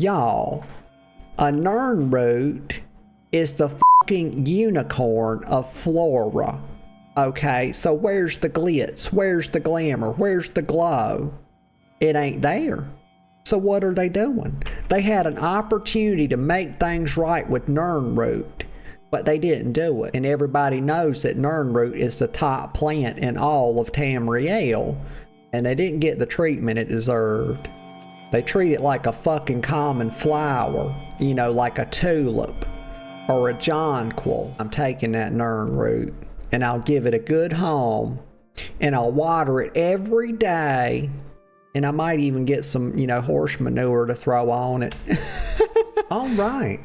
Y'all, a Nirnroot is the fucking unicorn of flora. Okay, so where's the glitz? Where's the glamour? Where's the glow? It ain't there. So what are they doing? They had an opportunity to make things right with Nirnroot, but they didn't do it. And everybody knows that Nirnroot is the top plant in all of Tamriel, and they didn't get the treatment it deserved. They treat it like a fucking common flower, you know, like a tulip or a jonquil. I'm taking that Nirnroot and I'll give it a good home and I'll water it every day, and I might even get some, you know, horse manure to throw on it. All right,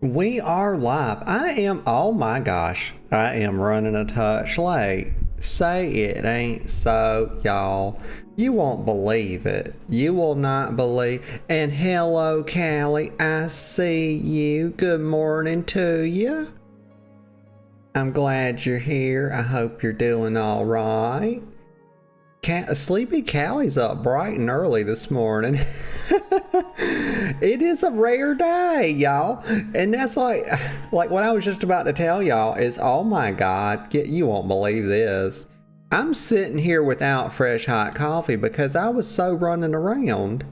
we are live. Oh my gosh, I am running a touch late. Say it ain't so, y'all. You won't believe it. You will not believe. And hello, Callie. I see you. Good morning to you. I'm glad you're here. I hope you're doing all right. Sleepy Callie's up bright and early this morning. It is a rare day, y'all. And that's like what I was just about to tell y'all is, oh my God, you won't believe this. I'm sitting here without fresh hot coffee because I was so running around.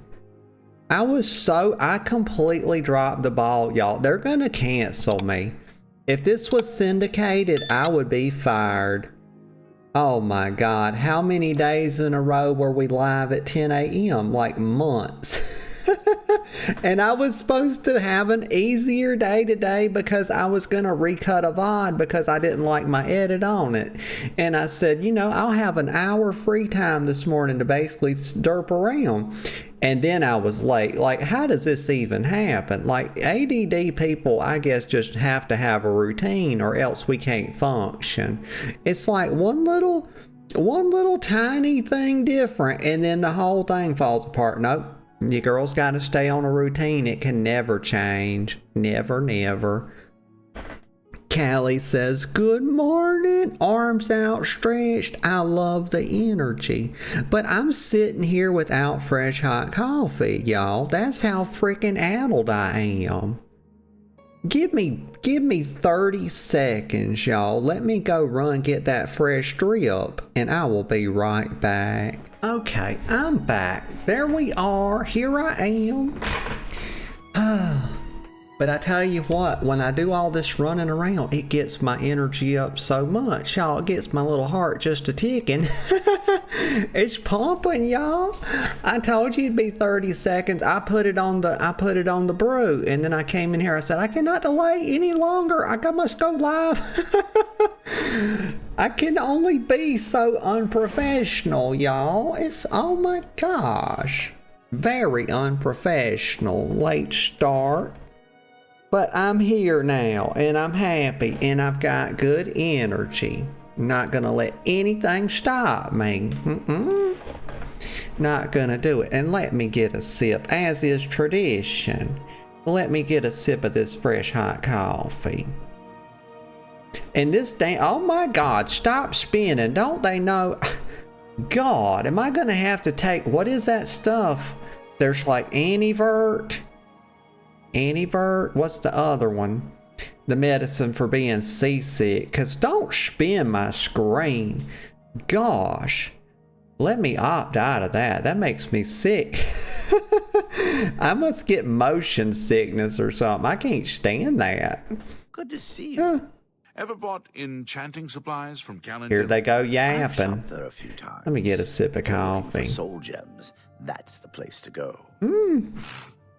I completely dropped the ball, y'all. They're gonna cancel me. If this was syndicated, I would be fired. Oh my God, how many days in a row were we live at 10 a.m.? Like months. And I was supposed to have an easier day today because I was going to recut a VOD because I didn't like my edit on it. And I said, you know, I'll have an hour free time this morning to basically derp around. And then I was late. Like, how does this even happen? Like, ADD people, I guess, just have to have a routine or else we can't function. It's like one little tiny thing different and then the whole thing falls apart. Nope. You girls got to stay on a routine. It can never change. Never, never. Callie says, good morning, arms outstretched. I love the energy. But I'm sitting here without fresh hot coffee, y'all. That's how freaking addled I am. Give me 30 seconds, y'all. Let me go run get that fresh drip, and I will be right back. Okay, I'm back. There we are. Here I am. But I tell you what, when I do all this running around, it gets my energy up so much, y'all. It gets my little heart just a ticking. It's pumping, y'all. I told you it'd be 30 seconds. I put it on the brew, and then I came in here. I said, I cannot delay any longer. I must go live. I can only be so unprofessional, y'all. It's, oh my gosh, very unprofessional. Late start. But I'm here now, and I'm happy, and I've got good energy. Not gonna let anything stop me. Not gonna do it. And let me get a sip, as is tradition. Let me get a sip of this fresh hot coffee. And this thing, oh my God, stop spinning. Don't they know? God, am I gonna have to take, what is that stuff? There's like Antivert. What's the other one? The medicine for being seasick. Cause don't spin my screen. Gosh, let me opt out of that. That makes me sick. I must get motion sickness or something. I can't stand that. Good to see you. Ever bought enchanting supplies from Calendar? Here they go yapping. I've shopped there a few times. Let me get a sip of coffee. For soul gems, that's the place to go.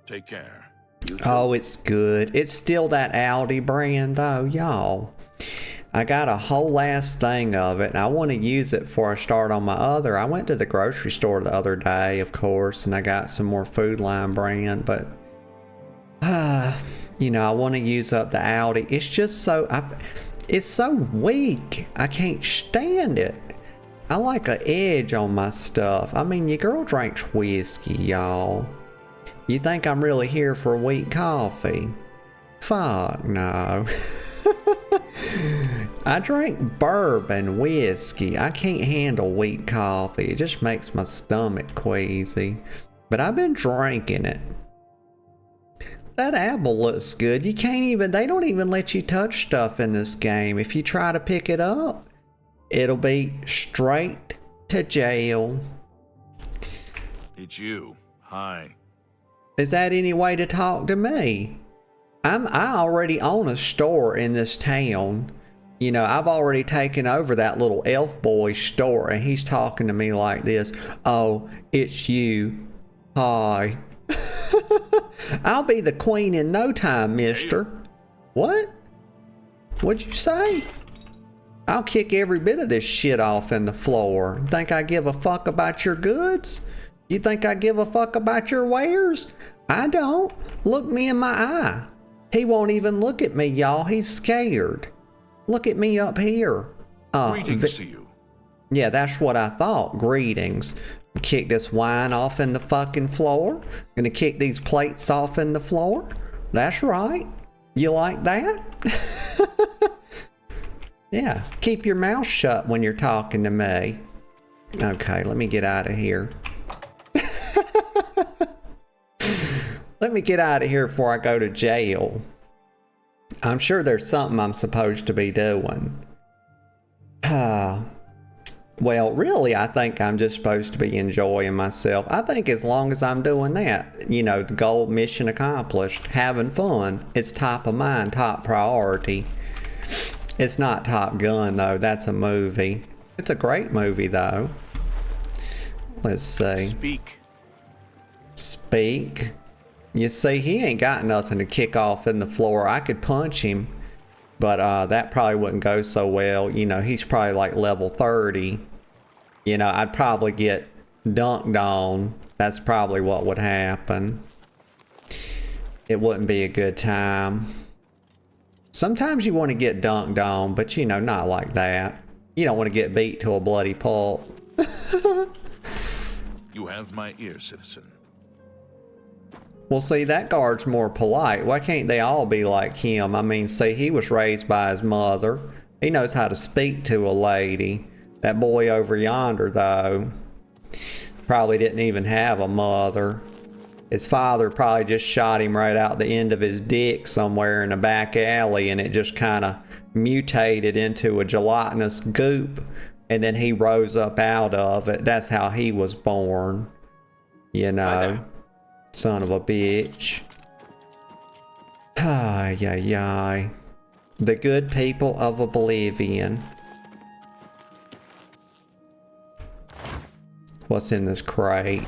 Take care. Oh, it's good. It's still that Aldi brand though, y'all. I got a whole last thing of it, and I want to use it before I start on my other. I went to the grocery store the other day, of course, and I got some more Food Line brand, but you know, I want to use up the Aldi. It's just so, it's so weak. I can't stand it. I like an edge on my stuff. I mean, your girl drinks whiskey, y'all. You think I'm really here for weak coffee? Fuck no. I drink bourbon whiskey. I can't handle weak coffee. It just makes my stomach queasy. But I've been drinking it. That apple looks good. You can't even, they don't even let you touch stuff in this game. If you try to pick it up, it'll be straight to jail. It's you. Hi. Is that any way to talk to me? I already own a store in this town. You know, I've already taken over that little elf boy's store, and he's talking to me like this. Oh, it's you. Hi. I'll be the queen in no time, mister. What? What'd you say? I'll kick every bit of this shit off in the floor. Think I give a fuck about your goods? You think I give a fuck about your wares? I don't. Look me in my eye. He won't even look at me, y'all. He's scared. Look at me up here. Greetings to you. Yeah, that's what I thought. Greetings. Kick this wine off in the fucking floor. Gonna kick these plates off in the floor. That's right. You like that? Yeah, keep your mouth shut when you're talking to me. Okay, let me get out of here. Let me get out of here before I go to jail. I'm sure there's something I'm supposed to be doing. Well, really, I think I'm just supposed to be enjoying myself. I think as long as I'm doing that, you know, the goal, mission accomplished, having fun, it's top of mind, top priority. It's not Top Gun, though. That's a movie. It's a great movie, though. Let's see. Speak. You see, he ain't got nothing to kick off in the floor. I could punch him, but that probably wouldn't go so well. You know, he's probably like level 30. You know, I'd probably get dunked on. That's probably what would happen. It wouldn't be a good time. Sometimes you want to get dunked on, but you know, not like that. You don't want to get beat to a bloody pulp. You have my ear, citizen. Well, see, that guard's more polite. Why can't they all be like him? I mean, see, he was raised by his mother. He knows how to speak to a lady. That boy over yonder, though, probably didn't even have a mother. His father probably just shot him right out the end of his dick somewhere in a back alley, and it just kind of mutated into a gelatinous goop, and then he rose up out of it. That's how he was born. You know, son of a bitch. Ay, ay, ay. The good people of Oblivion. What's in this crate?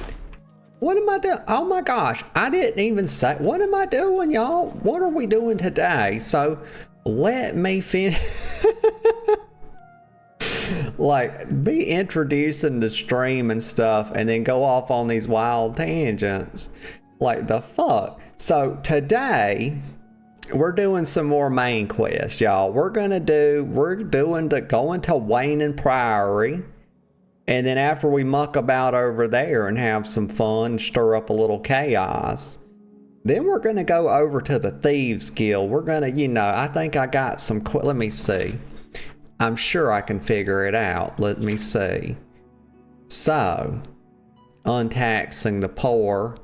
What am I doing? Oh my gosh, I didn't even say, what am I doing, y'all? What are we doing today? So let me finish. Like, be introducing the stream and stuff and then go off on these wild tangents. Like, the fuck? So today, we're doing some more main quests, y'all. We're doing going to Wayne Priory. And then after we muck about over there and have some fun, stir up a little chaos, then we're going to go over to the Thieves Guild. We're going to, you know, I think I got some, let me see. I'm sure I can figure it out. Let me see. So, untaxing the poor.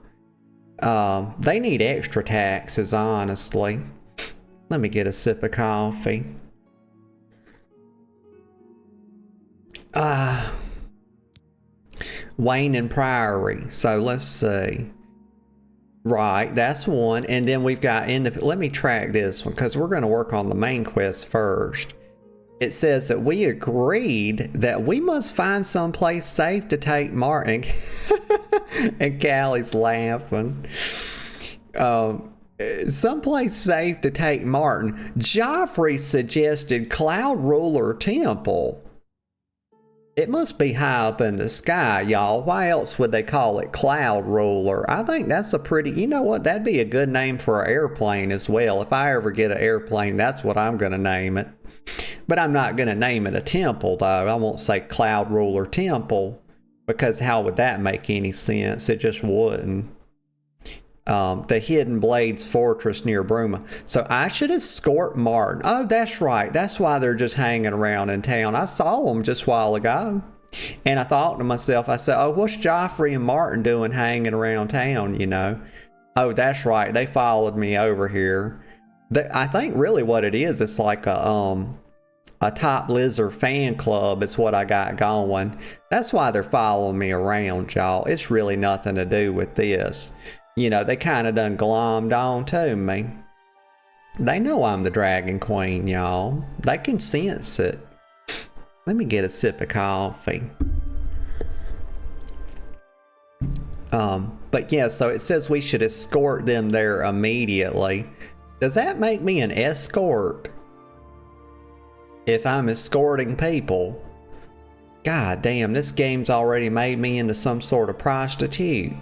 They need extra taxes, honestly. Let me get a sip of coffee. Wayne and Priory. So let's see. Right, that's one. And then we've got, let me track this one because we're going to work on the main quest first. It says that we agreed that we must find someplace safe to take Martin. And Callie's laughing. Someplace safe to take Martin. Joffrey suggested Cloud Ruler Temple. It must be high up in the sky, y'all. Why else would they call it Cloud Ruler? I think that's a pretty, you know what, that'd be a good name for an airplane as well. If I ever get an airplane, that's what I'm going to name it. But I'm not going to name it a temple, though. I won't say Cloud Ruler Temple, because how would that make any sense? It just wouldn't. The Hidden Blades Fortress near Bruma. So I should escort Martin. Oh, that's right. That's why they're just hanging around in town. I saw them just a while ago. And I thought to myself, I said, oh, what's Joffrey and Martin doing hanging around town, you know? Oh, that's right. They followed me over here. I think really what it is, it's like a Top Lizard fan club is what I got going. That's why they're following me around, y'all. It's really nothing to do with this. You know, they kind of done glommed on to me. They know I'm the Dragon Queen, y'all. They can sense it. Let me get a sip of coffee. But yeah, so it says we should escort them there immediately. Does that make me an escort? If I'm escorting people? God damn, this game's already made me into some sort of prostitute.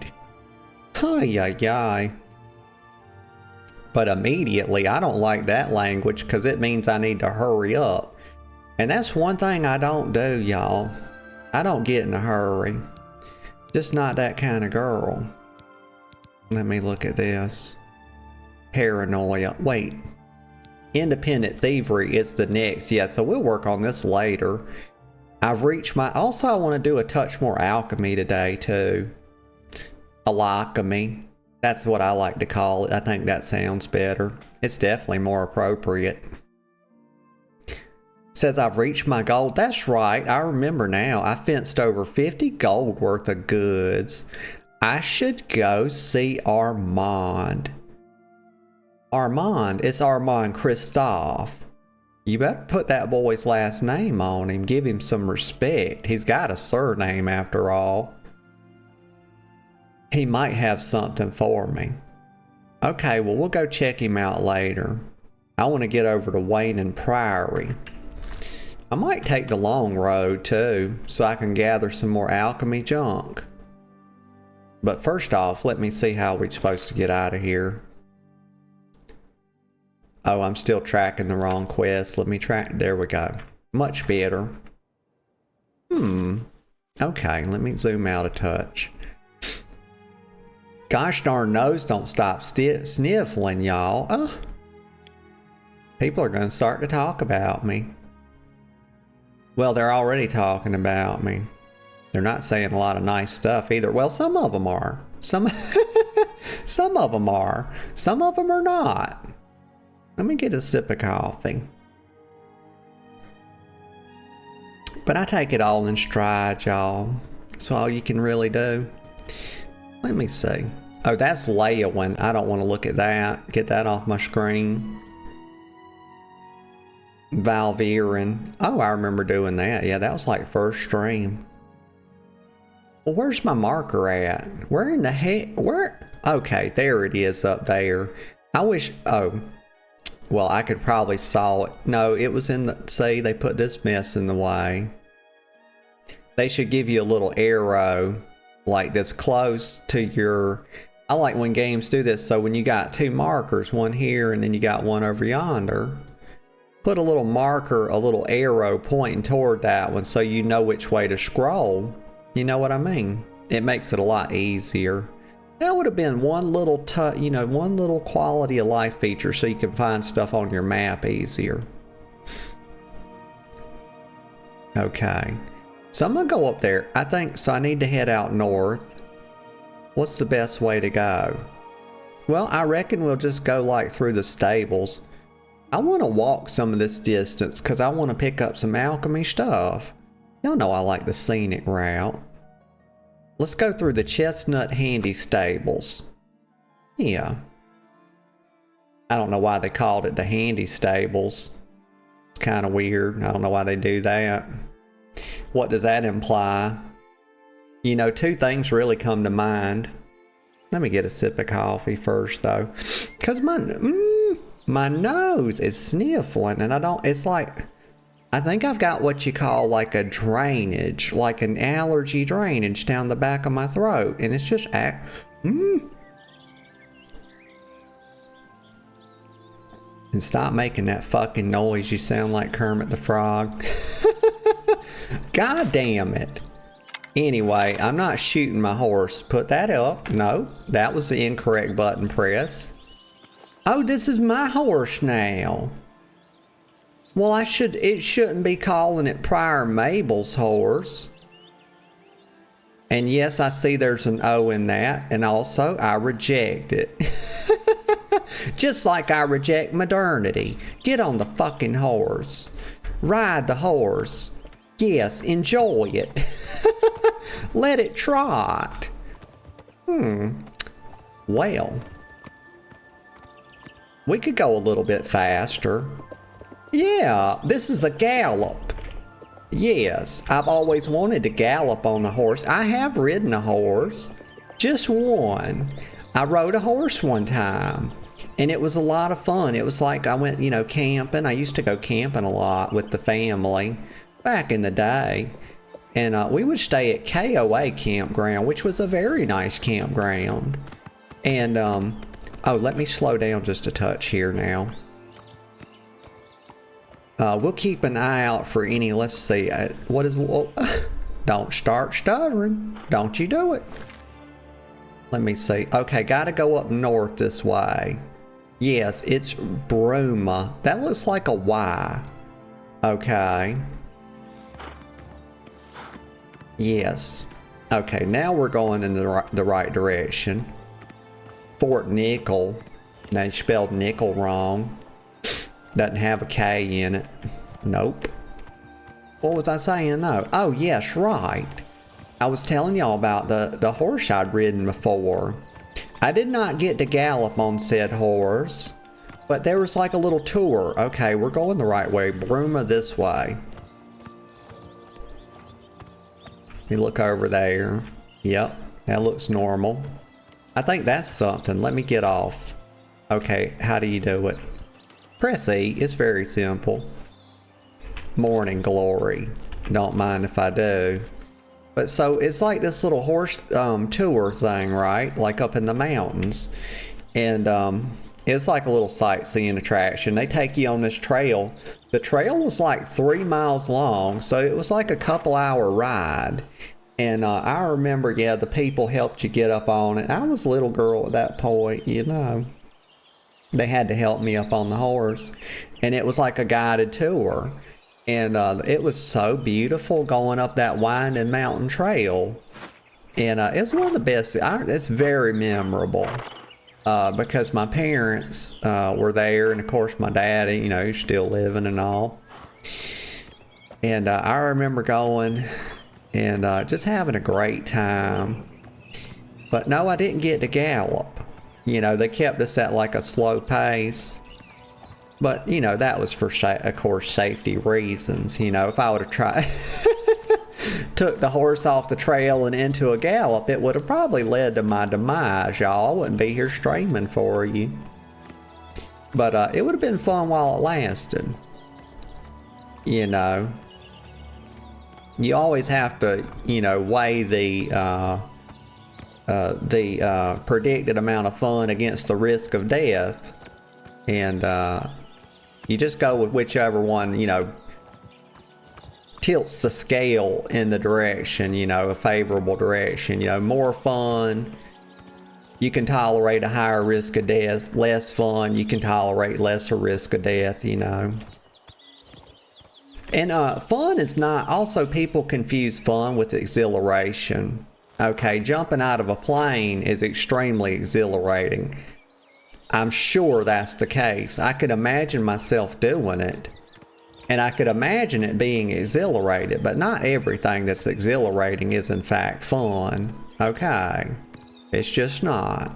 Ay. But immediately, I don't like that language because it means I need to hurry up. And that's one thing I don't do, y'all. I don't get in a hurry. Just not that kind of girl. Let me look at this. Paranoia. Wait. Independent thievery is the next. Yeah, so we'll work on this later. I've reached my... Also, I want to do a touch more alchemy today, too. Alchemy. That's what I like to call it. I think that sounds better. It's definitely more appropriate. Says I've reached my goal. That's right. I remember now. I fenced over 50 gold worth of goods. I should go see Armand. Armand? It's Armand Christophe. You better put that boy's last name on him. Give him some respect. He's got a surname after all. He might have something for me. Okay, well, we'll go check him out later. I want to get over to Wayne and Priory. I might take the long road too, so I can gather some more alchemy junk. But first off, let me see how we're supposed to get out of here. Oh, I'm still tracking the wrong quest. Let me track. There we go. Much better. Okay, let me zoom out a touch. Gosh darn nose don't stop sniffling, y'all. People are going to start to talk about me. Well, they're already talking about me. They're not saying a lot of nice stuff either. Well, some of them are. Some of them are. Some of them are not. Let me get a sip of coffee. But I take it all in stride, y'all. That's all you can really do. Let me see. Oh, that's Leowin. I don't want to look at that. Get that off my screen. Valvirin. Oh, I remember doing that. Yeah, that was like first stream. Well, where's my marker at? Where in the heck? Where? Okay, there it is up there. I wish... Oh. Well, I could probably saw it. No, it was in the... See, they put this mess in the way. They should give you a little arrow like this close to your... I like when games do this. So when you got two markers, one here and then you got one over yonder, put a little marker, a little arrow pointing toward that one so you know which way to scroll. You know what I mean? It makes it a lot easier. That would have been one little one little quality of life feature so you can find stuff on your map easier. Okay. So I'm gonna go up there. I think so. I need to head out north. What's the best way to go? Well, I reckon we'll just go like through the stables. I want to walk some of this distance because I want to pick up some alchemy stuff. Y'all know I like the scenic route. Let's go through the Chestnut Handy Stables. Yeah. I don't know why they called it the Handy Stables. It's kind of weird. I don't know why they do that. What does that imply? You know, two things really come to mind. Let me get a sip of coffee first, though. Because my nose is sniffling, and it's like... I think I've got what you call like a drainage, like an allergy drainage down the back of my throat. And it's just And stop making that fucking noise. You sound like Kermit the Frog. God damn it. Anyway, I'm not shooting my horse. Put that up. No, that was the incorrect button press. Oh, this is my horse now. Well, it shouldn't be calling it Prior Mabel's horse. And yes, I see there's an O in that, and also I reject it. Just like I reject modernity. Get on the fucking horse. Ride the horse. Yes, enjoy it. Let it trot. Well, we could go a little bit faster. Yeah, this is a gallop. Yes, I've always wanted to gallop on a horse. I have ridden a horse. Just one. I rode a horse one time. And it was a lot of fun. It was like I went, you know, camping. I used to go camping a lot with the family back in the day. And we would stay at KOA campground, which was a very nice campground. And, oh, let me slow down just a touch here now. We'll keep an eye out for any, let's see, what is, oh, don't start stuttering. Don't you do it. Let me see. Okay, gotta go up north this way. Yes, it's Bruma. That looks like a Y. Okay. Yes. Okay, now we're going in the right direction. Fort Nickel. They spelled nickel wrong. Doesn't have a K in it. Nope. What was I saying? No. Oh, yes, right. I was telling y'all about the horse I'd ridden before. I did not get to gallop on said horse, but there was like a little tour. Okay, we're going the right way. Bruma this way. Let me look over there. Yep, that looks normal. I think that's something. Let me get off. Okay, how do you do it? Press E. It's very simple. Morning glory. Don't mind if I do. But so it's like this little horse tour thing, right? Like up in the mountains. And it's like a little sightseeing attraction. They take you on this trail. The trail was like 3 miles long, so it was like a couple-hour ride. And I remember, yeah, the people helped you get up on it. I was a little girl at that point, you know. They had to help me up on the horse. And it was like a guided tour. And it was so beautiful going up that winding mountain trail. And it was one of the best. It's very memorable because my parents were there. And of course my daddy, you know, he's still living and all. And I remember going and just having a great time. But no, I didn't get to gallop. You know, they kept us at like a slow pace. But, you know, that was for, of course, safety reasons. You know, if I would have tried, took the horse off the trail and into a gallop, it would have probably led to my demise, y'all. I wouldn't be here streaming for you. But it would have been fun while it lasted. You know. You always have to, you know, weigh the predicted amount of fun against the risk of death. And, you just go with whichever one, you know, tilts the scale in the direction, you know, a favorable direction. You know, more fun, you can tolerate a higher risk of death. Less fun, you can tolerate lesser risk of death, you know. And fun is not, also people confuse fun with exhilaration. Okay, jumping out of a plane is extremely exhilarating. I'm sure that's the case. I could imagine myself doing it. And I could imagine it being exhilarated, but not everything that's exhilarating is in fact fun. Okay. It's just not.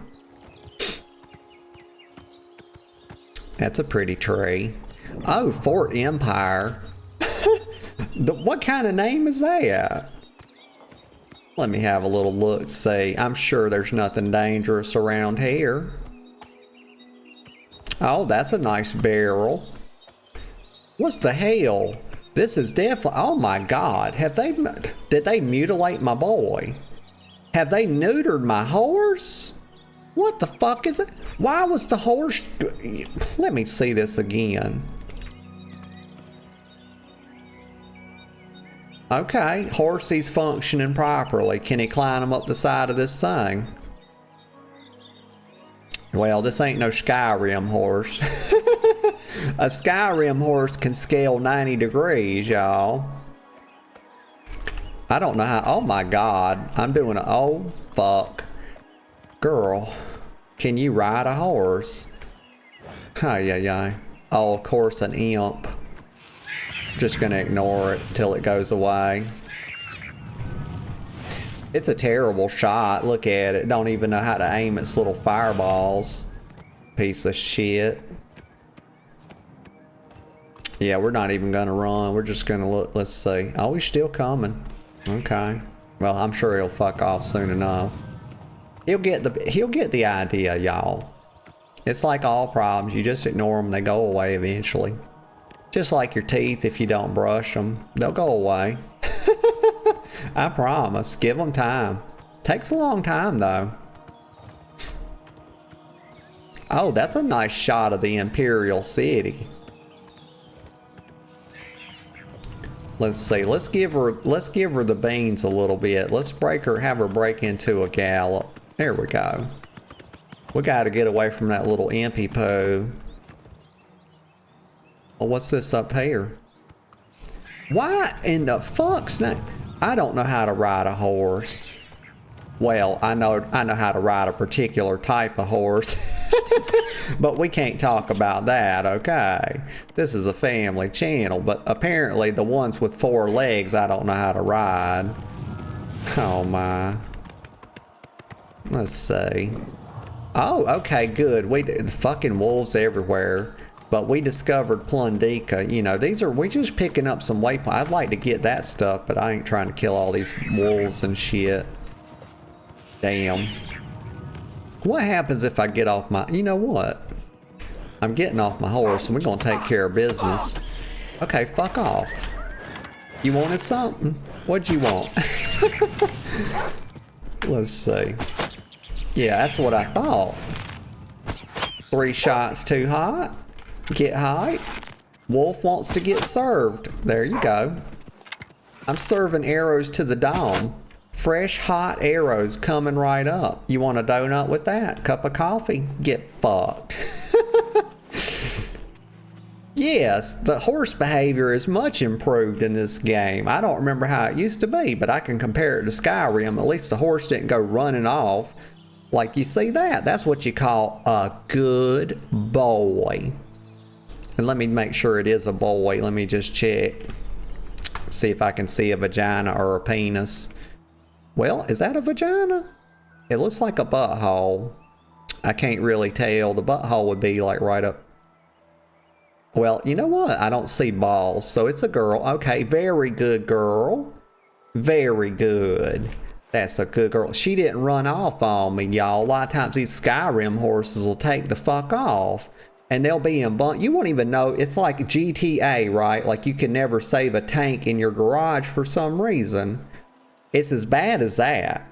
That's a pretty tree. Oh, Fort Empire. What kind of name is that? Let me have a little look, see. I'm sure there's nothing dangerous around here. Oh, that's a nice barrel. What the hell? This is definitely, oh my God. Did they mutilate my boy? Have they neutered my horse? What the fuck is it? Why was the horse, let me see this again. Okay, horsey's functioning properly. Can he climb up the side of this thing? Well, this ain't no Skyrim horse. A Skyrim horse can scale 90 degrees, y'all. I don't know how. Oh my God. I'm doing a. Oh, fuck. Girl, can you ride a horse? Hi. Oh, of course, an imp. Just gonna ignore it till it goes away. It's a terrible shot. Look at it. Don't even know how to aim its little fireballs. Piece of shit. Yeah, we're not even gonna run. We're just gonna look. Let's see. Oh, he's still coming. Okay. Well, I'm sure he'll fuck off soon enough. He'll get the idea, y'all. It's like all problems. You just ignore them. They go away eventually. Just like your teeth, if you don't brush them, they'll go away. I promise. Give them time. Takes a long time, though. Oh, that's a nice shot of the Imperial City. Let's see. Let's give her the beans a little bit. Let's have her break into a gallop. There we go. We got to get away from that little impy poo. Well, what's this up here? Why in the fuck's name? I don't know how to ride a horse. Well, I know how to ride a particular type of horse. But we can't talk about that, okay? This is a family channel, but apparently the ones with 4 legs I don't know how to ride. Oh my. Let's see. Oh, okay, good. Fucking wolves everywhere. But we discovered Plundika. You know, we just picking up some waypoints. I'd like to get that stuff, but I ain't trying to kill all these wolves and shit. Damn. What happens if I get off my... You know what? I'm getting off my horse and we're going to take care of business. Okay, fuck off. You wanted something? What'd you want? Let's see. Yeah, that's what I thought. 3 shots too hot. Get hot. Wolf wants to get served. There you go. I'm serving arrows to the dome. Fresh, hot arrows coming right up. You want a donut with that? Cup of coffee? Get fucked. Yes, the horse behavior is much improved in this game. I don't remember how it used to be, but I can compare it to Skyrim. At least the horse didn't go running off. Like, you see that? That's what you call a good boy. And let me make sure it is a boy. Let me just check. See if I can see a vagina or a penis. Well, is that a vagina? It looks like a butthole. I can't really tell. The butthole would be like right up. Well, you know what? I don't see balls, so it's a girl. Okay, very good girl. Very good. That's a good girl. She didn't run off on me, y'all. A lot of times these Skyrim horses will take the fuck off. And they'll be in bunk. You won't even know. It's like GTA, right? Like you can never save a tank in your garage for some reason. It's as bad as that.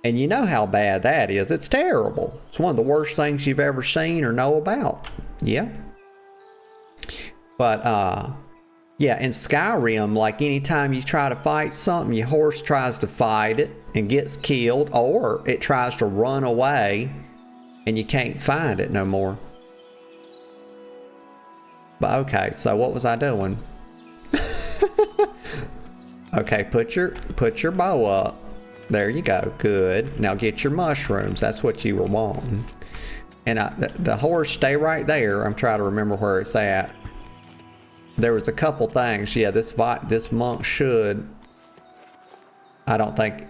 And you know how bad that is. It's terrible. It's one of the worst things you've ever seen or know about. Yeah. But, yeah, in Skyrim, like anytime you try to fight something, your horse tries to fight it and gets killed, or it tries to run away and you can't find it no more. But okay, so what was I doing? Okay, put your bow up. There you go. Good. Now get your mushrooms. That's what you were wanting. And the horse, stay right there. I'm trying to remember where it's at. There was a couple things. Yeah, this monk should. I don't think.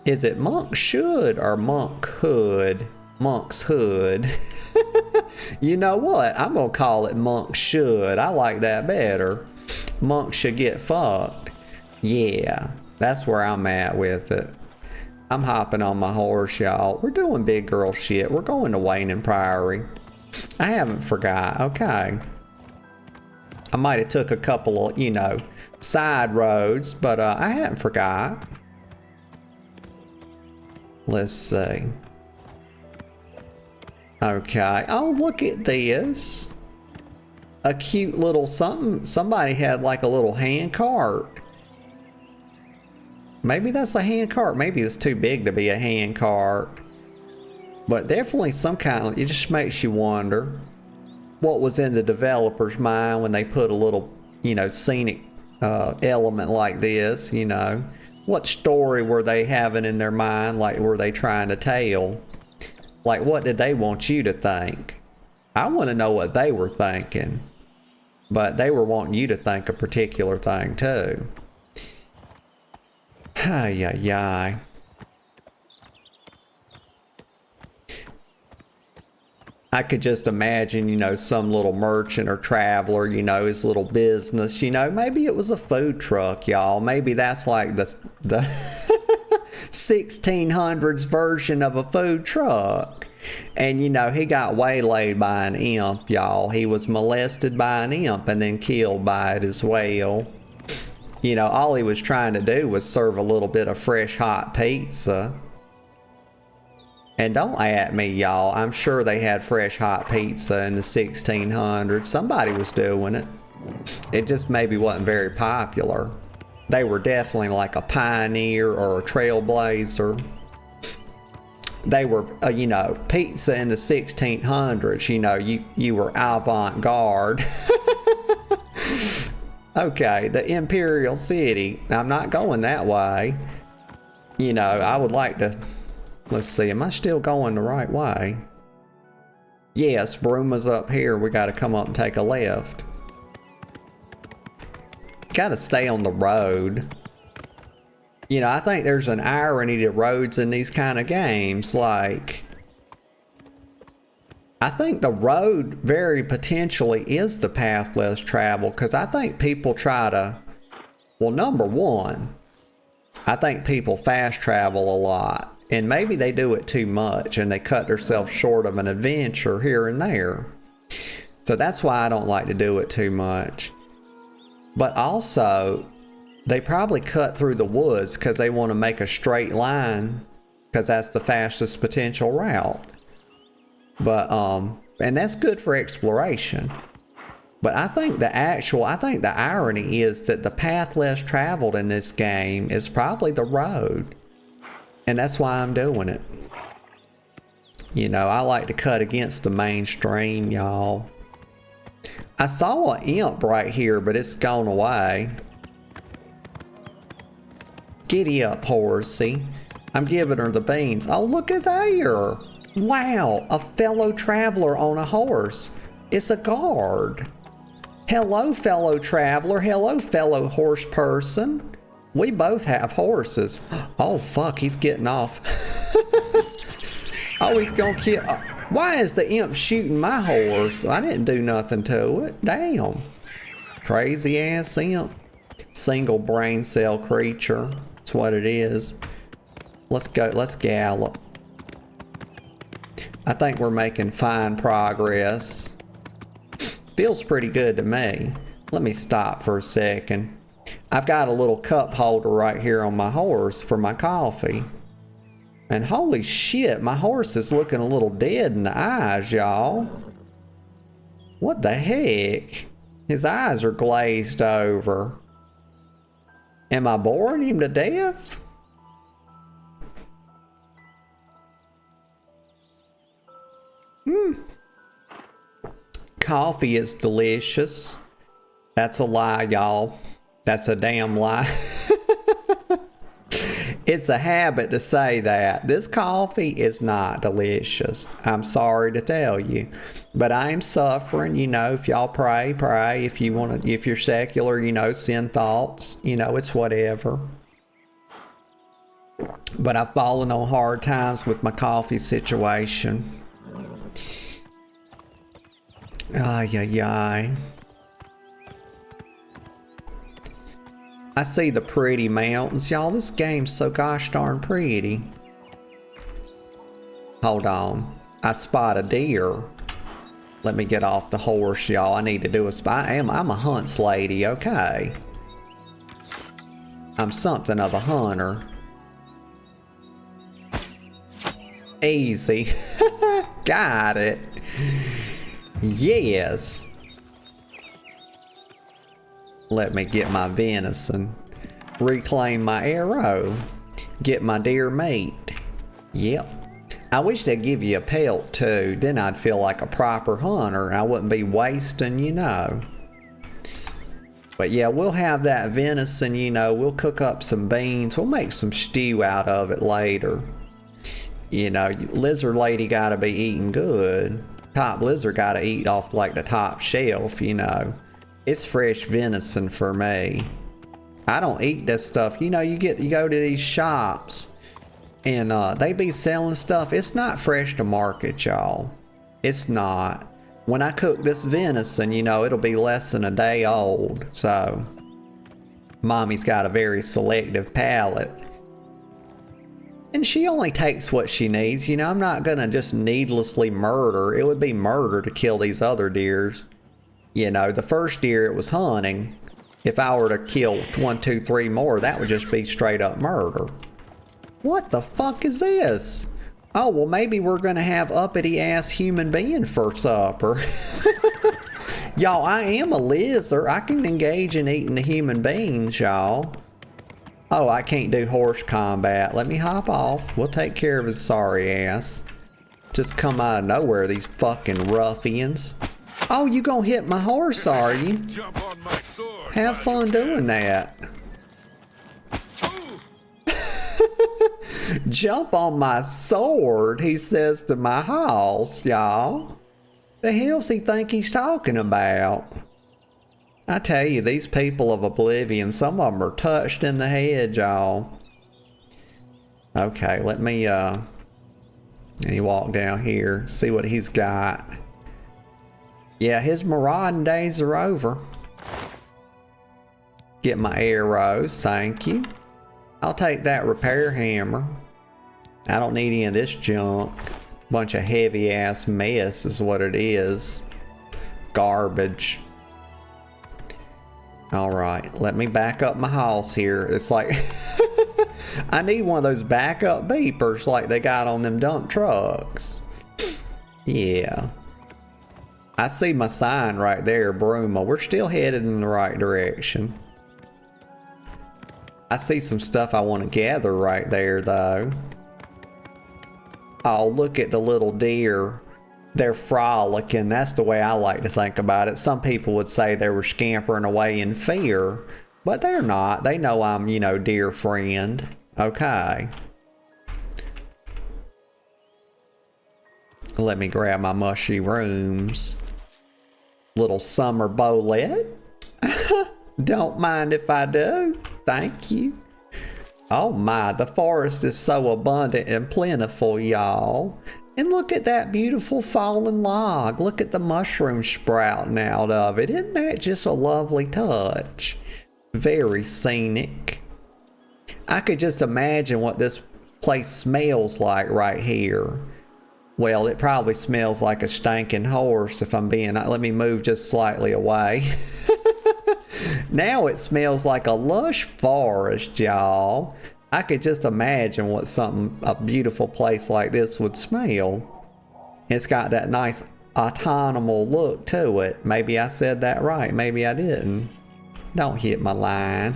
Is it monk should or monk hood? Monk's hood. You know what? I'm gonna call it monk should. I like that better. Monk should get fucked. Yeah, that's where I'm at with it. I'm hopping on my horse, y'all. We're doing big girl shit. We're going to Wayne and Priory. I haven't forgot. Okay. I might have took a couple of, you know, side roads, but I hadn't forgot. Let's see. Okay. Oh, look at this. A cute little something. Somebody had like a little hand cart. Maybe that's a hand cart. Maybe it's too big to be a hand cart. But definitely some kind of, it just makes you wonder what was in the developer's mind when they put a little, you know, scenic element like this, you know. What story were they having in their mind? Like, were they trying to tell? Like, what did they want you to think? I want to know what they were thinking. But they were wanting you to think a particular thing, too. Ay, ay, ay. I could just imagine, you know, some little merchant or traveler, you know, his little business, you know, maybe it was a food truck, y'all. Maybe that's like the 1600s version of a food truck. And, you know, he got waylaid by an imp, y'all. He was molested by an imp and then killed by it as well. You know, all he was trying to do was serve a little bit of fresh hot pizza. And don't at me, y'all. I'm sure they had fresh hot pizza in the 1600s. Somebody was doing it. It just maybe wasn't very popular. They were definitely like a pioneer or a trailblazer. They were, you know, pizza in the 1600s. You know, you were avant-garde. Okay, the Imperial City. I'm not going that way. You know, I would like to... Let's see, am I still going the right way? Yes, Bruma's up here. We got to come up and take a left. Got to stay on the road. You know, I think there's an irony to roads in these kind of games. Like, I think the road very potentially is the path less traveled, because I think people try to, well, number one, I think people fast travel a lot. And maybe they do it too much and they cut themselves short of an adventure here and there. So that's why I don't like to do it too much. But also, they probably cut through the woods because they want to make a straight line because that's the fastest potential route. But, and that's good for exploration. But I think the irony is that the path less traveled in this game is probably the road. And that's why I'm doing it. You know, I like to cut against the mainstream, y'all. I saw an imp right here, but it's gone away. Giddy up, horsey. I'm giving her the beans. Oh, look at there. Wow, a fellow traveler on a horse. It's a guard. Hello, fellow traveler. Hello, fellow horse person. We both have horses. Oh, fuck, he's getting off. Oh, he's gonna kill. Why is the imp shooting my horse? I didn't do nothing to it. Damn. Crazy ass imp. Single brain cell creature. That's what it is. Let's go. Let's gallop. I think we're making fine progress. Feels pretty good to me. Let me stop for a second. I've got a little cup holder right here on my horse for my coffee. And holy shit, my horse is looking a little dead in the eyes, y'all. What the heck? His eyes are glazed over. Am I boring him to death? Coffee is delicious. That's a lie, y'all. That's a damn lie. It's a habit to say that. This coffee is not delicious. I'm sorry to tell you. But I am suffering, you know, if y'all pray. If you want to, if you're secular, you know, send thoughts. You know, it's whatever. But I've fallen on hard times with my coffee situation. Ay, ay, ay. I see the pretty mountains. Y'all, this game's so gosh darn pretty. Hold on. I spot a deer. Let me get off the horse, y'all. I need to do a spot. I'm a hunts lady, okay? I'm something of a hunter. Easy. Got it. Yes. Let me get my venison. Reclaim my arrow. Get my deer meat. Yep. I wish they'd give you a pelt too. Then I'd feel like a proper hunter. I wouldn't be wasting, you know. But yeah, we'll have that venison, you know, we'll cook up some beans. We'll make some stew out of it later. You know, lizard lady gotta be eating good. Top lizard gotta eat off like the top shelf, you know. It's fresh venison for me. I don't eat this stuff. You know, you go to these shops and they be selling stuff. It's not fresh to market, y'all. It's not. When I cook this venison, you know, it'll be less than a day old. So, mommy's got a very selective palate. And she only takes what she needs. You know, I'm not gonna just needlessly murder. It would be murder to kill these other deers. You know, the first deer it was hunting. If I were to kill 1, 2, 3 more, that would just be straight up murder. What the fuck is this? Oh, well, maybe we're gonna have uppity ass human being for supper. Y'all, I am a lizard. I can engage in eating the human beings, y'all. Oh, I can't do horse combat. Let me hop off. We'll take care of his sorry ass. Just come out of nowhere, these fucking ruffians. Oh, you gonna hit my horse, are you? Jump on my sword. Have fun doing that. Jump on my sword, he says to my house, y'all. The hell's he think he's talking about? I tell you, these people of Oblivion, some of them are touched in the head, y'all. Okay, let me walk down here, see what he's got. Yeah, his marauding days are over. Get my arrows, thank you. I'll take that repair hammer. I don't need any of this junk. Bunch of heavy ass mess is what it is. Garbage. Alright, let me back up my house here. It's like, I need one of those backup beepers like they got on them dump trucks. Yeah. I see my sign right there, Bruma. We're still headed in the right direction. I see some stuff I want to gather right there, though. Oh, look at the little deer. They're frolicking. That's the way I like to think about it. Some people would say they were scampering away in fear, but they're not. They know I'm, you know, deer friend. Okay. Let me grab my mushy rooms. Little summer bowlet. Don't mind if I do. Thank you. Oh my, the forest is so abundant and plentiful, y'all. And look at that beautiful fallen log. Look at the mushroom sprouting out of it. Isn't that just a lovely touch? Very scenic. I could just imagine what this place smells like right here. Well, it probably smells like a stinking horse if I'm being... Let me move just slightly away. Now it smells like a lush forest, y'all. I could just imagine what a beautiful place like this would smell. It's got that nice autumnal look to it. Maybe I said that right. Maybe I didn't. Don't hit my line.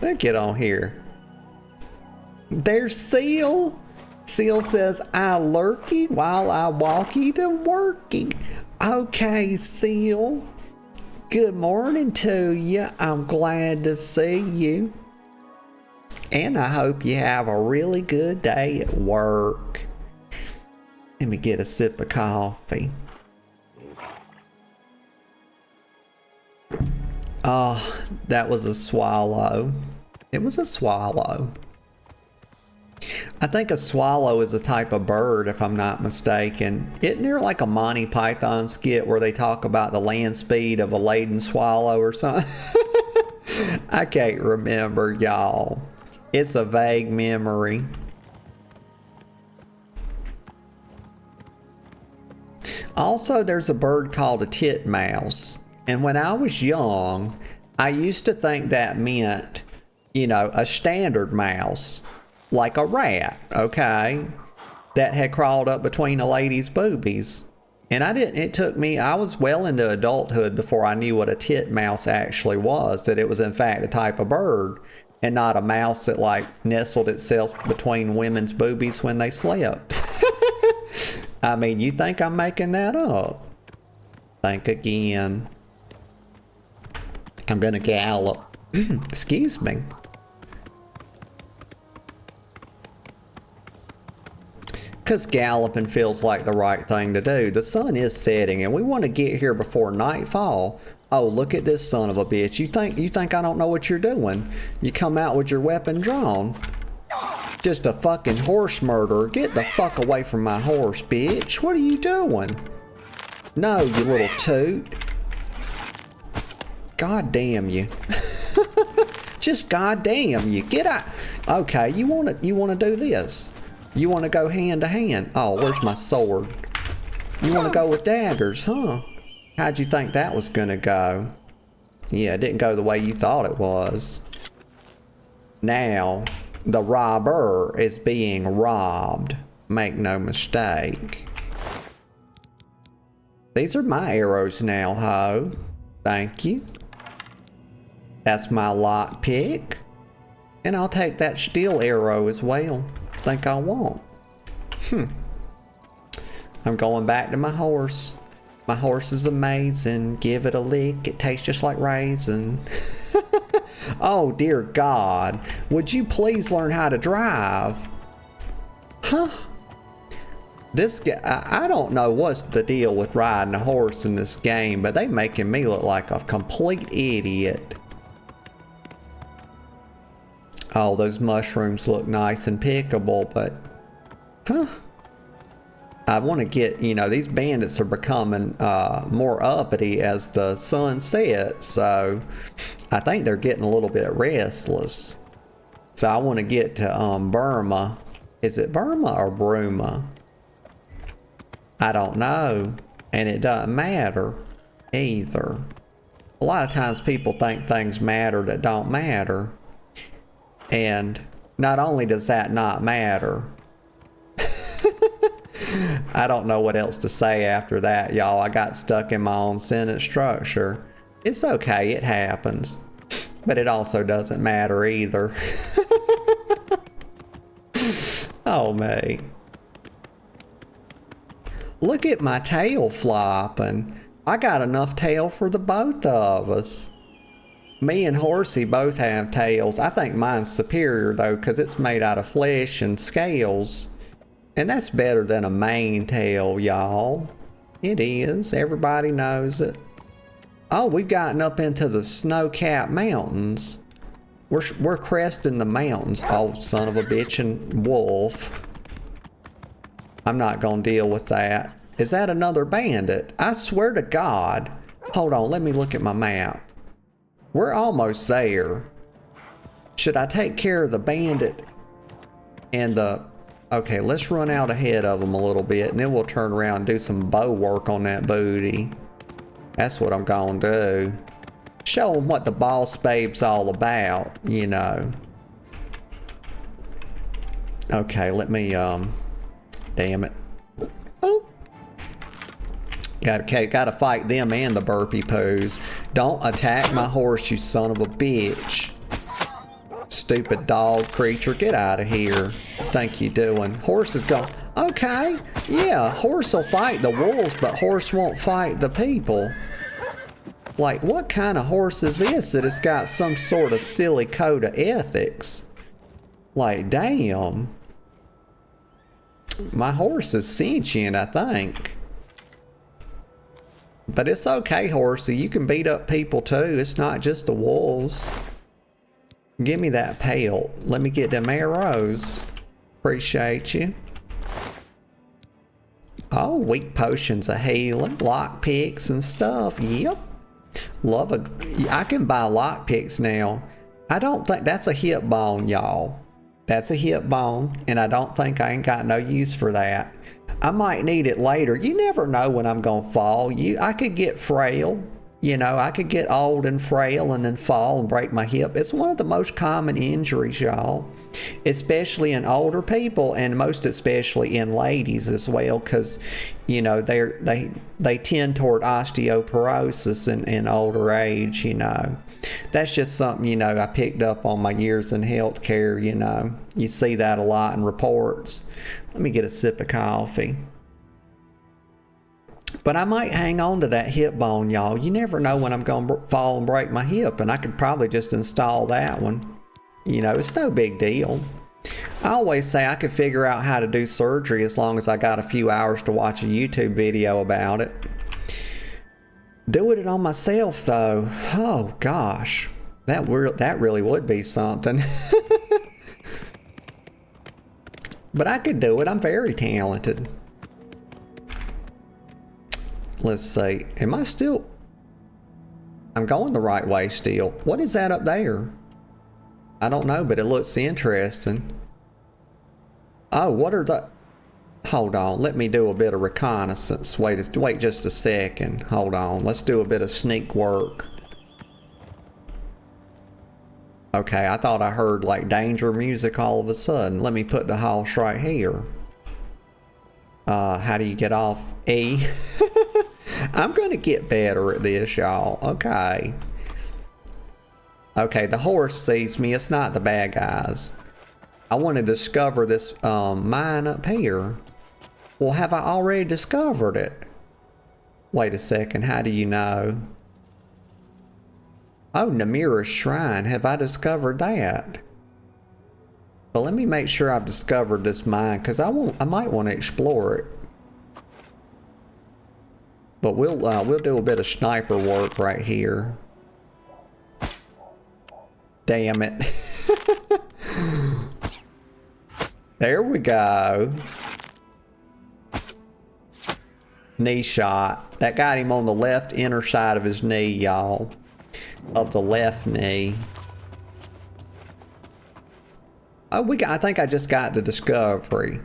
Let's get on here. There's Seal. Seal says, I lurky while I walky to worky. Okay, Seal. Good morning to you. I'm glad to see you. And I hope you have a really good day at work. Let me get a sip of coffee. Oh, that was a swallow. It was a swallow. I think a swallow is a type of bird, if I'm not mistaken. Isn't there like a Monty Python skit where they talk about the land speed of a laden swallow or something? I can't remember, y'all. It's a vague memory. Also, there's a bird called a titmouse. And when I was young, I used to think that meant, you know, a standard mouse. Like a rat, okay? That had crawled up between a lady's boobies. And I was well into adulthood before I knew what a titmouse actually was. That it was in fact a type of bird. And not a mouse that like nestled itself between women's boobies when they slept. I mean, you think I'm making that up? Think again. I'm gonna gallop. Excuse me. Because galloping feels like the right thing to do. The sun is setting and we want to get here before nightfall. Oh, look at this son of a bitch. You think I don't know what you're doing? You come out with your weapon drawn. Just a fucking horse murderer. Get the fuck away from my horse, bitch. What are you doing? No, you little toot. God damn you. Just goddamn you. Get out. Okay, you wanna do this. You wanna go hand to hand. Oh, where's my sword? You wanna go with daggers, huh? How'd you think that was gonna go? Yeah, it didn't go the way you thought it was. Now, the robber is being robbed. Make no mistake. These are my arrows now, ho. Thank you. That's my lockpick. And I'll take that steel arrow as well. Think I won't. I'm going back to my horse. My horse is amazing. Give it a lick. It tastes just like raisin. Oh, dear God. Would you please learn how to drive? Huh? This guy, I don't know what's the deal with riding a horse in this game, but they making me look like a complete idiot. Oh, those mushrooms look nice and pickable, but... Huh? I want to get, you know, these bandits are becoming more uppity as the sun sets, so I think they're getting a little bit restless. So I want to get to Burma. Is it Burma or Bruma? I don't know, and it doesn't matter either. A lot of times people think things matter that don't matter, and not only does that not matter, I don't know what else to say after that, y'all. I got stuck in my own sentence structure. It's okay, it happens. But it also doesn't matter either. Oh, me. Look at my tail flopping. I got enough tail for the both of us. Me and Horsey both have tails. I think mine's superior, though, because it's made out of flesh and scales. And that's better than a mane tail, y'all. It is. Everybody knows it. Oh, we've gotten up into the snow-capped mountains. We're cresting the mountains. Oh, son of a bitch and wolf. I'm not gonna deal with that. Is that another bandit? I swear to God. Hold on, let me look at my map. We're almost there. Should I take care of the bandit and the... Okay, let's run out ahead of them a little bit, and then we'll turn around and do some bow work on that booty. That's what I'm gonna do. Show them what the boss babe's all about, you know. Okay, let me, damn it. Oh! Gotta fight them and the burpee poos. Don't attack my horse, you son of a bitch. Stupid dog creature, get out of here. Think you doing? Horse is going. Okay, yeah, horse will fight the wolves, but horse won't fight the people. Like, what kind of horse is this that it's got some sort of silly code of ethics? Like, damn. My horse is sentient, I think. But it's okay, horsey. You can beat up people too. It's not just the wolves. Give me that pail. Let me get them arrows. Appreciate you. Oh, weak potions of healing, lockpicks and stuff. Yep. Love a... I can buy lockpicks now. I don't think... That's a hip bone, y'all. That's a hip bone, and I don't think I ain't got no use for that. I might need it later. You never know when I'm gonna fall. I could get frail. You know, I could get old and frail and then fall and break my hip. It's one of the most common injuries, y'all. Especially in older people, and most especially in ladies as well, because, you know, they tend toward osteoporosis in older age, you know. That's just something, you know, I picked up on my years in healthcare, you know. You see that a lot in reports. Let me get a sip of coffee. But I might hang on to that hip bone, y'all. You never know when I'm going to fall and break my hip, and I could probably just install that one. You know, it's no big deal. I always say I could figure out how to do surgery as long as I got a few hours to watch a YouTube video about it. Doing it on myself, though, oh gosh, that really would be something. But I could do it. I'm very talented. Let's see. Am I still... I'm going the right way still. What is that up there? I don't know, but it looks interesting. Oh, what are the... Hold on. Let me do a bit of reconnaissance. Wait just a second. Hold on. Let's do a bit of sneak work. Okay, I thought I heard like danger music all of a sudden. Let me put the house right here. How do you get off E? I'm gonna get better at this, y'all. Okay. Okay, the horse sees me. It's not the bad guys. I want to discover this mine up here. Well, have I already discovered it? Wait a second. How do you know? Oh, Nirnroot Shrine. Have I discovered that? But let me make sure I've discovered this mine, because I might want to explore it. But we'll do a bit of sniper work right here. Damn it. There we go. Knee shot. That got him on the left inner side of his knee, y'all. Of the left knee. Oh, I think I just got the discovery.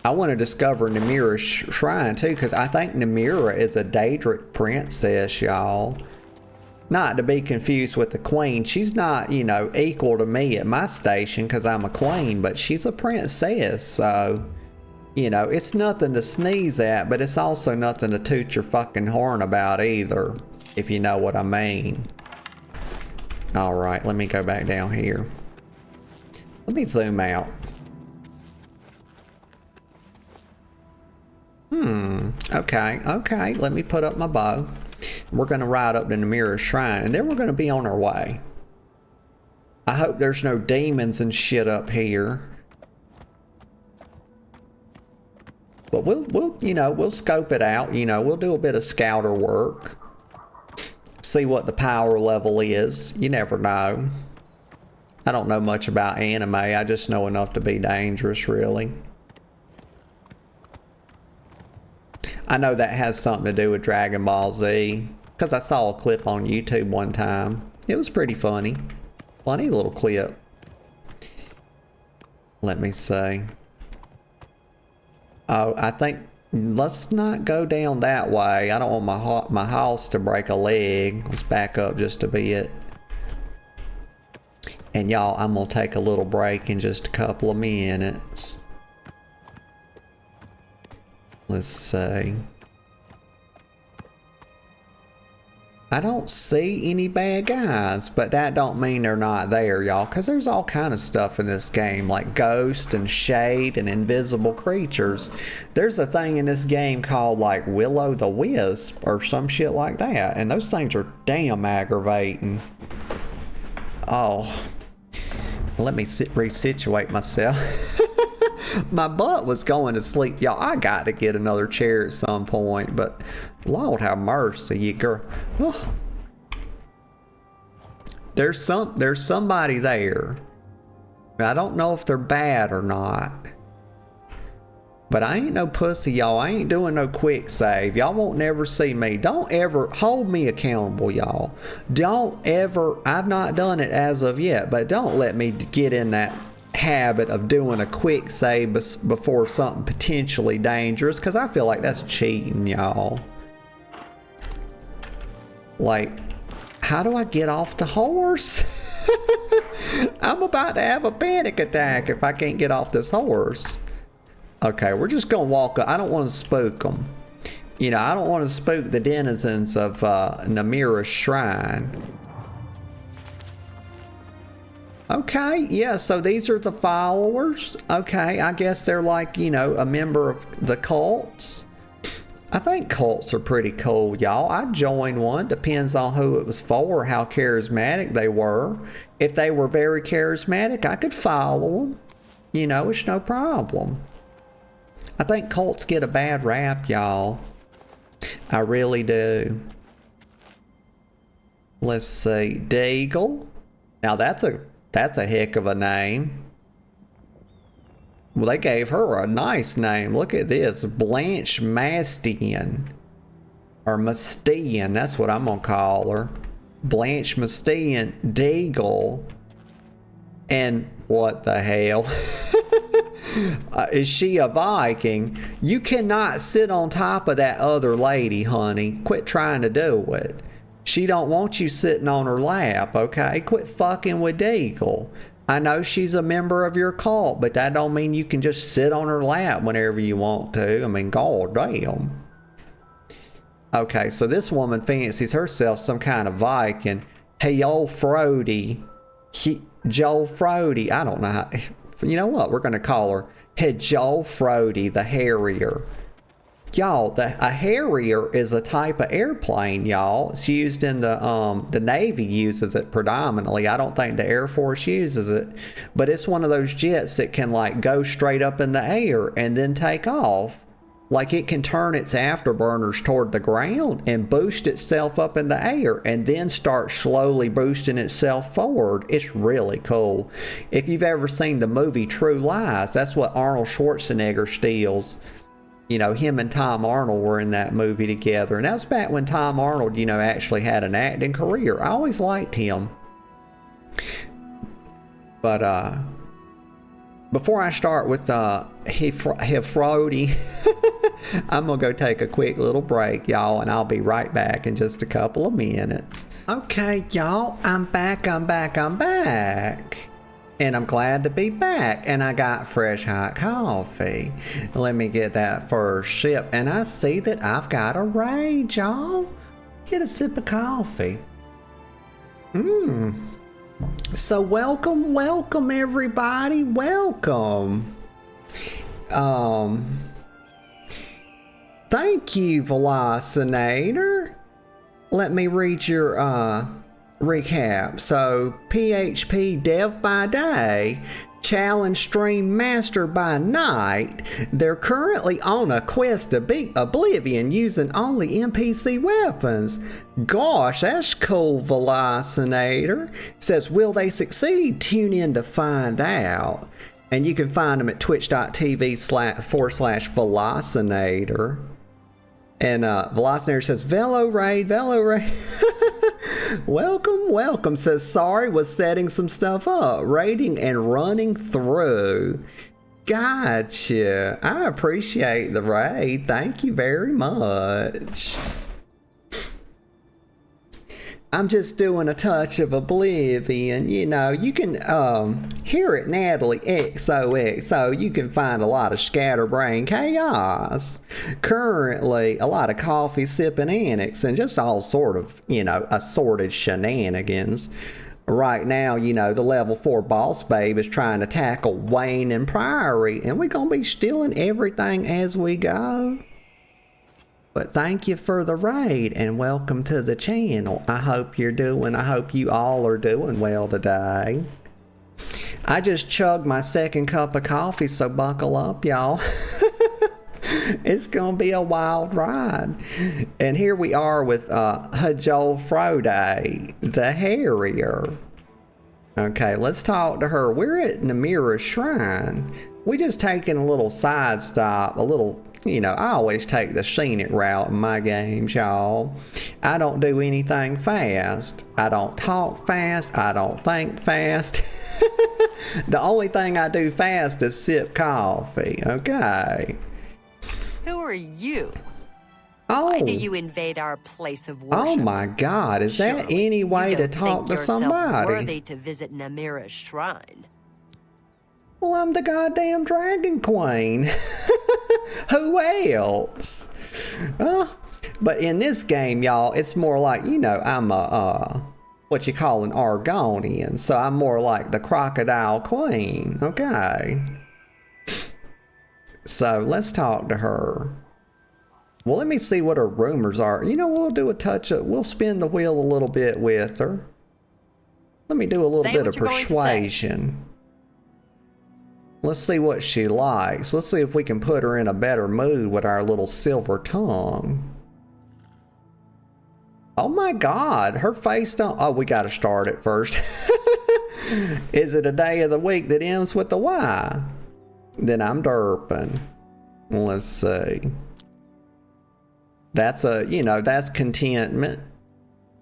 I want to discover Nirnroot Shrine too, because I think Nirnroot is a Daedric princess, y'all. Not to be confused with the queen. She's not, you know, equal to me at my station because I'm a queen, but she's a princess, so, you know, it's nothing to sneeze at, but it's also nothing to toot your fucking horn about either, if you know what I mean. Alright, let me go back down here. Let me zoom out. Okay, let me put up my bow. We're going to ride up to Nirnroot Shrine, and then we're going to be on our way. I hope there's no demons and shit up here. But we'll scope it out, you know, we'll do a bit of scouter work. See what the power level is. You never know. I don't know much about anime, I just know enough to be dangerous, really. I know that has something to do with Dragon Ball Z, because I saw a clip on YouTube one time. It was pretty funny. Funny little clip. Let me see. Oh, I think, let's not go down that way. I don't want my house to break a leg. Let's back up just a bit. And y'all, I'm going to take a little break in just a couple of minutes. Let's see. I don't see any bad guys, but that don't mean they're not there, y'all, because there's all kind of stuff in this game, like ghosts and shade and invisible creatures. There's a thing in this game called like Will-o'-the-Wisp or some shit like that, and those things are damn aggravating. Oh, let me resituate myself. My butt was going to sleep. Y'all, I got to get another chair at some point, but Lord have mercy, you girl. Oh. There's somebody there. I don't know if they're bad or not. But I ain't no pussy, y'all. I ain't doing no quick save. Y'all won't never see me. Don't ever hold me accountable, y'all. Don't ever, I've not done it as of yet, but don't let me get in that habit of doing a quick save before something potentially dangerous, because I feel like that's cheating, y'all. Like, how do I get off the horse? I'm about to have a panic attack if I can't get off this horse. Okay, we're just gonna walk up. I don't want to spook them. You know, I don't want to spook the denizens of Nirnroot Shrine. Okay, yeah, so these are the followers. Okay, I guess they're like, you know, a member of the cults. I think cults are pretty cool, y'all. I'd join one. Depends on who it was for, how charismatic they were. If they were very charismatic, I could follow them. You know, it's no problem. I think cults get a bad rap, y'all. I really do. Let's see. Deagle. Now that's a heck of a name. Well, they gave her a nice name. Look at this. Blanche Mastian. Or Mastian. That's what I'm going to call her. Blanche Mastian Deagle. And what the hell? Is she a Viking? You cannot sit on top of that other lady, honey. Quit trying to do it. She don't want you sitting on her lap, okay? Quit fucking with Deagle. I know she's a member of your cult, but that don't mean you can just sit on her lap whenever you want to. I mean, god damn. Okay, so this woman fancies herself some kind of Viking. Hey, old Frody. Joel Frody. I don't know how. You know what? We're going to call her Hey, Joel Frody, the Harrier. Y'all, a Harrier is a type of airplane, y'all. It's used in the Navy uses it predominantly. I don't think the Air Force uses it, but it's one of those jets that can like go straight up in the air and then take off. Like it can turn its afterburners toward the ground and boost itself up in the air and then start slowly boosting itself forward. It's really cool. If you've ever seen the movie True Lies, that's what Arnold Schwarzenegger steals. You know, him and Tom Arnold were in that movie together. And that's back when Tom Arnold, you know, actually had an acting career. I always liked him. But, before I start with, Frody, I'm gonna go take a quick little break, y'all, and I'll be right back in just a couple of minutes. Okay, y'all, I'm back. And I'm glad to be back. And I got fresh hot coffee. Let me get that first sip. And I see that I've got a raid, y'all. Get a sip of coffee. So welcome everybody. Welcome. Thank you, Velocinator. Let me read your recap. So PHP dev by day, challenge stream master by night. They're currently on a quest to beat Oblivion using only NPC weapons. Gosh, that's cool, Velocinator. Says, will they succeed? Tune in to find out. And you can find them at twitch.tv/Velocinator. And Velocinator says, Velo raid. Welcome. Says, sorry, was setting some stuff up, raiding and running through. Gotcha. I appreciate the raid. Thank you very much. I'm just doing a touch of Oblivion. You know, you can hear it, Natalie XOXO. You can find a lot of scatterbrain chaos. Currently, a lot of coffee sipping annex and just all sort of, you know, assorted shenanigans. Right now, you know, the level 4 boss babe is trying to tackle Wayne and Priory, and we're gonna be stealing everything as we go. But thank you for the raid and welcome to the channel. I hope you all are doing well today. I just chugged my second cup of coffee, so buckle up, y'all. It's gonna be a wild ride. And here we are with Joel Frody, the Harrier. Okay, let's talk to her. We're at Namira's Shrine. We just taking a little side stop, you know, I always take the scenic route in my games, y'all. I don't do anything fast. I don't talk fast. I don't think fast. The only thing I do fast is sip coffee, okay? Who are you? Oh. Why do you invade our place of worship? Oh my God, is that Surely any way you to don't talk think to yourself somebody? worthy to visit Namira's shrine. Well, I'm the goddamn Dragon Queen. Who else? But in this game, y'all, it's more like, you know, I'm what you call an Argonian, so I'm more like the Crocodile Queen, okay? So let's talk to her. Well, let me see what her rumors are. You know, we'll do a touch of, we'll spin the wheel a little bit with her. Let me do a little bit of persuasion. Let's see what she likes. Let's see if we can put her in a better mood with our little silver tongue. Oh my God, her face don't... Oh, we got to start it first. Is it a day of the week that ends with the Y? Then I'm derping. Let's see. That's a, you know, that's contentment.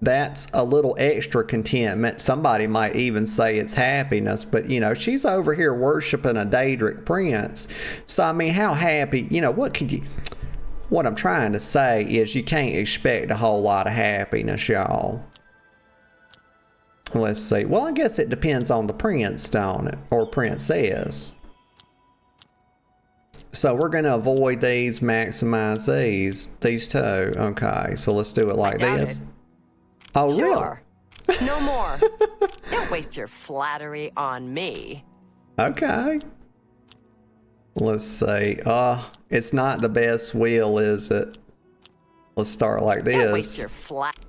That's a little extra contentment. Somebody might even say it's happiness, but you know, she's over here worshiping a Daedric prince. So, I mean, how happy, you know, what I'm trying to say is you can't expect a whole lot of happiness, y'all. Let's see. Well, I guess it depends on the prince, don't it? Or princess. So we're going to avoid these, maximize these two. Okay, so let's do it like this. Oh, sure. Really? No more. Don't waste your flattery on me. Okay. Let's see. It's not the best wheel, is it? Let's start like this. Don't waste your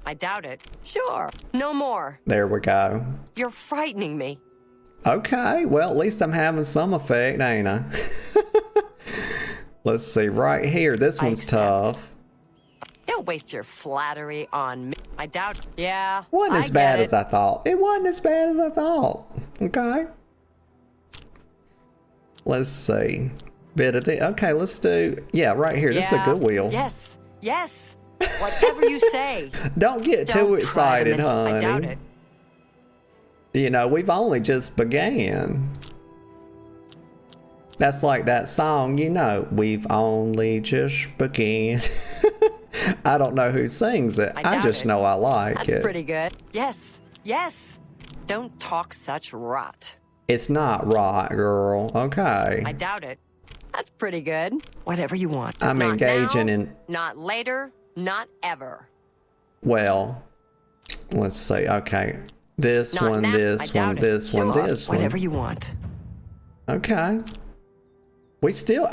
I doubt it. Sure. No more. There we go. You're frightening me. Okay, well, at least I'm having some effect, ain't I? Let's see, right here. This one's tough. Don't waste your flattery on me. I doubt. Yeah. Wasn't as bad as I thought. It wasn't as bad as I thought. Okay. Let's see. Bit of the. Okay, let's do. Yeah, right here. This is a good wheel. Yes. Yes. Whatever you say. Don't get too excited, honey. I doubt it. You know, we've only just began. That's like that song, you know, we've only just began. I don't know who sings it. I just know I like it. That's pretty good. Yes, yes. Don't talk such rot. It's not rot, girl. Okay. I doubt it. That's pretty good. Whatever you want. I'm not engaging now, in... Not later, not ever. Well, let's see. Okay. This not one, now. this one, this sure. one, this one. Whatever you want. Okay. We still...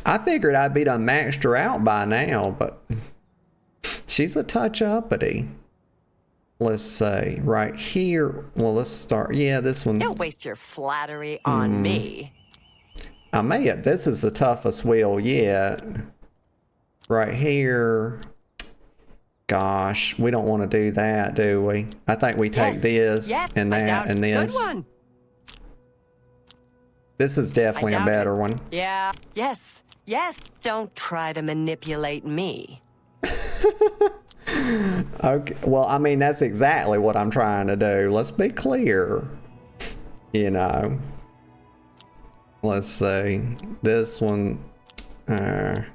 I figured I'd be done maxed her out by now, but she's a touch uppity. Let's see, right here. Well, let's start. Yeah, this one. Don't waste your flattery on me. I may have. This is the toughest wheel yet. Right here. Gosh, we don't want to do that, do we? I think we take this and that and this. Good one. This is definitely a better one. Yeah. Yes. Yes. Don't try to manipulate me. Okay. Well, I mean, that's exactly what I'm trying to do. Let's be clear. You know. Let's see. This one. Right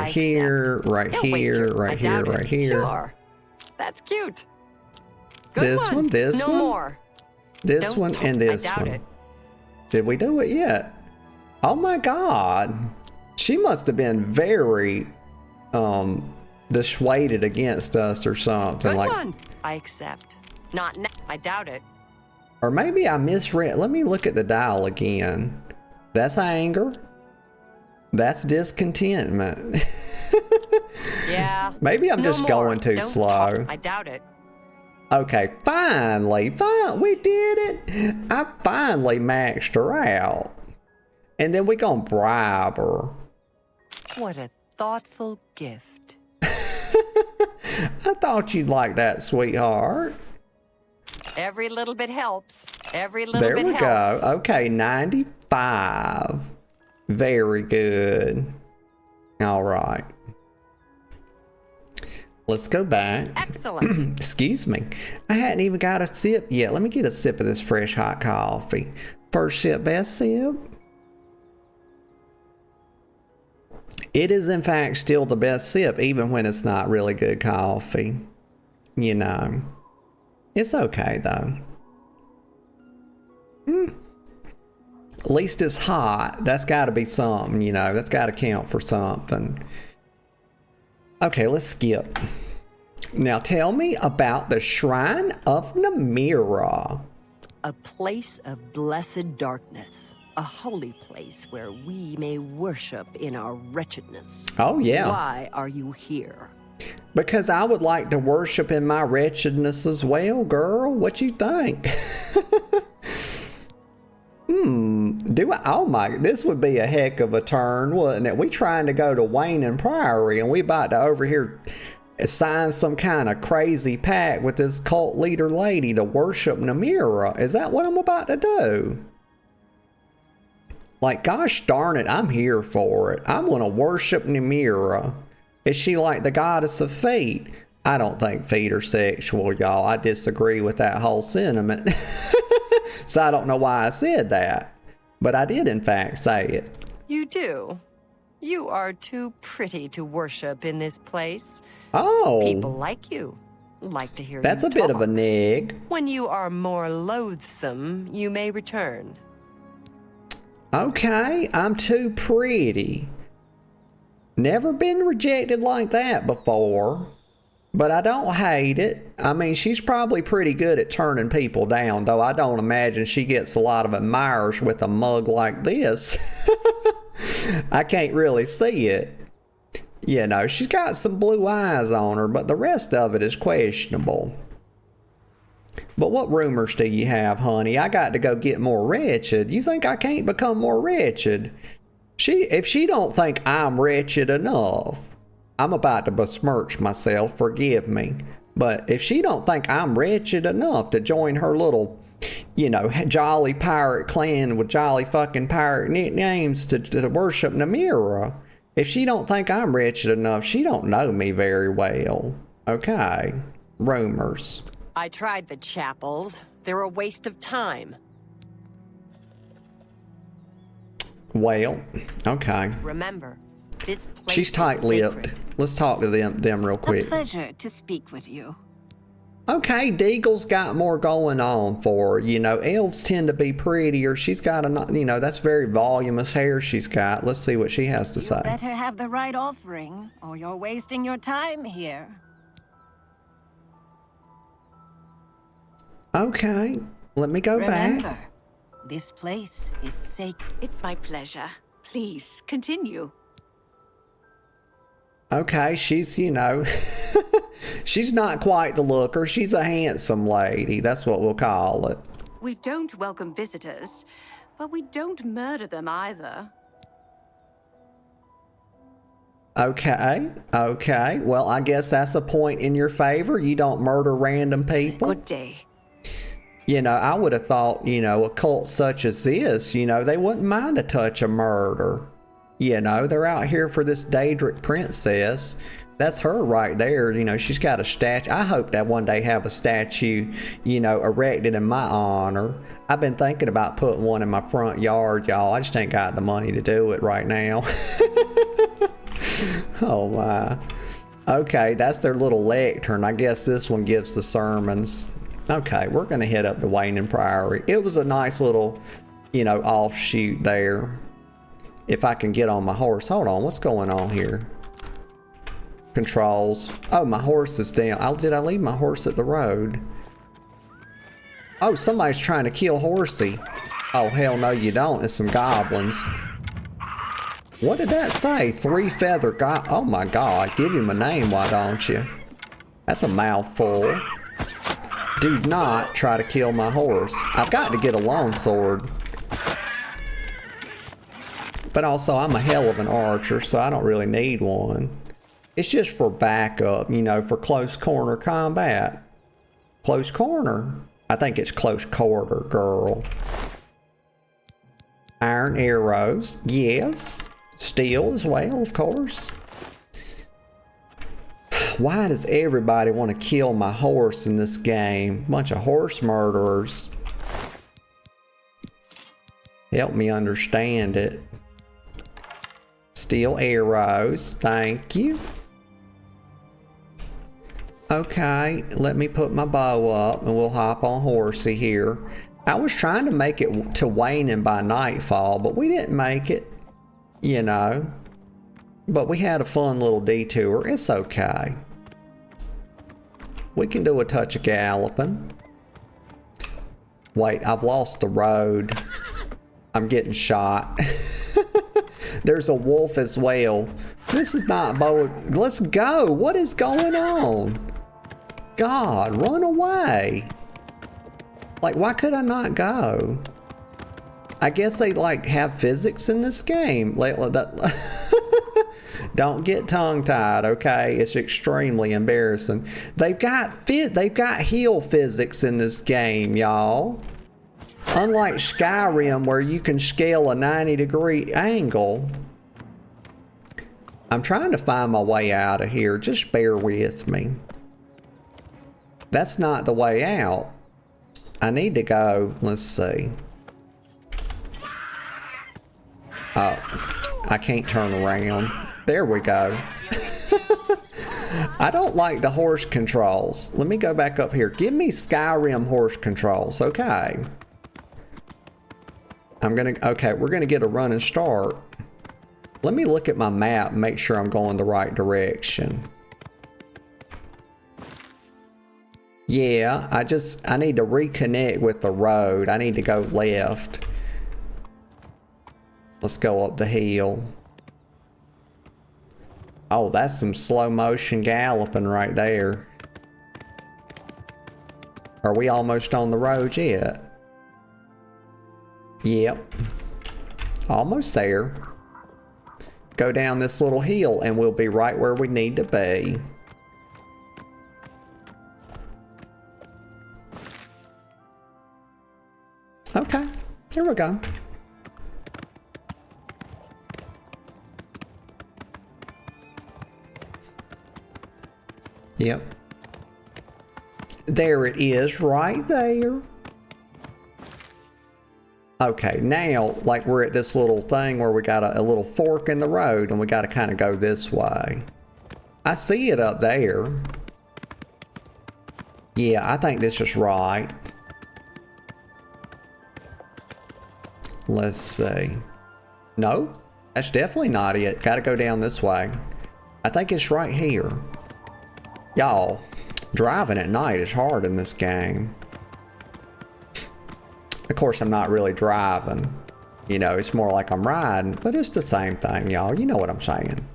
here. Right here. Right here. Right here. Sure. That's cute. Good this one. This no one. No more. This one and this one. It. Did we do it yet? Oh my God. She must have been very dissuaded against us or something. Good like one. I accept. Not now. I doubt it. Or maybe I misread. Let me look at the dial again. That's anger. That's discontentment. Yeah. Maybe I'm just going too slow. I doubt it. Okay, finally, we did it. I finally maxed her out. And then we gonna bribe her. What a thoughtful gift. I thought you'd like that, sweetheart. Every little bit helps. Every little bit helps. There we go. Okay, 95. Very good. All right. Let's go back. Excellent. Excuse me. I hadn't even got a sip yet. Let me get a sip of this fresh hot coffee. First sip, best sip. It is, in fact, still the best sip, even when it's not really good coffee. You know. It's okay, though. At least it's hot. That's got to be something, you know. That's got to count for something. Okay, let's skip. Now tell me about the Shrine of Nirnroot. A place of blessed darkness. A holy place where we may worship in our wretchedness. Oh, yeah. Why are you here? Because I would like to worship in my wretchedness as well, girl. What you think? Oh my, this would be a heck of a turn, wouldn't it? We trying to go to Wayne and Priory, and we about to over here sign some kind of crazy pact with this cult leader lady to worship Namira. Is that what I'm about to do? Like, gosh darn it, I'm here for it. I'm gonna worship Namira. Is she like the goddess of feet? I don't think feet are sexual, y'all. I disagree with that whole sentiment. So I don't know why I said that. But I did, in fact, say it. You do. You are too pretty to worship in this place. Oh. People like you like to hear you That's a bit of a talk. nig. When you are more loathsome, you may return. Okay, I'm too pretty. Never been rejected like that before. But I don't hate it. I mean, she's probably pretty good at turning people down, though I don't imagine she gets a lot of admirers with a mug like this. I can't really see it. You know, she's got some blue eyes on her, but the rest of it is questionable. But what rumors do you have, honey? I got to go get more wretched. You think I can't become more wretched? If she don't think I'm wretched enough, I'm about to besmirch myself, forgive me. But if she don't think I'm wretched enough to join her little, you know, jolly pirate clan with jolly fucking pirate nicknames to worship Namira, if she don't think I'm wretched enough, she don't know me very well. Okay, rumors. I tried the chapels. They're a waste of time. Well, okay. Remember, this place She's is tight-lipped. sacred. Let's talk to them real A quick. pleasure to speak with you. Okay, Deagle's got more going on for her. You know, elves tend to be prettier. She's got a, you know, that's very voluminous hair she's got. Let's see what she has to You say. better have the right offering, or you're wasting your time here. Okay, let me go Remember, back. this place is sacred. It's my pleasure. Please, continue. Okay, she's, you know, she's not quite the looker. She's a handsome lady. That's what we'll call it. We don't welcome visitors, but we don't murder them either. Okay, okay. Well, I guess that's a point in your favor. You don't murder random people. Good day. You know, I would have thought, you know, a cult such as this, you know, they wouldn't mind a touch of murder. You know, they're out here for this Daedric princess. That's her right there. You know, she's got a statue. I hope that one day have a statue, you know, erected in my honor. I've been thinking about putting one in my front yard, y'all. I just ain't got the money to do it right now. Oh, my. Okay, that's their little lectern. I guess this one gives the sermons. Okay, we're going to head up to Wayne and Priory. It was a nice little, you know, offshoot there. If I can get on my horse. Hold on, what's going on here? Controls. Oh, my horse is down. Did I leave my horse at the road? Oh, somebody's trying to kill Horsey. Oh, hell no you don't. It's some goblins. What did that say? 3 feather oh my god. Give him a name, why don't you? That's a mouthful. Do not try to kill my horse. I've got to get a longsword. But also, I'm a hell of an archer, so I don't really need one. It's just for backup, you know, for close corner combat. Close corner? I think it's close quarter, girl. Iron arrows, yes. Steel as well, of course. Why does everybody want to kill my horse in this game? Bunch of horse murderers. Help me understand it. Steel arrows, thank you. Okay, let me put my bow up and we'll hop on Horsey here. I was trying to make it to Wayne by nightfall, but we didn't make it, you know. But we had a fun little detour. It's okay. We can do a touch of galloping. Wait, I've lost the road. I'm getting shot. There's a wolf as well. This is not bold. Let's go. What is going on? God, run away. Like, why could I not go? I guess they like have physics in this game. Don't get tongue-tied, okay? It's extremely embarrassing. They've got heal physics in this game, y'all. Unlike Skyrim, where you can scale a 90-degree angle. I'm trying to find my way out of here. Just bear with me. That's not the way out. I need to go. Let's see. Oh, I can't turn around. There we go. I don't like the horse controls. Let me go back up here. Give me Skyrim horse controls, okay? Okay, we're gonna get a running start. Let me look at my map and make sure I'm going the right direction. Yeah, I need to reconnect with the road. I need to go left. Let's go up the hill. Oh, that's some slow motion galloping right there. Are we almost on the road yet? Yep. Almost there. Go down this little hill and we'll be right where we need to be. Okay, here we go. Yep. There it is, right there. Okay, now, like, we're at this little thing where we got a little fork in the road and we got to kind of go this way. I see it up there. Yeah, I think this is right. Let's see. No, that's definitely not it. Got to go down this way. I think it's right here. Y'all, driving at night is hard in this game. Of course, I'm not really driving. You know, it's more like I'm riding, but it's the same thing, y'all. You know what I'm saying.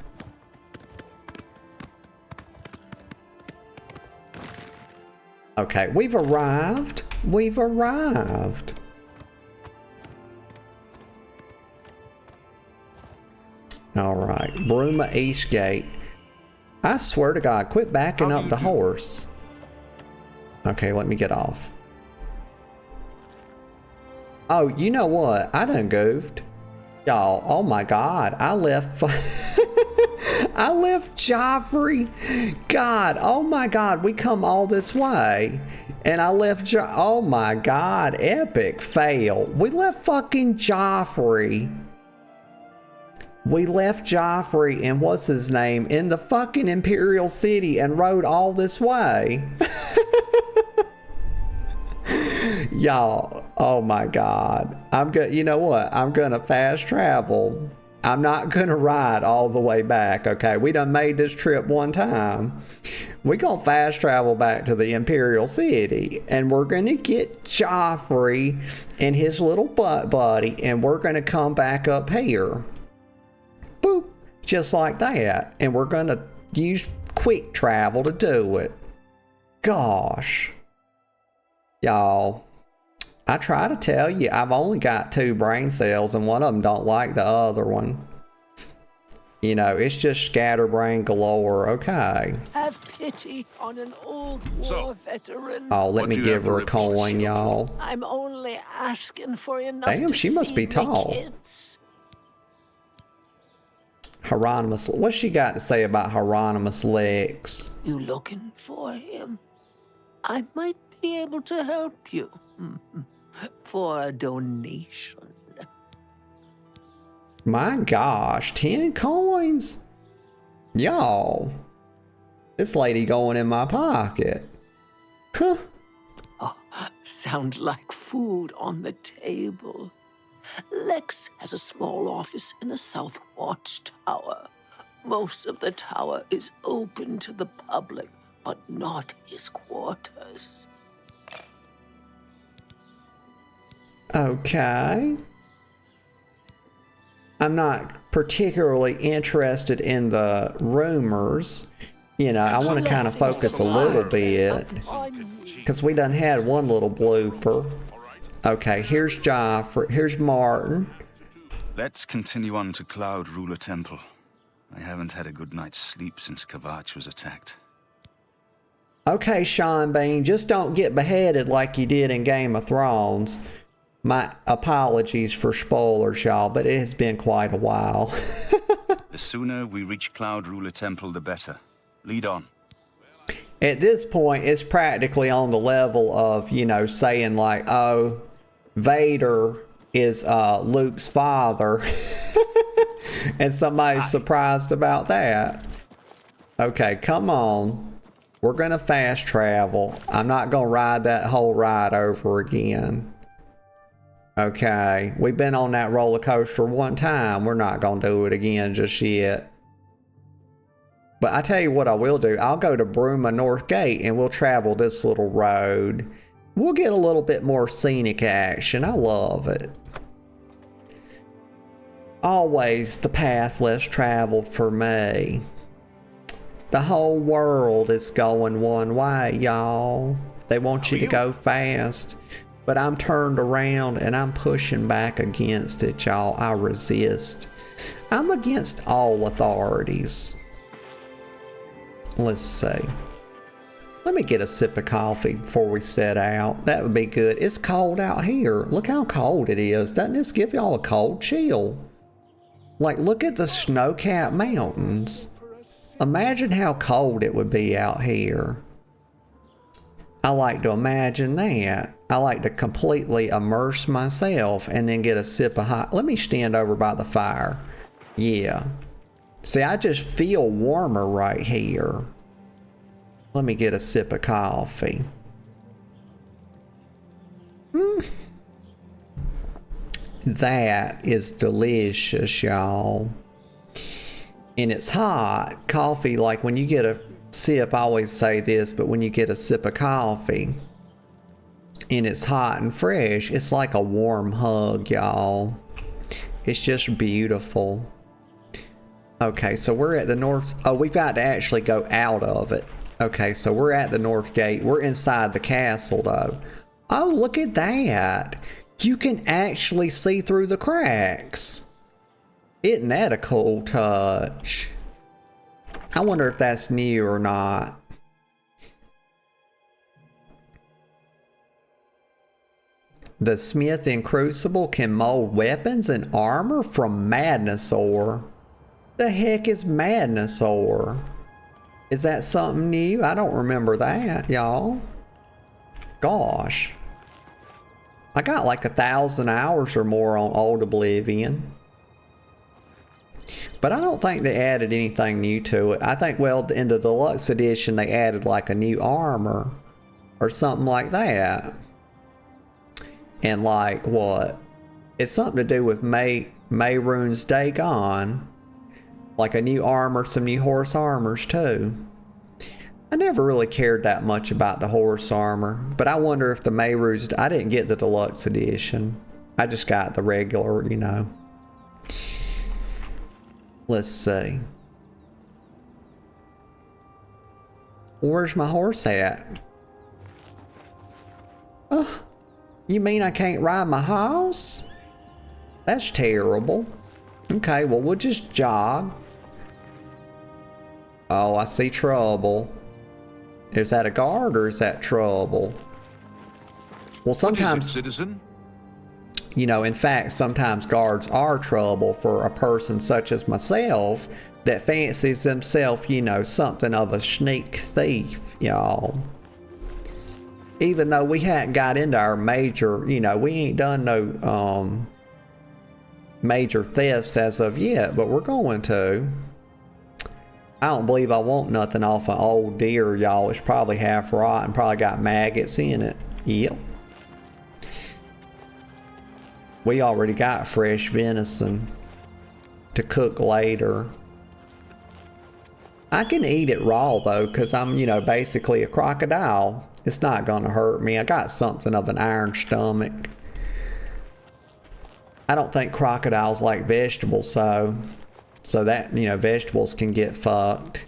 Okay, we've arrived. We've arrived. All right, Bruma Eastgate. I swear to God, quit backing up the horse. Okay, let me get off. Oh, you know what? I done goofed. Y'all, oh my God, I left... I left Joffrey. God, oh my God, we come all this way. And I left oh my God, epic fail. We left fucking Joffrey. We left Joffrey and what's his name in the fucking Imperial City and rode all this way. Y'all, oh my God. You know what? I'm gonna fast travel. I'm not gonna ride all the way back, okay? We done made this trip one time. We gonna fast travel back to the Imperial City and we're gonna get Joffrey and his little butt buddy and we're gonna come back up here. Boop, just like that. And we're gonna use quick travel to do it. Gosh. Y'all, I try to tell you, I've only got 2 brain cells and one of them don't like the other one. You know, it's just scatterbrain galore, okay. Have pity on an old war veteran. Oh, let me give her a coin, y'all. I'm only asking for enough. Damn, she must be tall. Hieronymus, what's she got to say about Hieronymus Lex? You looking for him? I might be able to help you. For a donation. My gosh, 10 coins? Y'all, this lady going in my pocket. Huh. Oh, sounds like food on the table. Lex has a small office in the South Watchtower. Most of the tower is open to the public, but not his quarters. Okay. I'm not particularly interested in the rumors. You know, I want to kind of focus a little bit, because we done had one little blooper. Okay, here's Joffrey, here's Martin. Let's continue on to Cloud Ruler Temple. I haven't had a good night's sleep since Kavach was attacked. Okay, Sean Bean, just don't get beheaded like you did in Game of Thrones. My apologies for spoilers, y'all, but it has been quite a while. The sooner we reach Cloud Ruler Temple, the better. Lead on. At this point, it's practically on the level of, you know, saying like, oh, Vader is Luke's father. And somebody's surprised about that. Okay, come on. We're going to fast travel. I'm not going to ride that whole ride over again. Okay, we've been on that roller coaster one time. We're not going to do it again just yet. But I tell you what I will do. I'll go to Bruma North Gate and we'll travel this little road. We'll get a little bit more scenic action. I love it. Always the path less traveled for me. The whole world is going one way, y'all. They want you to go fast. But I'm turned around and I'm pushing back against it, y'all. I resist. I'm against all authorities. Let's see. Let me get a sip of coffee before we set out. That would be good. It's cold out here. Look how cold it is. Doesn't this give y'all a cold chill? Like, look at the snow-capped mountains. Imagine how cold it would be out here. I like to imagine that. I like to completely immerse myself and then get a sip of hot. Let me stand over by the fire. Yeah. See, I just feel warmer right here. Let me get a sip of coffee. That is delicious, y'all. And it's hot. Coffee, like when you get a sip, I always say this, but when you get a sip of coffee and it's hot and fresh, it's like a warm hug, y'all. It's just beautiful. Okay, so we're at the north. Oh, we've got to actually go out of it. Okay, so we're at the north gate. We're inside the castle, though. Oh, look at that. You can actually see through the cracks. Isn't that a cool touch? I wonder if that's new or not. The smith in Crucible can mold weapons and armor from Madness ore. The heck is Madness ore? Is that something new? I don't remember that, y'all. Gosh. I got like 1,000 hours or more on Old Oblivion. But I don't think they added anything new to it. I think, well, in the deluxe edition, they added like a new armor or something like that. And like what? It's something to do with Mayrune's Day Gone. Like a new armor, some new horse armors too. I never really cared that much about the horse armor, but I wonder if the Mayrune's... I didn't get the deluxe edition. I just got the regular, you know. Let's see. Where's my horse at? Oh, you mean I can't ride my horse? That's terrible. Okay, well, we'll just jog. Oh, I see trouble. Is that a guard or is that trouble? Well, sometimes, what is it, citizen? You know, in fact, sometimes guards are trouble for a person such as myself that fancies himself, you know, something of a sneak thief, y'all. Even though we hadn't got into our major, you know, we ain't done no major thefts as of yet, but we're going to. I don't believe I want nothing off an old deer, y'all. It's probably half rotten, probably got maggots in it. Yep. We already got fresh venison to cook later. I can eat it raw though, because I'm, you know, basically a crocodile. It's not gonna hurt me. I got something of an iron stomach. I don't think crocodiles like vegetables, so that, you know, vegetables can get fucked.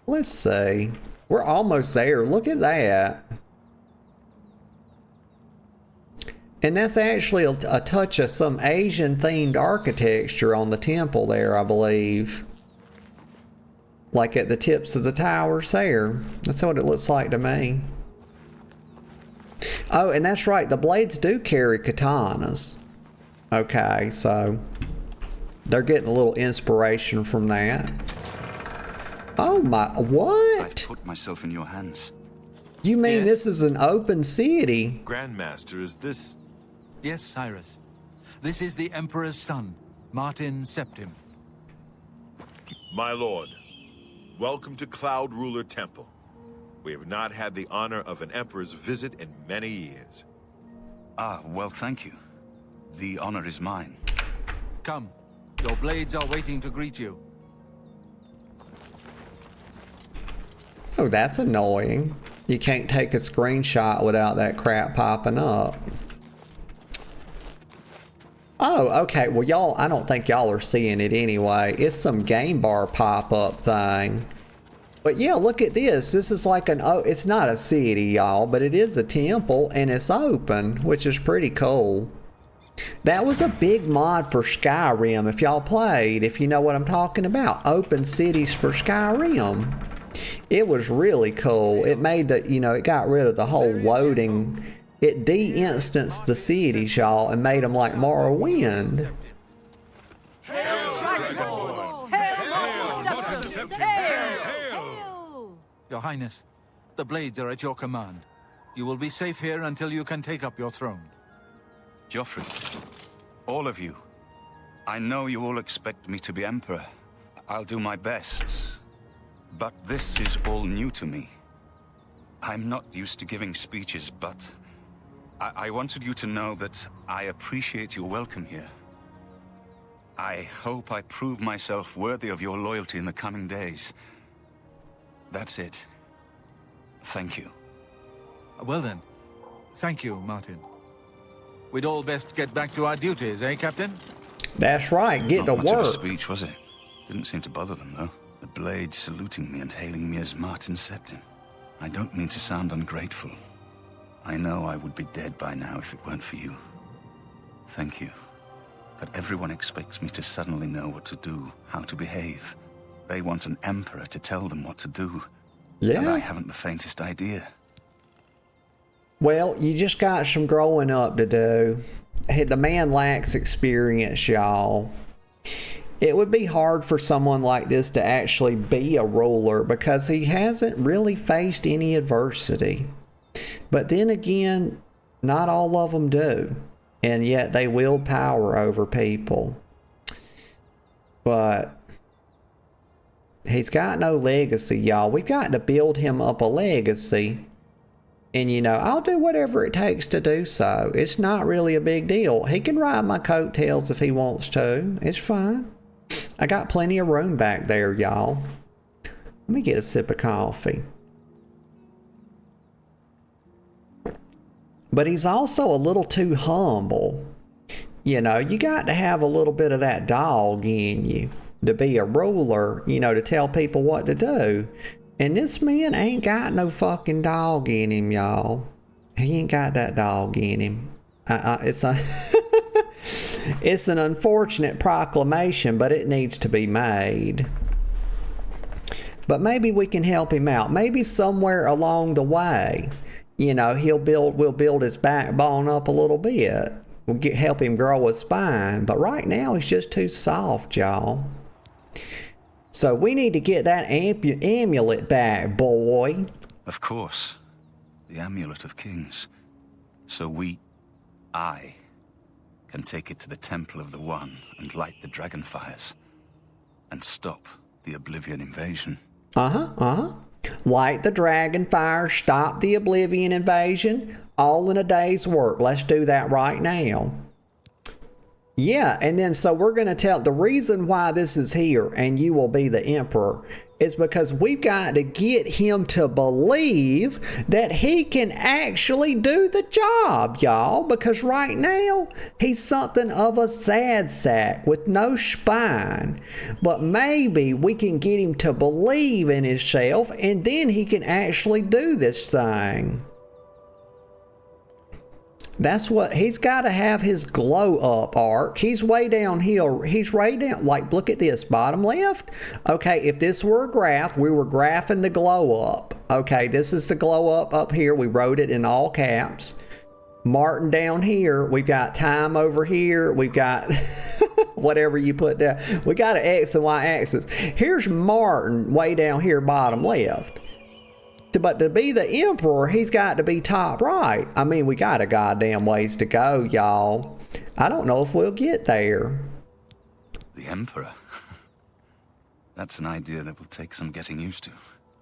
Let's see. We're almost there. Look at that. And that's actually a touch of some Asian-themed architecture on the temple there, I believe. Like at the tips of the towers there. That's what it looks like to me. Oh, and that's right. The blades do carry katanas. Okay, so they're getting a little inspiration from that. Oh my, what? I put myself in your hands. You mean Yes. this is an open city? Grandmaster, is this... Yes, Cyrus. This is the Emperor's son, Martin Septim. My lord, welcome to Cloud Ruler Temple. We have not had the honor of an emperor's visit in many years. Ah, well, thank you. The honor is mine. Come, your blades are waiting to greet you. Oh, that's annoying. You can't take a screenshot without that crap popping up. Oh, okay. Well, y'all, I don't think y'all are seeing it anyway. It's some game bar pop-up thing. But yeah, look at this. This is like an, oh, it's not a city, y'all, but it is a temple and it's open, which is pretty cool. That was a big mod for Skyrim, if y'all played, if you know what I'm talking about. Open cities for Skyrim. It was really cool. It made the, you know, it got rid of the whole loading. It de-instanced the cities, y'all, and made them like Morrowind. Your Highness, the blades are at your command. You will be safe here until you can take up your throne. Joffrey, all of you, I know you all expect me to be Emperor. I'll do my best. But this is all new to me. I'm not used to giving speeches, but I wanted you to know that I appreciate your welcome here. I hope I prove myself worthy of your loyalty in the coming days. That's it. Thank you. Well then, thank you, Martin. We'd all best get back to our duties, eh, Captain? That's right, get to Not much of a work. speech, was it? Didn't seem to bother them, though. The blade saluting me and hailing me as Martin Septim. I don't mean to sound ungrateful. I know I would be dead by now if it weren't for you. Thank you. But everyone expects me to suddenly know what to do, how to behave. They want an emperor to tell them what to do. And I Yeah. haven't the faintest idea. Well, you just got some growing up to do. Hey, the man lacks experience, y'all. It would be hard for someone like this to actually be a ruler because he hasn't really faced any adversity. But then again, not all of them do. And yet they wield power over people. But he's got no legacy, y'all. We've got to build him up a legacy. And, you know, I'll do whatever it takes to do so. It's not really a big deal. He can ride my coattails if he wants to. It's fine. I got plenty of room back there, y'all. Let me get a sip of coffee. But he's also a little too humble. You know, you got to have a little bit of that dog in you to be a ruler, you know, to tell people what to do. And this man ain't got no fucking dog in him, y'all. He ain't got that dog in him. It's an unfortunate proclamation, but it needs to be made. But maybe we can help him out. Maybe somewhere along the way, you know, we'll build his backbone up a little bit. We'll help him grow a spine. But right now, he's just too soft, y'all. So we need to get that amulet back, boy. Of course. The Amulet of Kings. So I can take it to the Temple of the One and light the dragon fires. And stop the Oblivion invasion. Light the dragon fire, stop the Oblivion invasion, all in a day's work. Let's do that right now. Yeah, and then so we're going to tell the reason why this is here and you will be the emperor is because we've got to get him to believe that he can actually do the job, y'all. Because right now, he's something of a sad sack with no spine. But maybe we can get him to believe in himself, and then he can actually do this thing. That's what he's got to have, his glow up arc. He's way down here. He's way down. Like, look at this bottom left. Okay, if this were a graph, we were graphing the glow up. Okay, this is the glow up here. We wrote it in all caps. Martin down here. We've got time over here. We've got whatever you put down. We got an X and Y axis. Here's Martin way down here, bottom left. But to be the emperor, he's got to be top right. I mean, we got a goddamn ways to go, y'all. I don't know if we'll get there. The emperor? That's an idea that will take some getting used to.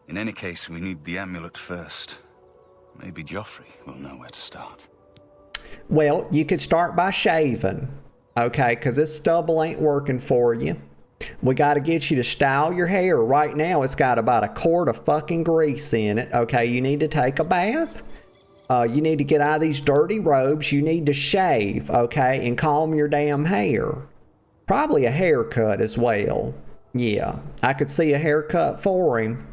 In any case, we need the amulet first. Maybe Joffrey will know where to start. Well, you could start by shaving, okay? Because this stubble ain't working for you. We got to get you to style your hair. Right now, it's got about a quart of fucking grease in it. Okay, you need to take a bath. You need to get out of these dirty robes. You need to shave, okay, and comb your damn hair. Probably a haircut as well. Yeah, I could see a haircut for him.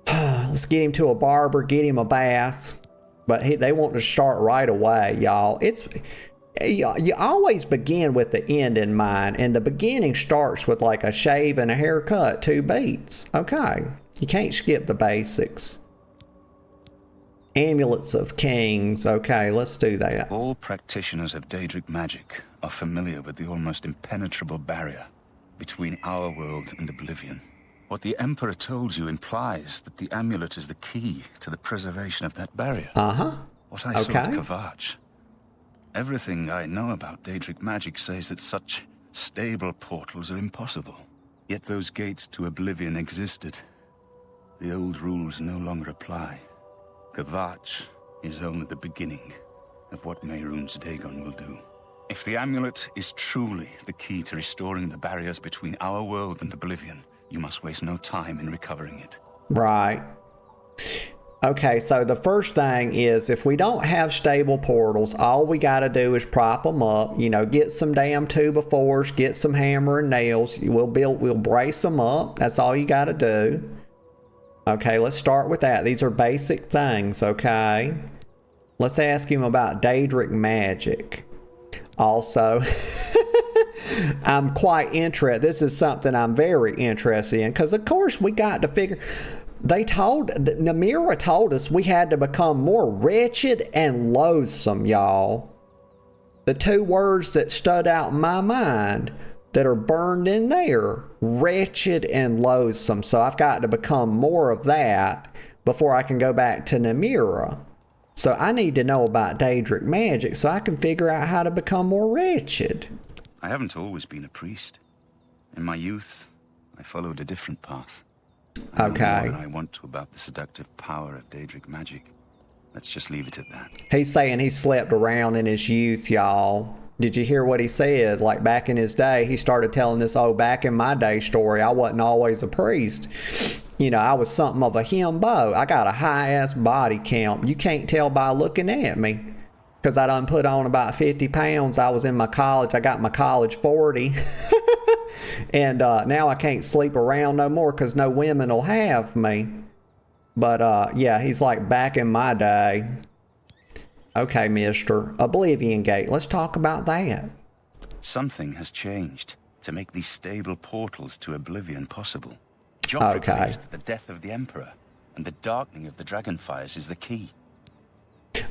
Let's get him to a barber, get him a bath. But they want to start right away, y'all. You always begin with the end in mind, and the beginning starts with like a shave and a haircut, 2 beats. Okay, you can't skip the basics. Amulets of Kings. Okay, let's do that. All practitioners of Daedric magic are familiar with the almost impenetrable barrier between our world and Oblivion. What the Emperor told you implies that the amulet is the key to the preservation of that barrier. What I saw at Kavach. Everything I know about Daedric magic says that such stable portals are impossible. Yet those gates to Oblivion existed. The old rules no longer apply. Kavach is only the beginning of what Mehrunes Dagon will do. If the amulet is truly the key to restoring the barriers between our world and Oblivion, you must waste no time in recovering it. Right. Okay, so the first thing is, if we don't have stable portals, all we got to do is prop them up. You know, get some damn 2x4s, get some hammer and nails. We'll brace them up. That's all you got to do. Okay, let's start with that. These are basic things, okay? Let's ask him about Daedric magic. Also, I'm quite interested. This is something I'm very interested in, because of course we got to figure... Nymeria told us we had to become more wretched and loathsome, y'all. The 2 words that stood out in my mind that are burned in there, wretched and loathsome. So I've got to become more of that before I can go back to Nymeria. So I need to know about Daedric magic so I can figure out how to become more wretched. I haven't always been a priest. In my youth, I followed a different path. I know more than I want to about the seductive power of Daedric magic. Let's just leave it at that. He's saying he slept around in his youth, y'all. Did you hear what he said? Like back in his day, he started telling this, oh, back in my day story, I wasn't always a priest. You know, I was something of a himbo. I got a high-ass body count. You can't tell by looking at me. Because I done put on about 50 pounds. I was in my college. I got my college 40. And now I can't sleep around no more because no women will have me. But yeah, he's like, back in my day. Okay, mister. Oblivion Gate. Let's talk about that. Something has changed to make these stable portals to Oblivion possible. Joffrey believes that the death of the Emperor and the darkening of the Dragonfires is the key.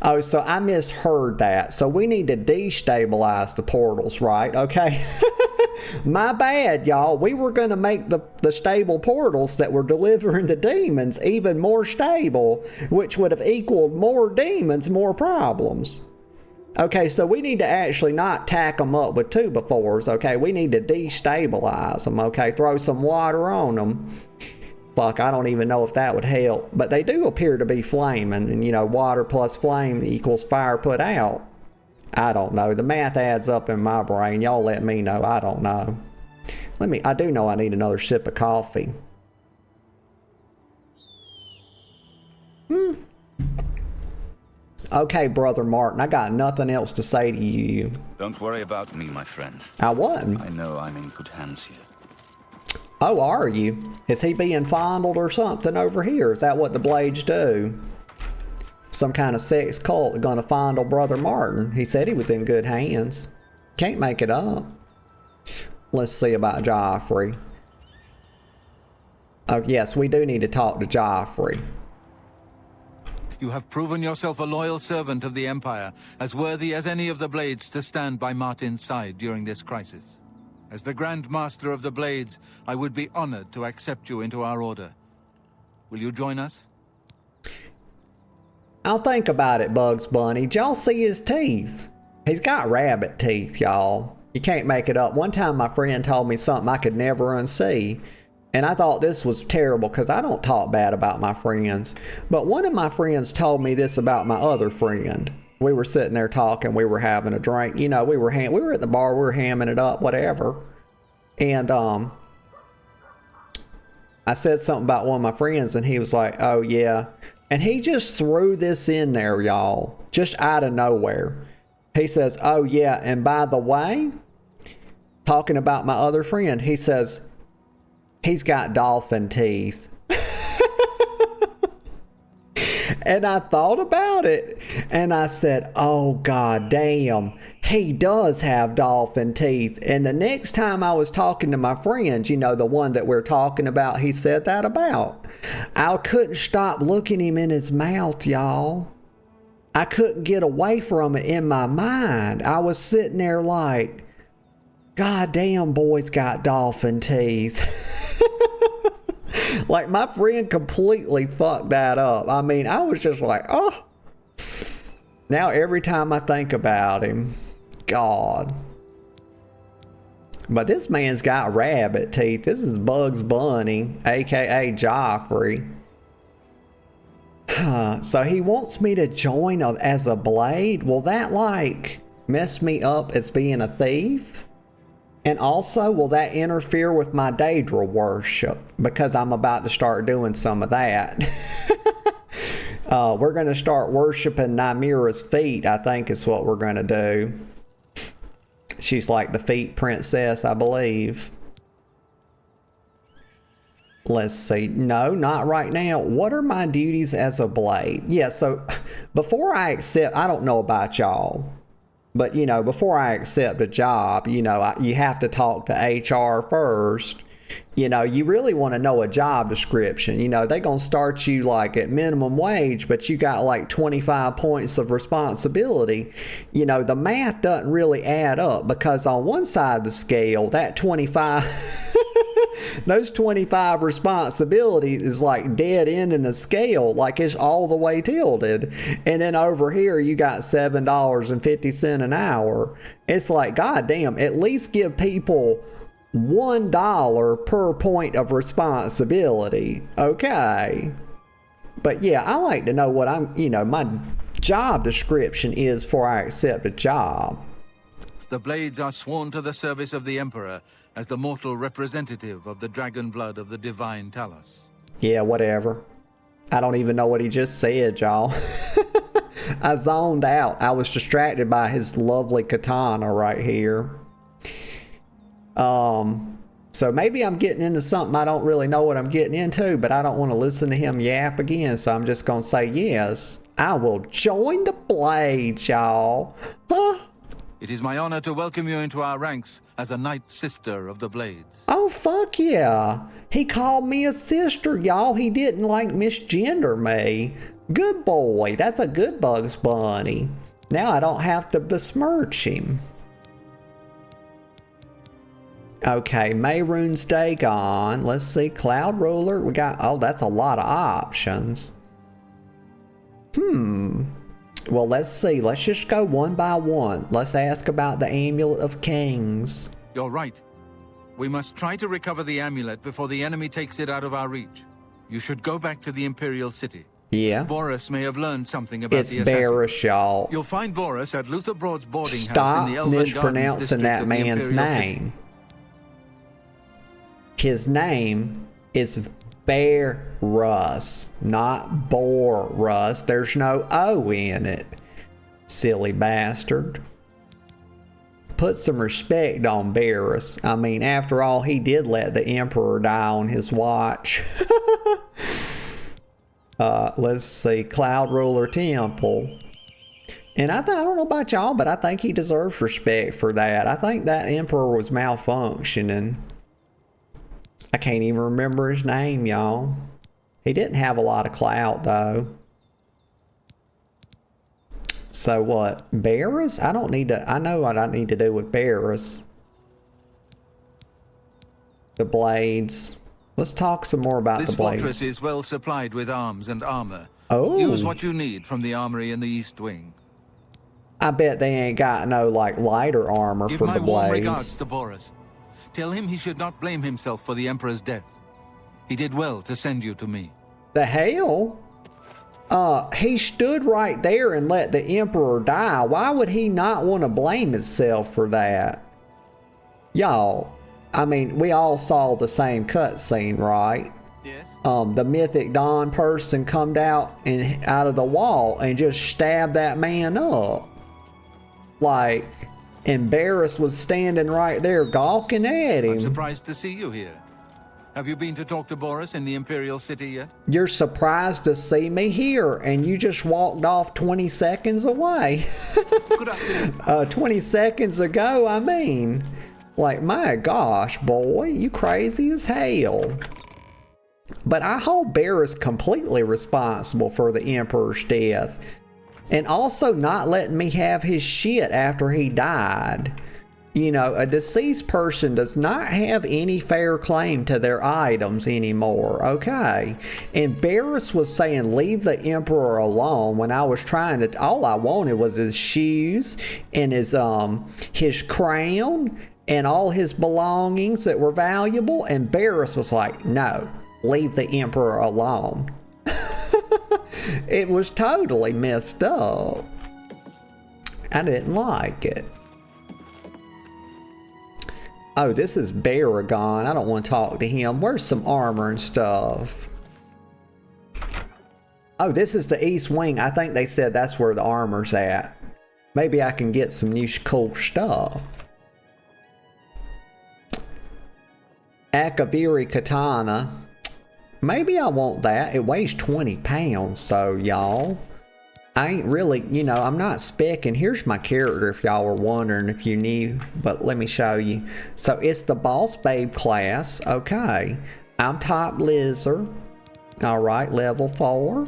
Oh, so I misheard that. So we need to destabilize the portals, right? Okay. My bad, y'all. We were going to make the stable portals that were delivering the demons even more stable, which would have equaled more demons, more problems. Okay, so we need to actually not tack them up with 2x4s, okay? We need to destabilize them, okay? Throw some water on them. Fuck, I don't even know if that would help. But they do appear to be flaming, and you know, water plus flame equals fire put out. I don't know. The math adds up in my brain. Y'all let me know. I don't know. I do know I need another sip of coffee. Okay, Brother Martin, I got nothing else to say to you. Don't worry about me, my friend. I wasn't. I know I'm in good hands here. Oh, are you? Is he being fondled or something over here? Is that what the Blades do? Some kind of sex cult gonna fondle Brother Martin. He said he was in good hands. Can't make it up. Let's see about Joffrey. Oh, yes, we do need to talk to Joffrey. You have proven yourself a loyal servant of the Empire, as worthy as any of the Blades to stand by Martin's side during this crisis. As the Grand Master of the Blades, I would be honored to accept you into our order. Will you join us? I'll think about it, Bugs Bunny. Did y'all see his teeth? He's got rabbit teeth, y'all. You can't make it up. One time my friend told me something I could never unsee. And I thought this was terrible because I don't talk bad about my friends. But one of my friends told me this about my other friend. We were sitting there talking. We were having a drink. You know, we were at the bar. We were hamming it up, whatever. And I said something about one of my friends, and he was like, "Oh yeah." And he just threw this in there, y'all, just out of nowhere. He says, "Oh yeah, and by the way," talking about my other friend, he says, "He's got dolphin teeth." And I thought about it, and I said, "Oh god damn, he does have dolphin teeth." And the next time I was talking to my friends, you know, the one that we're talking about, he said that about, I couldn't stop looking him in his mouth, y'all. I couldn't get away from it in my mind. I was sitting there like, god damn, boy's got dolphin teeth. Like, my friend completely fucked that up. I mean, I was just like, oh. Now every time I think about him, God. But this man's got rabbit teeth. This is Bugs Bunny, aka Joffrey. So he wants me to join as a Blade? Will that, like, mess me up as being a thief? And also, will that interfere with my Daedra worship? Because I'm about to start doing some of that. We're going to start worshiping Nymeera's feet, I think is what we're going to do. She's like the feet princess, I believe. Let's see. No, not right now. What are my duties as a Blade? Yeah, so before I accept, I don't know about y'all. But, you know, before I accept a job, you know, you have to talk to HR first. You know, you really want to know a job description. You know, they're going to start you like at minimum wage, but you got like 25 points of responsibility. You know, the math doesn't really add up because on one side of the scale, that 25... those 25 responsibilities is like dead end in the scale, like it's all the way tilted. And then over here you got $7.50 an hour. It's like, god damn, at least give people $1 per point of responsibility. Okay. But yeah, I like to know what my job description is before I accept a job. The Blades are sworn to the service of the Emperor as the mortal representative of the dragon blood of the divine Talos. Yeah, whatever. I don't even know what he just said, y'all. I zoned out. I was distracted by his lovely katana right here. So maybe I'm getting into something I don't really know what I'm getting into, but I don't want to listen to him yap again, so I'm just going to say yes. I will join the Blades, y'all. Huh? It is my honor to welcome you into our ranks as a Night Sister of the Blades. Oh, fuck yeah. He called me a sister, y'all. He didn't, like, misgender me. Good boy. That's a good Bugs Bunny. Now I don't have to besmirch him. Okay, Mayrune's Day gone. Let's see, Cloud Ruler. We got, oh, that's a lot of options. Well, let's see. Let's just go one by one. Let's ask about the Amulet of Kings. You're right. We must try to recover the amulet before the enemy takes it out of our reach. You should go back to the Imperial City. Yeah. Boris may have learned something about the assassin. It's Boris, y'all. You'll find Boris at Luther Broad's boarding house Stop in the Elven Gardens mispronouncing district that of the man's Imperial City. name. His name is Bearus, not Borus. There's no O in it. Silly bastard. Put some respect on Bearus. I mean, after all, he did let the Emperor die on his watch. Let's see. Cloud Ruler Temple. And I don't know about y'all, but I think he deserves respect for that. I think that Emperor was malfunctioning. I can't even remember his name, y'all. He didn't have a lot of clout, though. So what? Bearus? I don't need to... I know what I need to do with Bearus. The blades. Let's talk some more about the blades. This fortress is well supplied with arms and armor. Oh. Use what you need from the armory in the East Wing. I bet they ain't got no, like, lighter armor for the blades. Give my warm regards to Boris. Tell him he should not blame himself for the Emperor's death. He did well to send you to me. The hell? He stood right there and let the Emperor die. Why would he not want to blame himself for that? Y'all, I mean, we all saw the same cutscene, right? Yes. The Mythic Dawn person come out of the wall and just stabbed that man up. Like, and Bearus was standing right there gawking at him. I'm surprised to see you here. Have you been to talk to Boris in the Imperial City yet? You're surprised to see me here, and you just walked off 20 seconds away. Good afternoon. 20 seconds ago, I mean. Like, my gosh, boy, you crazy as hell. But I hold Bearus completely responsible for the Emperor's death. And also not letting me have his shit after he died. You know, a deceased person does not have any fair claim to their items anymore, okay? And Bearus was saying leave the Emperor alone when I was trying to... All I wanted was his shoes and his crown and all his belongings that were valuable. And Bearus was like, no, leave the Emperor alone. It was totally messed up. I didn't like it. Oh, this is Baragon. I don't want to talk to him. Where's some armor and stuff? Oh, this is the East Wing. I think they said that's where the armor's at. Maybe I can get some new cool stuff. Akaviri Katana. Maybe I want that. It weighs 20 pounds, so y'all. I ain't really, you know, I'm not specking. Here's my character if y'all were wondering if you knew, but let me show you. So it's the Boss Babe class. Okay. I'm Top Lizard. Alright, level 4.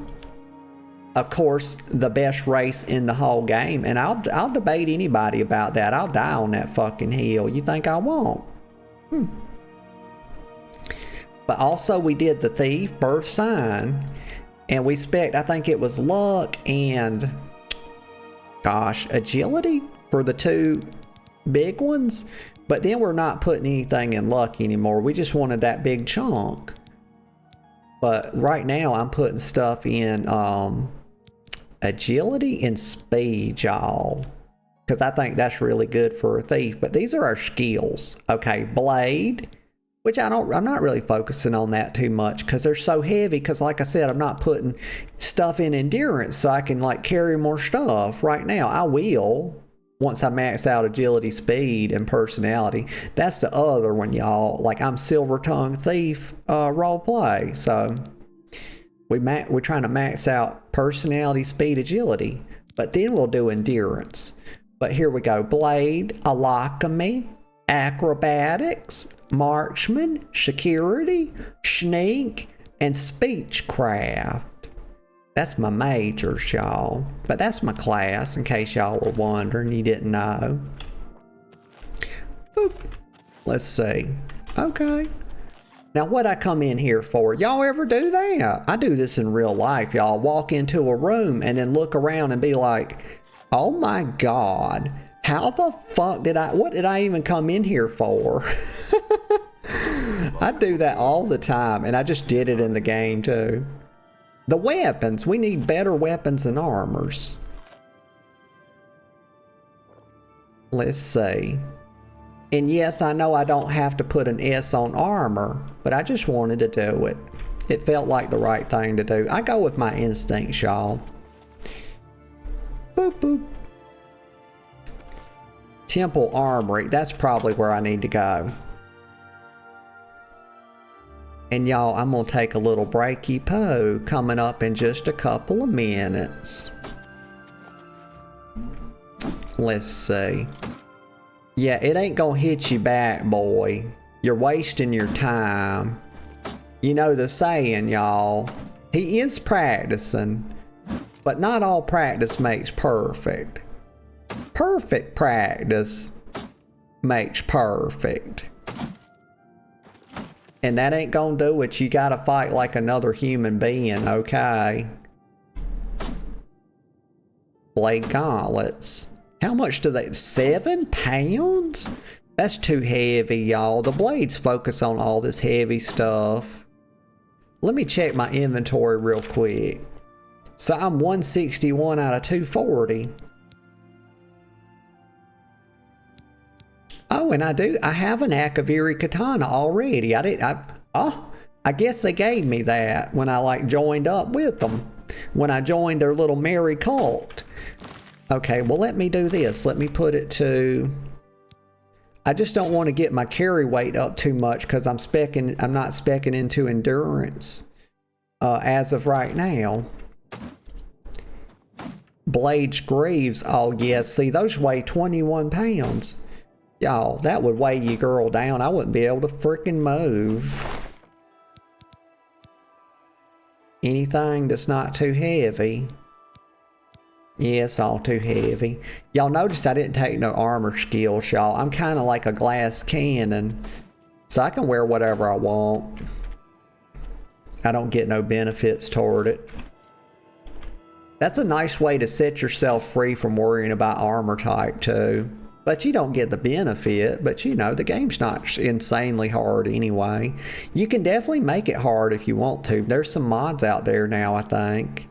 Of course, the best race in the whole game. And I'll debate anybody about that. I'll die on that fucking hill. You think I won't? But also we did the Thief, Birth Sign. And we spec'd, I think it was luck and, gosh, agility for the two big ones. But then we're not putting anything in luck anymore. We just wanted that big chunk. But right now I'm putting stuff in agility and speed, y'all. Because I think that's really good for a thief. But these are our skills. Okay, blade. Which I'm not really focusing on that too much because they're so heavy. Because like I said, I'm not putting stuff in endurance so I can like carry more stuff right now. I will once I max out agility, speed, and personality. That's the other one, y'all. Like I'm Silver Tongue Thief role play. So we're trying to max out personality, speed, agility. But then we'll do endurance. But here we go. Blade, alchemy, acrobatics, marksman, security, sneak, and speechcraft. That's my majors, y'all. But that's my class, in case y'all were wondering, you didn't know. Boop. Let's see. Okay. Now, what I come in here for? Y'all ever do that? I do this in real life, y'all. Walk into a room and then look around and be like, oh my God. How the fuck what did I even come in here for? I do that all the time, and I just did it in the game too. The weapons, we need better weapons and armors. Let's see. And yes, I know I don't have to put an S on armor, but I just wanted to do it. It felt like the right thing to do. I go with my instincts, y'all. Boop, boop. Temple Armory. That's probably where I need to go. And y'all, I'm going to take a little breaky poo coming up in just a couple of minutes. Let's see. Yeah, it ain't gonna hit you back, boy. You're wasting your time. You know the saying, y'all. He is practicing, but not all practice makes perfect. Perfect practice makes perfect. And that ain't gonna do it. You gotta fight like another human being, okay? Blade gauntlets. How much do they... 7 pounds? That's too heavy, y'all. The blades focus on all this heavy stuff. Let me check my inventory real quick. So I'm 161 out of 240. Oh, and I have an Akaviri katana already. I guess they gave me that when I like joined up with them. When I joined their little merry cult. Okay, well let me do this. Let me put it to... I just don't want to get my carry weight up too much because I'm not speccing into endurance as of right now. Blades Greaves. Oh yes, see those weigh 21 pounds. Y'all, that would weigh you girl down. I wouldn't be able to freaking move. Anything that's not too heavy. Yeah, it's all too heavy. Y'all noticed I didn't take no armor skills, y'all. I'm kind of like a glass cannon. So I can wear whatever I want. I don't get no benefits toward it. That's a nice way to set yourself free from worrying about armor type too. But you don't get the benefit. But you know, the game's not insanely hard anyway. You can definitely make it hard if you want to. There's some mods out there now, I think.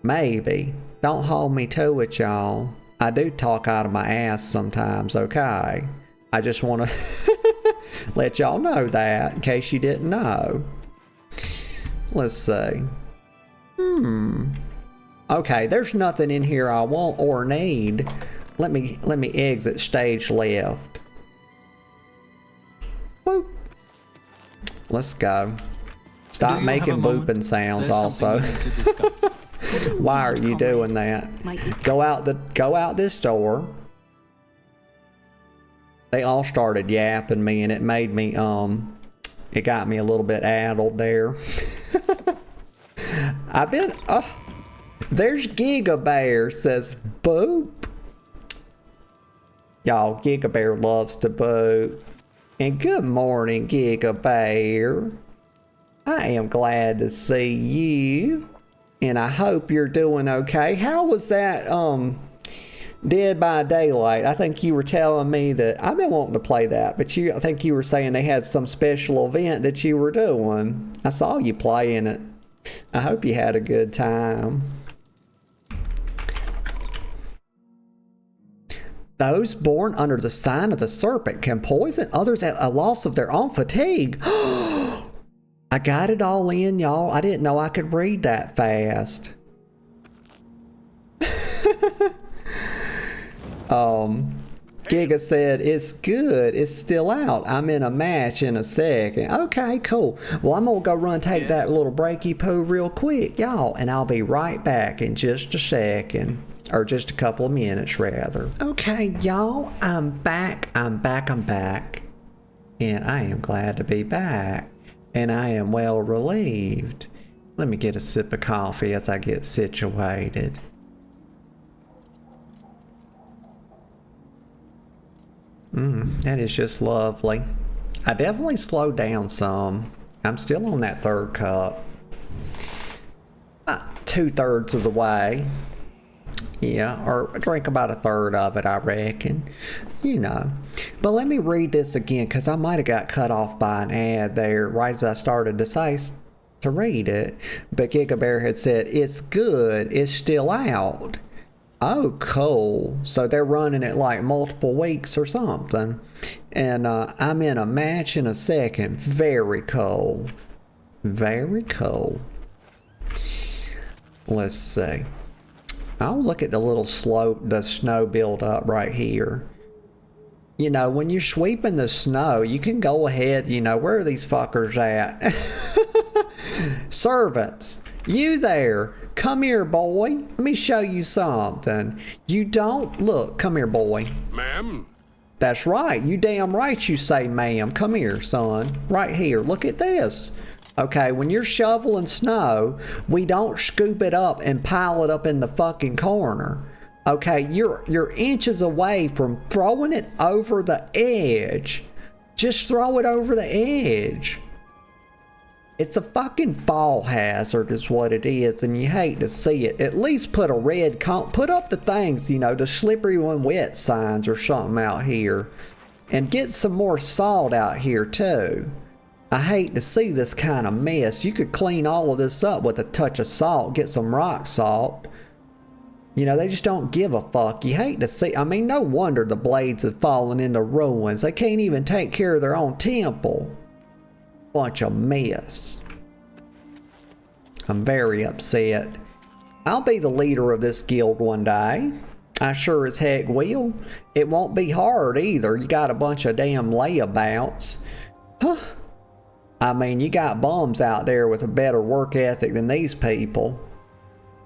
Maybe. Don't hold me to it, y'all. I do talk out of my ass sometimes, okay? I just want to let y'all know that, in case you didn't know. Let's see. Okay, there's nothing in here I want or need. Let me exit stage left. Boop. Let's go. Stop making booping sounds also. Why are you doing that? Go out this door. They all started yapping me and it made me it got me a little bit addled there. There's Giga Bear says boop. Y'all, Giga Bear loves to boop. And good morning, Giga Bear. I am glad to see you. And I hope you're doing okay. How was that Dead by Daylight? I think you were telling me that I've been wanting to play that, but I think you were saying they had some special event that you were doing. I saw you playing it. I hope you had a good time. Those born under the sign of the serpent can poison others at a loss of their own fatigue. I got it all in, y'all. I didn't know I could read that fast. Giga said, it's good. It's still out. I'm in a match in a second. Okay, cool. Well, I'm going to go run take that little breaky poo real quick, y'all. And I'll be right back in just a second. Or just a couple of minutes, rather. Okay, y'all. I'm back. I'm back. And I am glad to be back. And I am well relieved. Let me get a sip of coffee as I get situated. That is just lovely. I definitely slowed down some. I'm still on that third cup. About 2/3 of the way. Yeah, or drink about a third of it, I reckon. You know. But let me read this again, because I might have got cut off by an ad there right as I started to say to read it. But Giga Bear had said, it's good, it's still out. Oh, cool. So they're running it like multiple weeks or something. And I'm in a match in a second. Very cool. Very cool. Let's see. I'll look at the little slope, the snow build up right here. You know, when you're sweeping the snow, you can go ahead, you know, where are these fuckers at? Servants, you there. Come here, boy. Let me show you something. You don't look. Come here, boy. Ma'am? That's right. You damn right you say, ma'am. Come here, son. Right here. Look at this. Okay, when you're shoveling snow, we don't scoop it up and pile it up in the fucking corner. Okay, you're inches away from throwing it over the edge. Just throw it over the edge. It's a fucking fall hazard is what it is, and you hate to see it. At least put a red put up the things, you know, the slippery when wet signs or something out here. And get some more salt out here too. I hate to see this kind of mess. You could clean all of this up with a touch of salt, get some rock salt. You know, they just don't give a fuck. You hate to see, I mean, no wonder the Blades have fallen into ruins. They can't even take care of their own temple. Bunch of mess. I'm very upset. I'll be the leader of this guild one day. I sure as heck will. It won't be hard either. You got a bunch of damn layabouts. Huh. I mean, you got bums out there with a better work ethic than these people.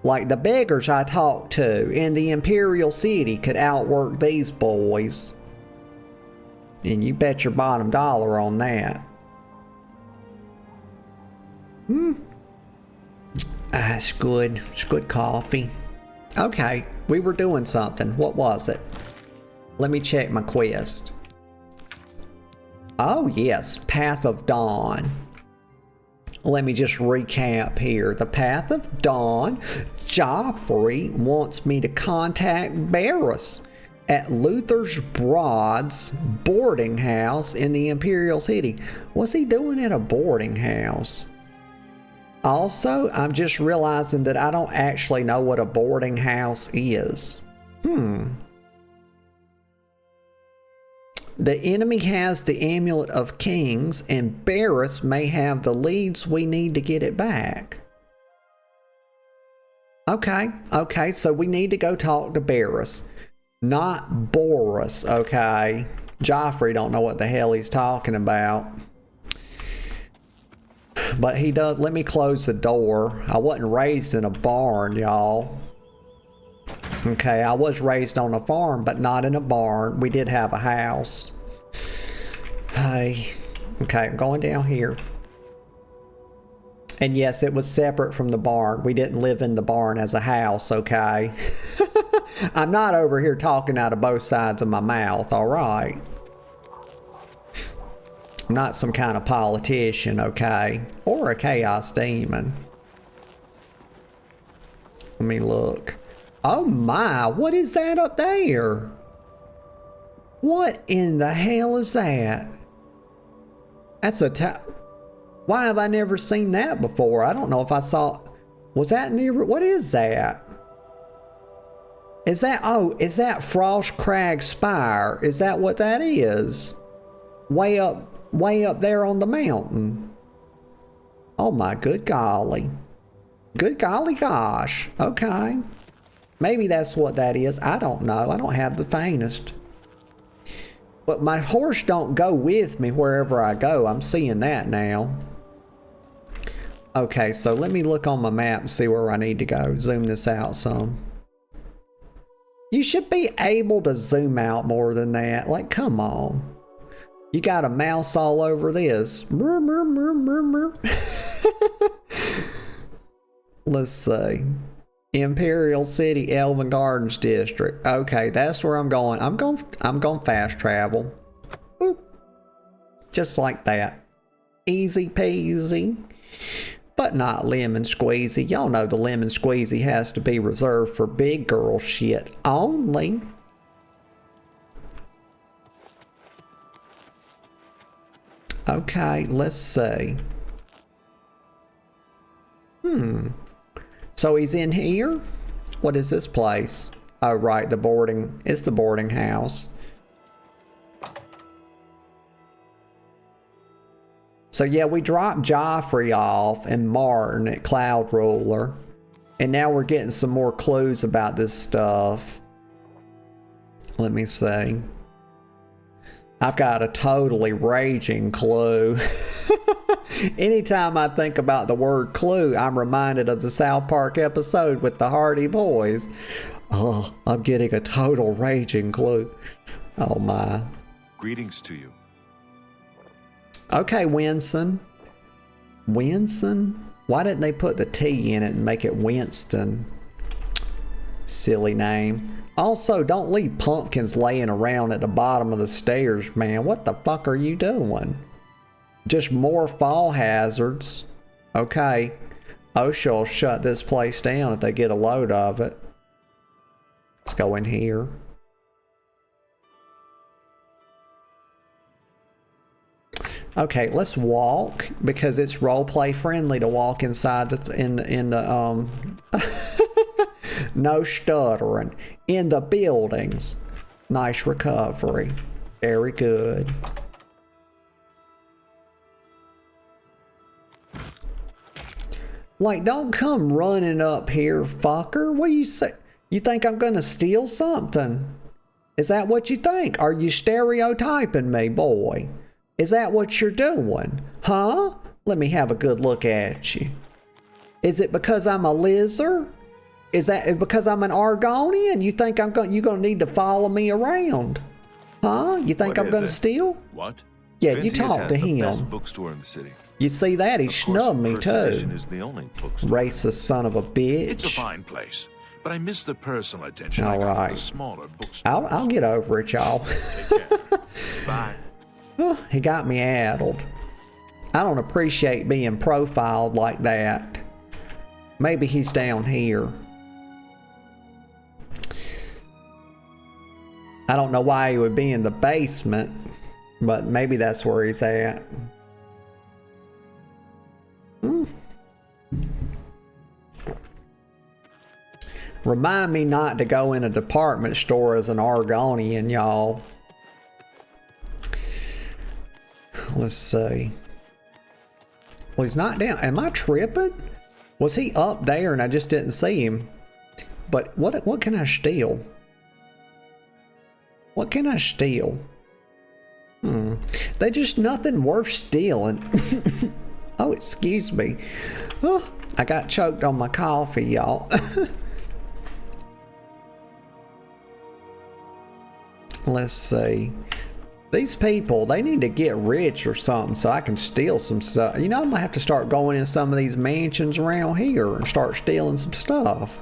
Like the beggars I talked to in the Imperial City could outwork these boys. And you bet your bottom dollar on that. It's good. It's good coffee. Okay, we were doing something. What was it? Let me check my quest. Oh yes, Path of Dawn. Let me just recap here. The Path of Dawn. Joffrey wants me to contact Barris at Luther's Broad's boarding house in the Imperial City. What's he doing at a boarding house? Also, I'm just realizing that I don't actually know what a boarding house is. The enemy has the Amulet of Kings, and Barris may have the leads we need to get it back. Okay, so we need to go talk to Barris. Not Boris, okay? Joffrey don't know what the hell he's talking about. But he does. Let me close the door. I wasn't raised in a barn, y'all. Okay, I was raised on a farm, but not in a barn. We did have a house. Hey. Okay, I'm going down here. And yes, it was separate from the barn. We didn't live in the barn as a house, okay? I'm not over here talking out of both sides of my mouth, alright? I'm not some kind of politician, okay? Or a chaos demon. Let me look. Oh my, what is that up there? What in the hell is that? That's a why have I never seen that before? I don't know if I saw. Was that near? What is that? Is that, oh, is that Frost Crag Spire? Is that what that is? Way up there on the mountain. Oh my good golly. Good golly gosh. Okay. Maybe that's what that is. I don't know. I don't have the faintest. But my horse don't go with me wherever I go. I'm seeing that now. Okay, so let me look on my map and see where I need to go. Zoom this out some. You should be able to zoom out more than that. Like, come on. You got a mouse all over this. Let's see. Imperial City, Elven Gardens District. Okay, that's where I'm going. I'm going fast travel. Boop. Just like that. Easy peasy. But not lemon squeezy. Y'all know the lemon squeezy has to be reserved for big girl shit only. Okay, let's see. So he's in here? What is this place? Oh, right, it's the boarding house. So yeah, we dropped Joffrey off and Martin at Cloud Ruler. And now we're getting some more clues about this stuff. Let me see. I've got a totally raging clue. Anytime I think about the word clue, I'm reminded of the South Park episode with the Hardy Boys. Oh, I'm getting a total raging clue. Oh my. Greetings to you. Okay, Winston. Winston? Why didn't they put the T in it and make it Winston? Silly name. Also, don't leave pumpkins laying around at the bottom of the stairs, man. What the fuck are you doing? Just more fall hazards. Okay. OSHA will shut this place down if they get a load of it. Let's go in here. Okay, let's walk because it's roleplay friendly to walk inside the no stuttering in the buildings. Nice recovery. Very good. Like, don't come running up here, fucker. What do you say? You think I'm gonna steal something? Is that what you think? Are you stereotyping me, boy? Is that what you're doing? Huh? Let me have a good look at you. Is it because I'm a lizard? Is that because I'm an Argonian? You think you're gonna need to follow me around? Huh? You think I'm gonna steal? What? Yeah, Vintius you talk has to the him. best bookstore in the city. You see that? He snubbed me First Edition too. is the only bookstore. Racist son of a bitch. It's a fine place, but I miss the personal attention All I got right. from the smaller bookstore. I'll get over it, y'all. Take care. Bye. He got me addled. I don't appreciate being profiled like that. Maybe he's down here. I don't know why he would be in the basement, but maybe that's where he's at. Remind me not to go in a department store as an Argonian, y'all. Let's see. Well, he's not down. Am I tripping? Was he up there and I just didn't see him? But what can I steal? What can I steal? They just nothing worth stealing. Oh, excuse me. Oh, I got choked on my coffee, y'all. Let's see. These people, they need to get rich or something so I can steal some stuff. You know, I'm gonna have to start going in some of these mansions around here and start stealing some stuff.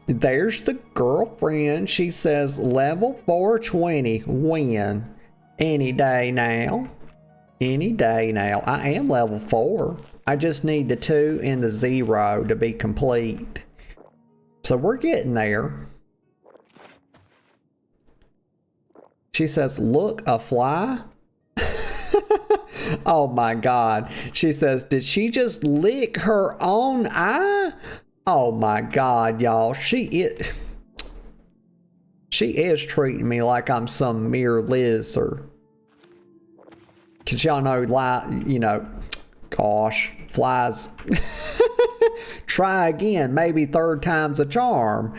There's the girlfriend. She says level 420. When? Any day now. Any day now. I am level 4. I just need the 2 and the 0 to be complete. So we're getting there. She says, look, a fly? Oh my God. She says, did she just lick her own eye? Oh my God, y'all. She is treating me like I'm some mere lizard. Cause y'all know, you know, gosh, flies. Try again, maybe third time's a charm.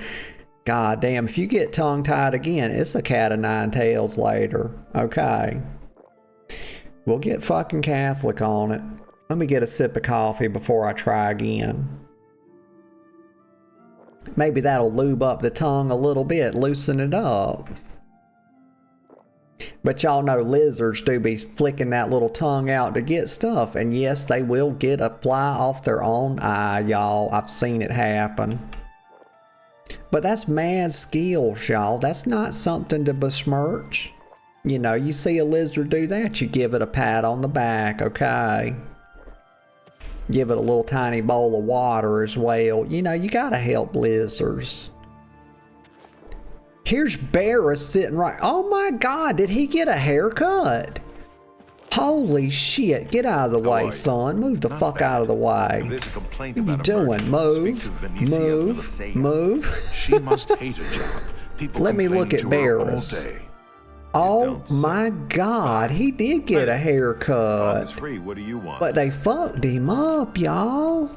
God damn, if you get tongue-tied again, it's a cat of nine tails later. Okay. We'll get fucking Catholic on it. Let me get a sip of coffee before I try again. Maybe that'll lube up the tongue a little bit, loosen it up. But y'all know lizards do be flicking that little tongue out to get stuff. And yes, they will get a fly off their own eye, y'all. I've seen it happen. But that's mad skills, y'all. That's not something to besmirch. You know, you see a lizard do that, you give it a pat on the back, okay? Give it a little tiny bowl of water as well. You know, you gotta help lizards. Here's Barris sitting right. Oh my God, did he get a haircut? Holy shit, get out of the way, son. Move the fuck out of the way. What are you doing? Move. She must hate a job. People Let me look at complain to her all Barris. day. Oh my God, he did get a It's haircut. free. What do you want? But they fucked him up, y'all.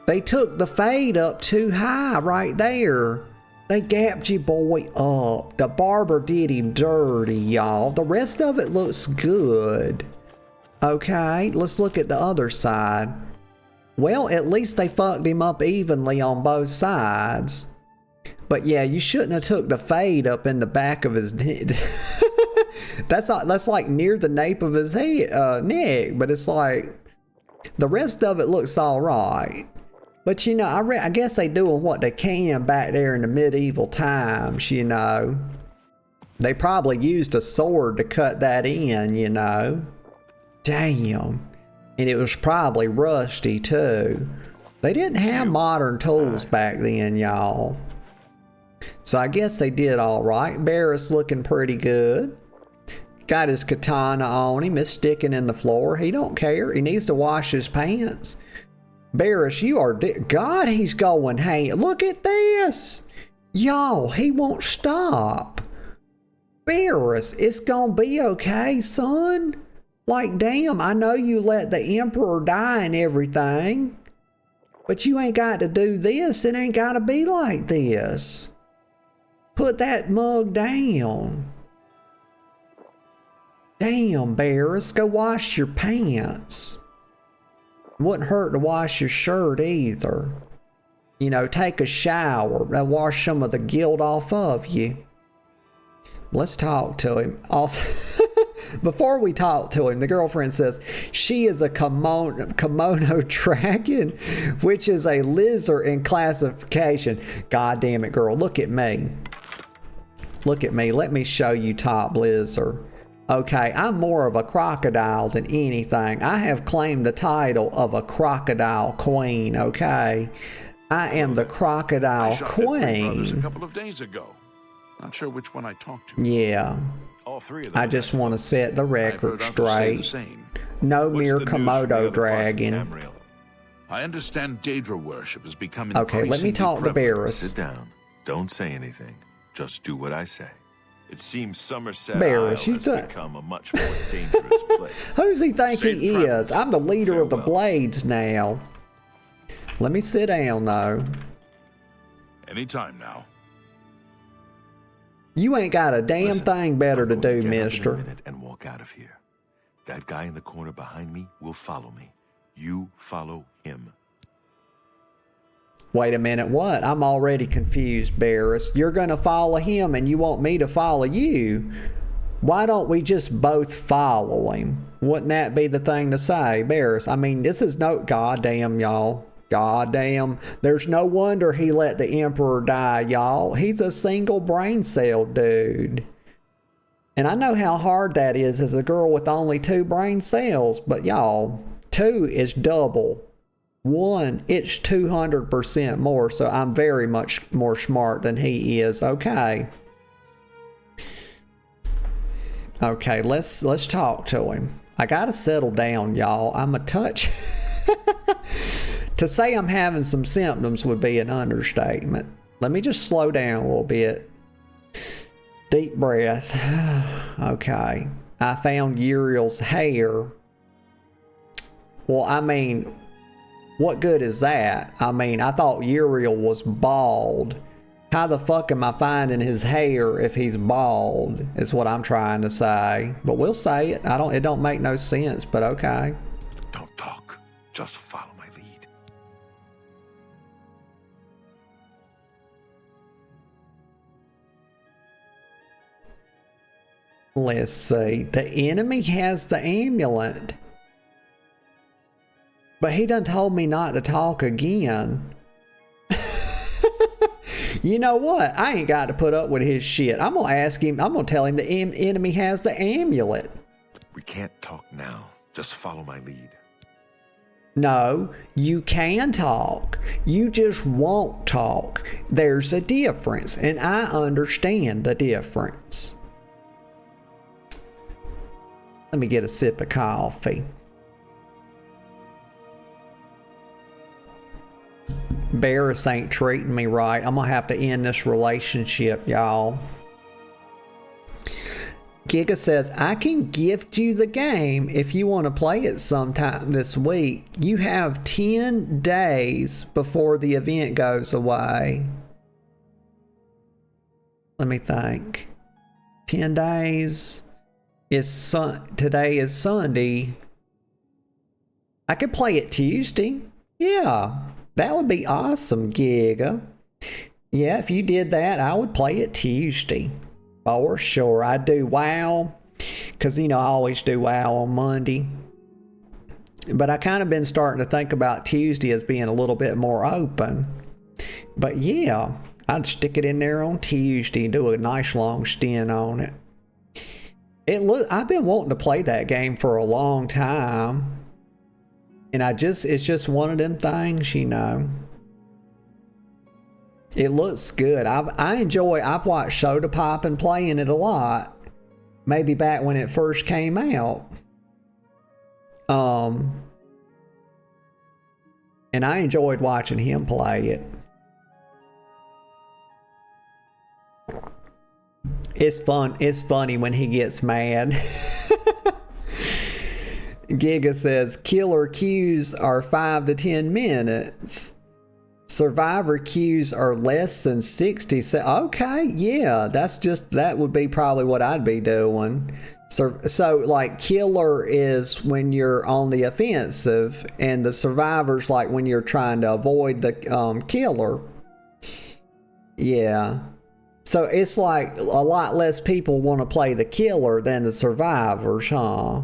They took the fade up too high right there. They gapped your boy up. The barber did him dirty, y'all. The rest of it looks good. Okay, let's look at the other side. Well, at least they fucked him up evenly on both sides. But yeah, you shouldn't have took the fade up in the back of his neck. That's like near the nape of his head, neck. But it's like the rest of it looks all right. But you know, I guess they doing what they can back there in the medieval times. You know, they probably used a sword to cut that in. You know, damn, and it was probably rusty too. They didn't have modern tools back then, y'all. So I guess they did all right. Barris looking pretty good. Got his katana on him. It's sticking in the floor. He don't care. He needs to wash his pants. Barris, you are... God, he's going, hey, look at this. Y'all, he won't stop. Barris, it's gonna be okay, son. Like, damn, I know you let the Emperor die and everything. But you ain't got to do this. It ain't got to be like this. Put that mug down. Damn, Barris, go wash your pants. Wouldn't hurt to wash your shirt either. You know, take a shower and wash some of the guilt off of you. Let's talk to him. Also, before we talk to him, the girlfriend says she is a kimono dragon, which is a lizard in classification. God damn it, girl. Look at me. Look at me. Let me show you top lizard. Okay, I'm more of a crocodile than anything. I have claimed the title of a crocodile queen, okay? I am the crocodile queen. A couple of days ago. Not sure which one I talked to. Yeah. All three of them. I just want to set the record I've heard others say the straight. same. No What's mere the news from the Komodo other parts of dragon. Tamriel? I understand Daedra worship is becoming Okay, let me increasingly talk to prevalent. Barris. Sit down. Don't say anything. Just do what I say. It seems Somerset Barris, Isle you has don't- become a much more dangerous place. Who's he think Safe he travels. is? I'm the leader of the Farewell. Blades now. Let me sit down though. Anytime now. You ain't got a damn Listen, thing better I'm to going do, get up in a mister. minute and walk out of here. That guy in the corner behind me will follow me. You follow him. Wait a minute, what? I'm already confused, Barris. You're gonna follow him and you want me to follow you. Why don't we just both follow him? Wouldn't that be the thing to say, Barris? I mean, this is no... Goddamn, y'all. Goddamn. There's no wonder he let the Emperor die, y'all. He's a single brain cell dude. And I know how hard that is as a girl with only 2 brain cells, but y'all, 2 is double. 1, it's 200% more, so I'm very much more smart than he is. Okay. Okay, let's talk to him. I gotta settle down, y'all. I'm a touch... To say I'm having some symptoms would be an understatement. Let me just slow down a little bit. Deep breath. Okay. I found Uriel's hair. Well, I mean... What good is that? I mean, I thought Uriel was bald. How the fuck am I finding his hair if he's bald? Is what I'm trying to say. But we'll say it. It don't make no sense, but okay. Don't talk. Just follow my lead. Let's see. The enemy has the amulet. But he done told me not to talk again. You know what? I ain't got to put up with his shit. I'm going to ask him. I'm going to tell him the enemy has the amulet. We can't talk now. Just follow my lead. No, you can talk. You just won't talk. There's a difference, and I understand the difference. Let me get a sip of coffee. Barris ain't treating me right. I'm gonna have to end this relationship, y'all. Giga says, I can gift you the game if you want to play it sometime this week. You have 10 days before the event goes away. Let me think. 10 days. Today is Sunday. I could play it Tuesday. Yeah, that would be awesome, Giga. Yeah, if you did that, I would play it Tuesday. For sure. I do WoW. Because, I always do WoW on Monday. But I kind of been starting to think about Tuesday as being a little bit more open. But yeah, I'd stick it in there on Tuesday and do a nice long stint on it. I've been wanting to play that game for a long time. And it's just one of them things, It looks good. I've watched Soda Pop and playing it a lot. Maybe back when it first came out. And I enjoyed watching him play it. It's fun. It's funny when he gets mad. Giga says killer queues are 5 to 10 minutes. Survivor queues are less than 60 seconds. Okay, yeah, that would be probably what I'd be doing. So like killer is when you're on the offensive, and the survivor's like when you're trying to avoid the killer. Yeah. So it's like a lot less people want to play the killer than the survivors, huh?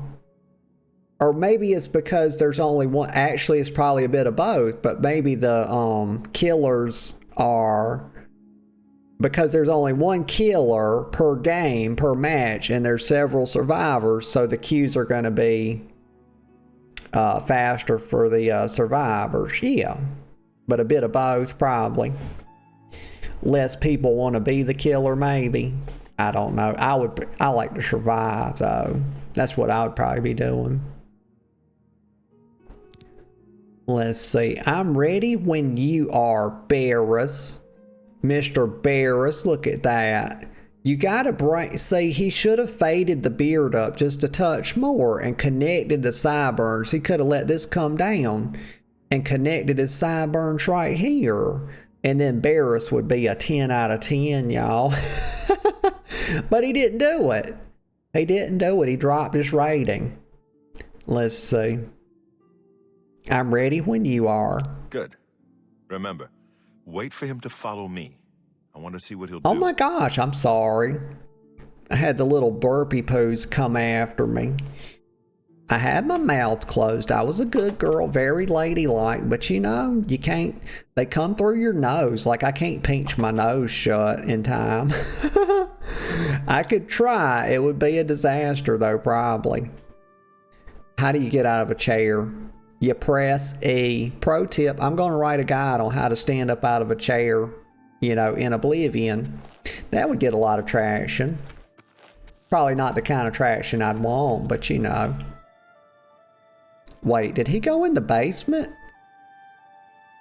Or maybe it's because there's only one. Actually, it's probably a bit of both, but maybe the killers are because there's only one killer per game, per match, and there's several survivors, so the queues are going to be faster for the survivors. Yeah, but a bit of both probably. Less people want to be the killer, maybe. I don't know. I like to survive, though. That's what I would probably be doing. Let's see. I'm ready when you are, Barris. Mr. Barris, look at that. You gotta see, he should have faded the beard up just a touch more and connected the sideburns. He could have let this come down and connected his sideburns right here. And then Barris would be a 10 out of 10, y'all. But he didn't do it. He didn't do it. He dropped his rating. Let's see. I'm ready when you are. Good. Remember, wait for him to follow me. I want to see what he'll do. Oh my gosh, I'm sorry. I had the little burpy poos come after me. I had my mouth closed. I was a good girl, very ladylike, but you can't, they come through your nose. Like I can't pinch my nose shut in time. I could try. It would be a disaster though, probably. How do you get out of a chair? You press E. Pro tip, I'm going to write a guide on how to stand up out of a chair, in Oblivion. That would get a lot of traction. Probably not the kind of traction I'd want, but Wait, did he go in the basement?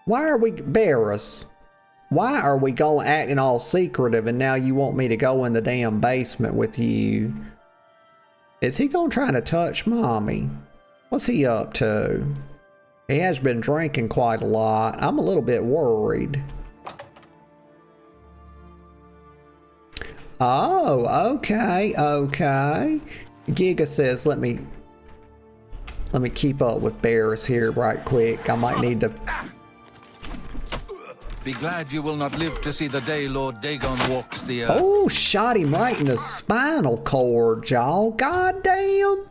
Barris, why are we acting all secretive and now you want me to go in the damn basement with you? Is he gonna try to touch Mommy? What's he up to? He has been drinking quite a lot. I'm a little bit worried. Oh, okay. Giga says, let me keep up with Barris here right quick. I might need to... Be glad you will not live to see the day Lord Dagon walks the earth. Oh, shot him right in the spinal cord, y'all. God damn.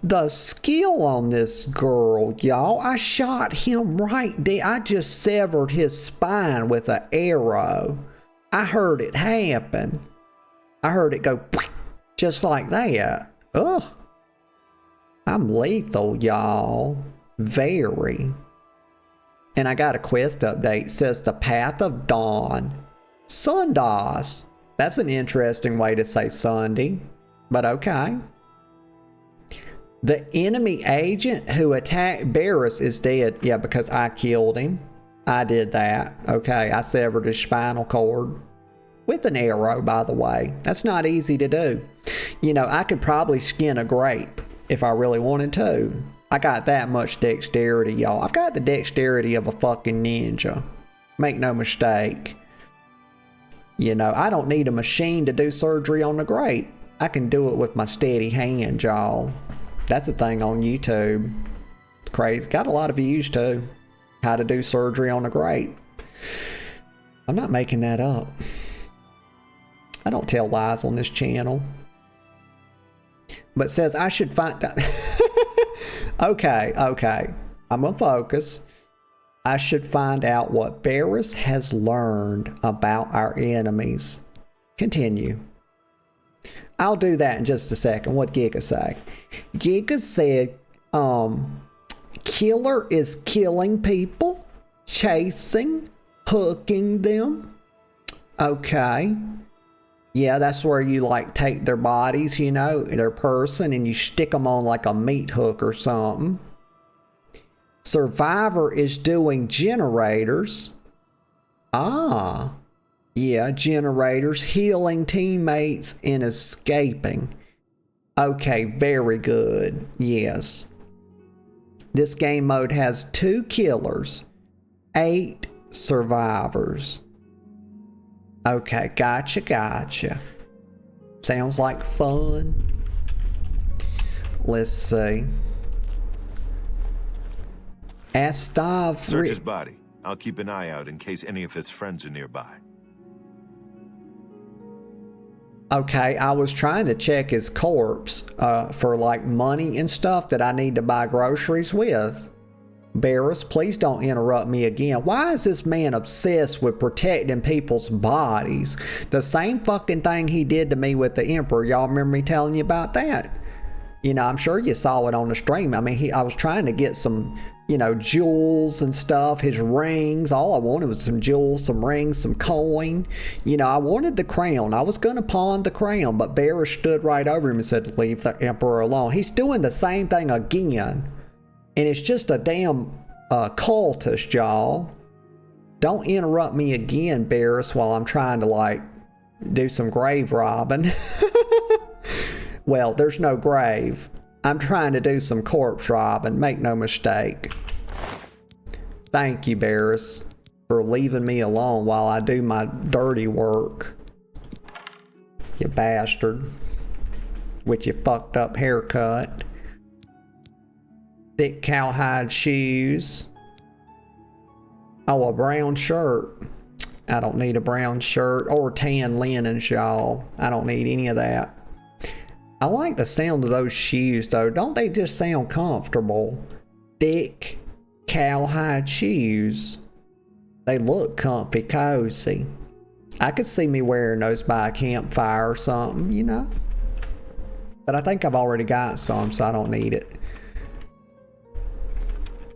The skill on this girl, y'all. I shot him right there. I just severed his spine with an arrow. I heard it happen. I heard it go just like that. Ugh. I'm lethal, y'all. Very. And I got a quest update. It says the Path of Dawn. Sundas. That's an interesting way to say Sunday. But okay. The enemy agent who attacked Barris is dead. Yeah, because I killed him. I did that. Okay, I severed his spinal cord. With an arrow, by the way. That's not easy to do. You know, I could probably skin a grape if I really wanted to. I got that much dexterity, y'all. I've got the dexterity of a fucking ninja. Make no mistake. You know, I don't need a machine to do surgery on the grape. I can do it with my steady hand, y'all. That's a thing on YouTube. Crazy. Got a lot of views too. How to do surgery on a grape. I'm not making that up. I don't tell lies on this channel. But says I should find out. Okay. I'm gonna focus. I should find out what Barris has learned about our enemies. Continue. I'll do that in just a second. What Giga say? Giga said, killer is killing people, chasing, hooking them. Okay. Yeah, that's where you like take their bodies, you know, their person, and you stick them on like a meat hook or something. Survivor is doing generators. Ah. Yeah, generators, healing teammates, and escaping. Okay, very good. Yes. This game mode has 2 killers, 8 survivors. Okay, gotcha. Sounds like fun. Let's see. Astav. Search his body. I'll keep an eye out in case any of his friends are nearby. Okay, I was trying to check his corpse for like money and stuff that I need to buy groceries with. Barris, please don't interrupt me again. Why is this man obsessed with protecting people's bodies? The same fucking thing he did to me with the Emperor. Y'all remember me telling you about that? You know, I'm sure you saw it on the stream. I mean, I was trying to get some, you know, jewels and stuff, his rings. All I wanted was some jewels, some rings, some coin. You know, I wanted the crown. I was going to pawn the crown, but Barris stood right over him and said, leave the Emperor alone. He's doing the same thing again. And it's just a damn cultist, y'all. Don't interrupt me again, Barris, while I'm trying to, like, do some grave robbing. Well, there's no grave. I'm trying to do some corpse robbing, make no mistake. Thank you, Barris, for leaving me alone while I do my dirty work. You bastard. With your fucked up haircut. Thick cowhide shoes. Oh, a brown shirt. I don't need a brown shirt or tan linen, y'all. I don't need any of that. I like the sound of those shoes, though. Don't they just sound comfortable? Thick cowhide shoes. They look comfy, cozy. I could see me wearing those by a campfire or something, you know? But I think I've already got some, so I don't need it.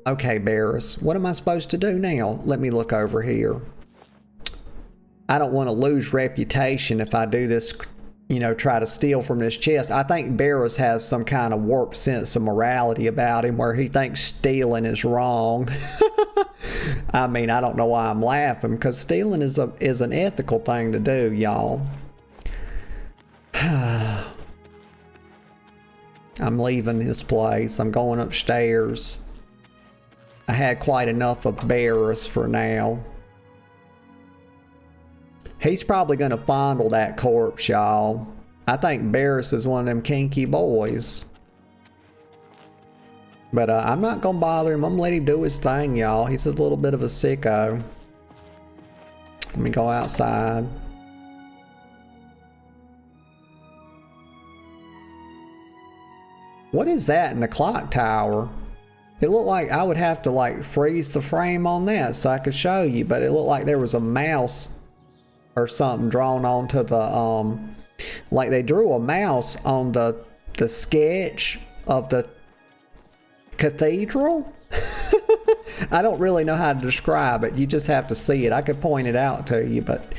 Okay, Barris, what am I supposed to do now? Let me look over here. I don't want to lose reputation if I do this, you know, try to steal from this chest. I think Barris has some kind of warped sense of morality about him where he thinks stealing is wrong. I mean, I don't know why I'm laughing, because stealing is an ethical thing to do, y'all. I'm leaving this place. I'm going upstairs. I had quite enough of Barris for now. He's probably going to fondle that corpse, y'all. I think Barris is one of them kinky boys. But I'm not going to bother him. I'm going to let him do his thing, y'all. He's a little bit of a sicko. Let me go outside. What is that in the clock tower? It looked like I would have to like freeze the frame on that so I could show you, but it looked like there was a mouse or something drawn onto the like they drew a mouse on the sketch of the cathedral. I don't really know how to describe it. You just have to see it. I could point it out to you, but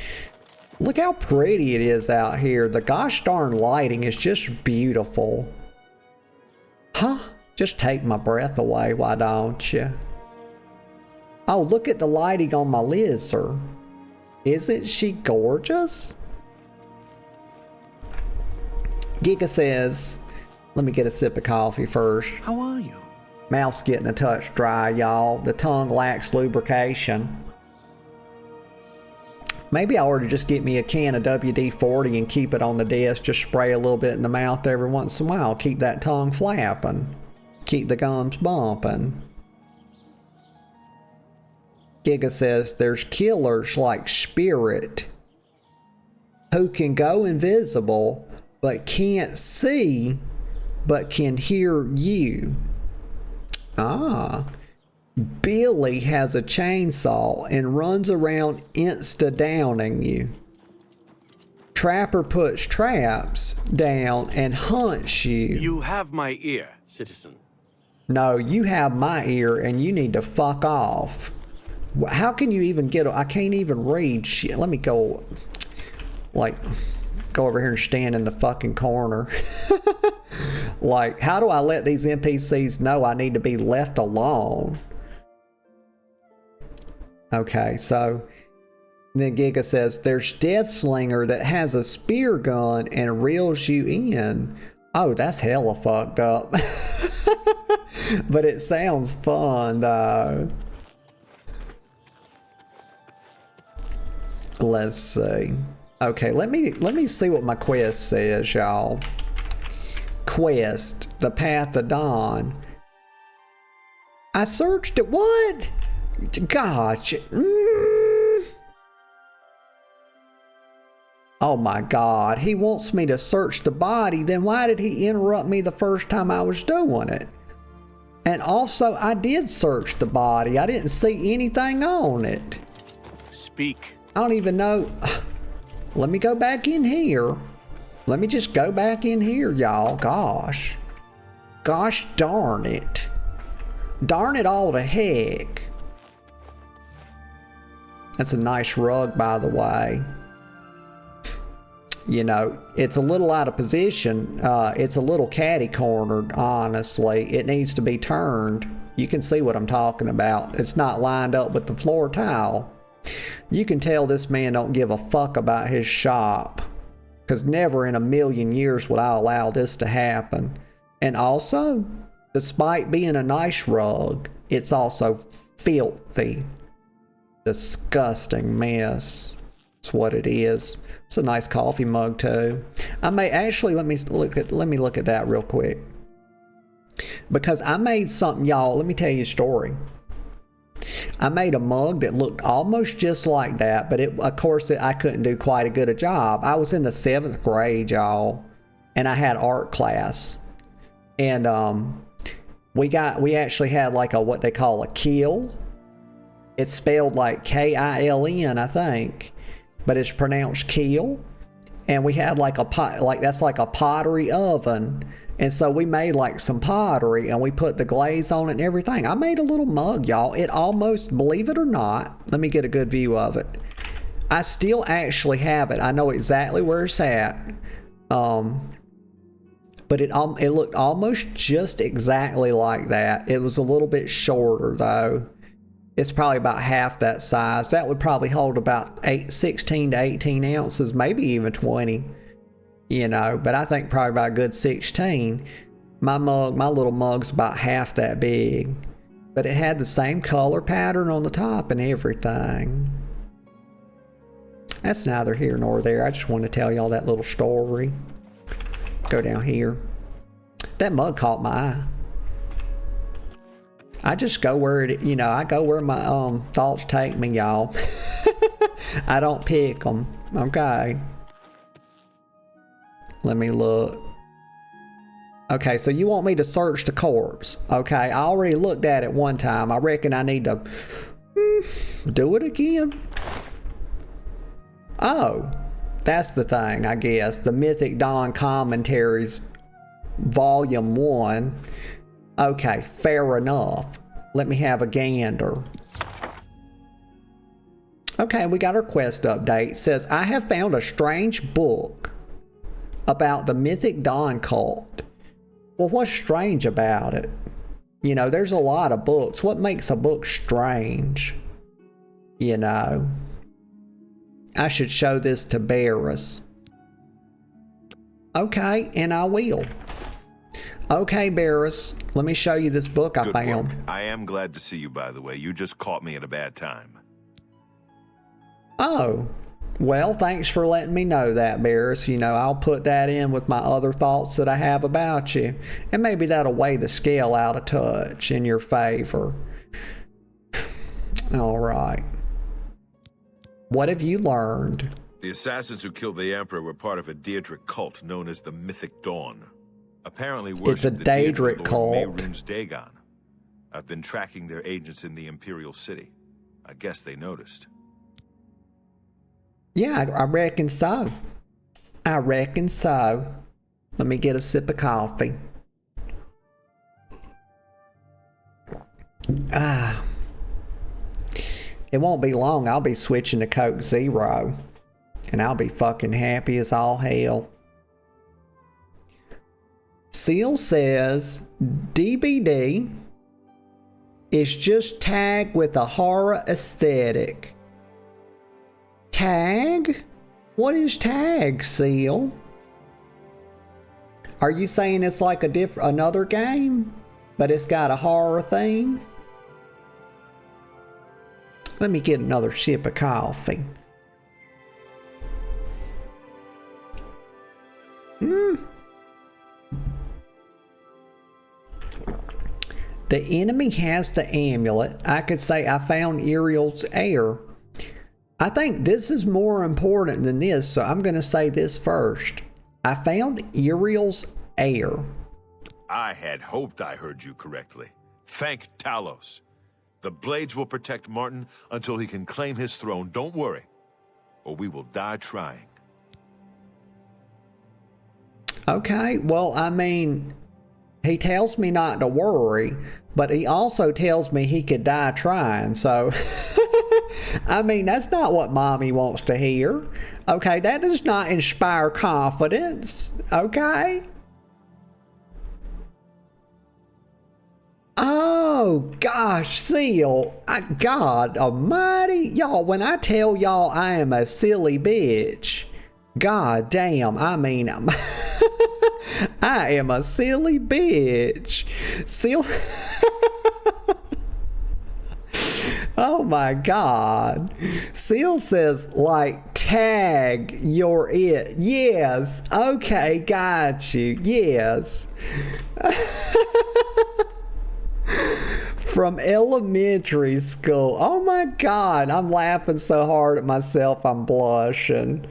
look how pretty it is out here. The gosh darn lighting is just beautiful. Huh? Just take my breath away, why don't you? Oh, look at the lighting on my lizard. Isn't she gorgeous? Giga says, let me get a sip of coffee first. How are you? Mouth's getting a touch dry, y'all. The tongue lacks lubrication. Maybe I ought to just get me a can of WD-40 and keep it on the desk. Just spray a little bit in the mouth every once in a while. Keep that tongue flapping. Keep the gums bumping. Giga says there's killers like Spirit who can go invisible but can't see but can hear you. Ah. Billy has a chainsaw and runs around insta-downing you. Trapper puts traps down and hunts you. You have my ear, citizen. No, you have my ear and you need to fuck off. How can you even get... I can't even read shit. Let me go... Like, go over here and stand in the fucking corner. Like, how do I let these NPCs know I need to be left alone? Okay, so then Giga says there's Deathslinger that has a spear gun and reels you in. Oh, that's hella fucked up. But it sounds fun though. Let's see. Okay, let me see what my quest says, y'all. Quest, the Path of Dawn. I searched it. What? Gosh. Oh my God. He wants me to search the body. Then why did he interrupt me the first time I was doing it? And also, I did search the body. I didn't see anything on it. Speak. I don't even know. Let me go back in here. Let me just go back in here, y'all. Gosh. Gosh darn it. Darn it all to heck. That's a nice rug, by the way. You know, it's a little out of position. It's a little catty-cornered, honestly. It needs to be turned. You can see what I'm talking about. It's not lined up with the floor tile. You can tell this man don't give a fuck about his shop. Because never in a million years would I allow this to happen. And also, despite being a nice rug, it's also filthy. Disgusting mess. That's what it is. It's a nice coffee mug too. I may actually let me look at that real quick. Because I made something, y'all. Let me tell you a story. I made a mug that looked almost just like that, but of course I couldn't do quite a good a job. I was in the 7th grade, y'all, and I had art class, and we actually had like a what they call a kill. It's spelled like K-I-L-N, I think, but it's pronounced kill. And we had like a pot, like that's like a pottery oven. And so we made like some pottery and we put the glaze on it and everything. I made a little mug, y'all. It almost, believe it or not, let me get a good view of it. I still actually have it. I know exactly where it's at. But it looked almost just exactly like that. It was a little bit shorter though. It's probably about half that size. That would probably hold about 16 to 18 ounces, maybe even 20. You know, but I think probably about a good 16. My little mug's about half that big. But it had the same color pattern on the top and everything. That's neither here nor there. I just want to tell y'all that little story. Go down here. That mug caught my eye. I just go where it, you know, I go where my thoughts take me, y'all. I don't pick them. Okay. Let me look. Okay, so you want me to search the corpse. Okay, I already looked at it one time. I reckon I need to do it again. Oh, that's the thing, I guess. The Mythic Dawn Commentaries, Volume 1. Okay, fair enough. Let me have a gander. Okay, we got our quest update. It says, I have found a strange book about the Mythic Dawn cult. Well, what's strange about it? You know, there's a lot of books. What makes a book strange? You know, I should show this to Barris. Okay, and I will. Okay, Barris, let me show you this book I Good found. work. I am glad to see you, by the way. You just caught me at a bad time. Oh, well, thanks for letting me know that, Barris. You know, I'll put that in with my other thoughts that I have about you, and maybe that'll weigh the scale out a touch in your favor. All right. What have you learned? The assassins who killed the Emperor were part of a Daedric cult known as the Mythic Dawn. Apparently It's a worshipped the Daedric Lord cult. Mehrunes Dagon. I've been tracking their agents in the Imperial City. I guess they noticed. Yeah, I reckon so. I reckon so. Let me get a sip of coffee. Ah. It won't be long. I'll be switching to Coke Zero. And I'll be fucking happy as all hell. Seal says DBD is just tagged with a horror aesthetic. Tag? What is tag, Seal? Are you saying it's like another game, but it's got a horror theme? Let me get another sip of coffee. The enemy has the amulet. I could say I found Iriel's heir. I think this is more important than this, so I'm going to say this first. I found Iriel's heir. I had hoped I heard you correctly. Thank Talos. The Blades will protect Martin until he can claim his throne. Don't worry, or we will die trying. Okay, well, I mean, he tells me not to worry, but he also tells me he could die trying, so... I mean, that's not what Mommy wants to hear. Okay, that does not inspire confidence, okay? Oh, gosh, Seal. God almighty. Y'all, when I tell y'all I am a silly bitch, god damn, I mean, I am a silly bitch. Seal... Oh my god. Seal says, like, tag, you're it. Yes. Okay, got you. Yes. From elementary school. Oh my god. I'm laughing so hard at myself, I'm blushing.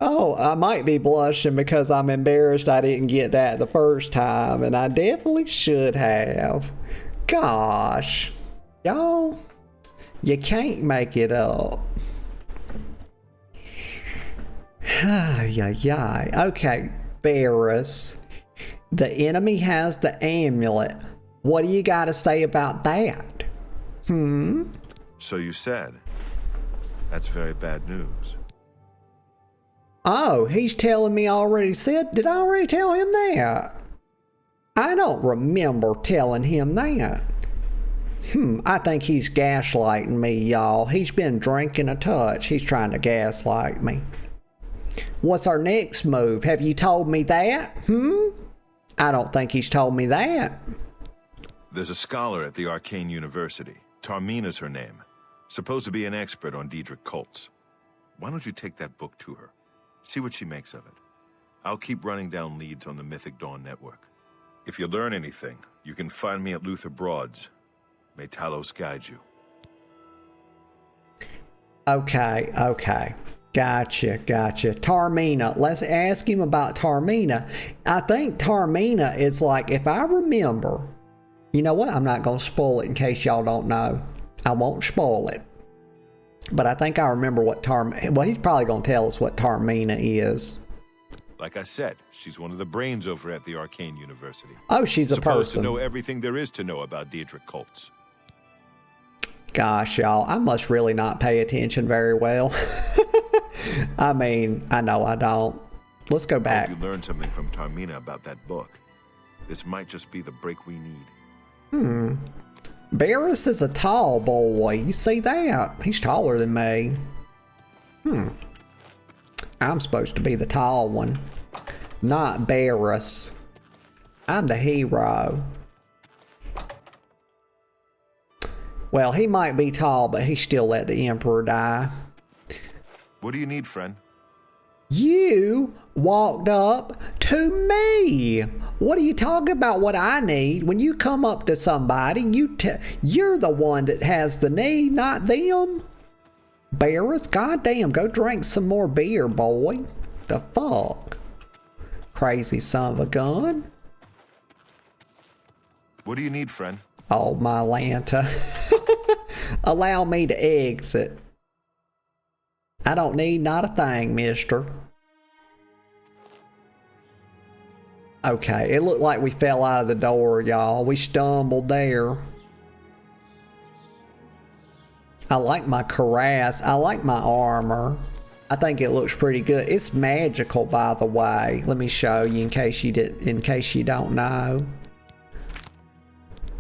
Oh, I might be blushing because I'm embarrassed I didn't get that the first time, and I definitely should have. Gosh. Y'all, you can't make it up. Okay, Barris. The enemy has the amulet. What do you got to say about that? So you said. That's very bad news. Oh, he's telling me I already said. Did I already tell him that? I don't remember telling him that. I think he's gaslighting me, y'all. He's been drinking a touch. He's trying to gaslight me. What's our next move? Have you told me that? I don't think he's told me that. There's a scholar at the Arcane University. Tarmina's her name. Supposed to be an expert on Daedric cults. Why don't you take that book to her? See what she makes of it. I'll keep running down leads on the Mythic Dawn network. If you learn anything, you can find me at Luther Broad's. May Talos guide you. Okay. Gotcha. Tarmina. Let's ask him about Tarmina. I think Tarmina is like, if I remember, you know what? I'm not going to spoil it in case y'all don't know. I won't spoil it. But I think I remember what well, he's probably going to tell us what Tarmina is. Like I said, she's one of the brains over at the Arcane University. Oh, she's a Supposed person. to know everything there is to know about Daedric cults. Gosh, y'all, I must really not pay attention very well. I mean, I know I don't. Let's go back. I hope you learned something from Tarmina about that book. This might just be the break we need. Barris is a tall boy. You see that? He's taller than me. I'm supposed to be the tall one. not Barris. I'm the hero. Well, he might be tall, but he still let the Emperor die. What do you need, friend? You walked up to me. What are you talking about what I need? When you come up to somebody, you're the one that has the need, not them. Barris, goddamn, go drink some more beer, boy. The fuck? Crazy son of a gun. What do you need, friend? Oh, my Lanta. Allow me to exit. I don't need not a thing, mister. Okay, it looked like we fell out of the door, y'all. We stumbled there. I like my cuirass. I like my armor. I think it looks pretty good. It's magical, by the way. Let me show you in case you don't know.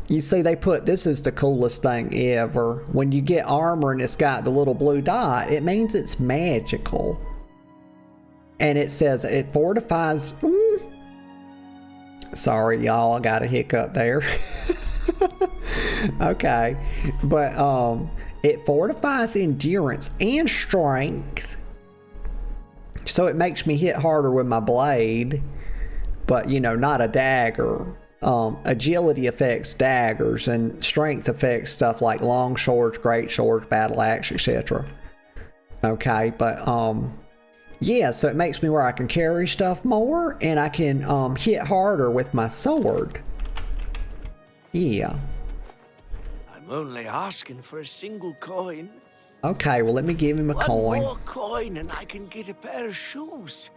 You see, they put, this is the coolest thing ever. When you get armor and it's got the little blue dot, it means it's magical. And it says it fortifies. Sorry, y'all, I got a hiccup there. Okay, but it fortifies endurance and strength. So it makes me hit harder with my blade, but you know, not a dagger. Agility affects daggers, and strength affects stuff like long swords, great swords, battle axe, etc. Okay, but yeah, so it makes me where I can carry stuff more, and I can hit harder with my sword. Yeah. I'm only asking for a single coin. Okay, well, let me give him a coin. One more coin and I can get a pair of shoes.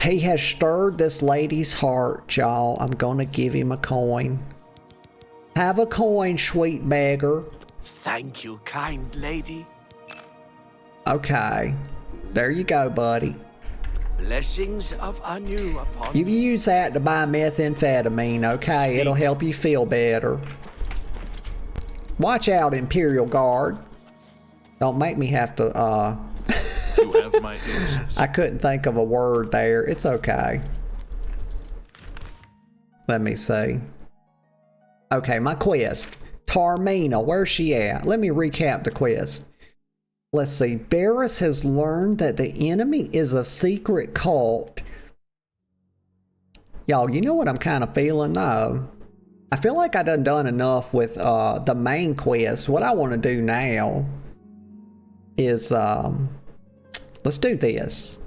He has stirred this lady's heart, y'all. I'm gonna give him a coin. Have a coin, sweet beggar. Thank you, kind lady. Okay. There you go, buddy. Blessings of Anu upon You use that to buy methamphetamine, okay? It'll help you feel better. Watch out, Imperial Guard. Don't make me have to, You have my innocence. I couldn't think of a word there. It's okay. Let me see. Okay, my quest. Tarmina, where's she at? Let me recap the quest. Let's see. Barris has learned that the enemy is a secret cult. Y'all, you know what I'm kind of feeling though? I feel like I done enough with the main quest. What I want to do now is let's do this.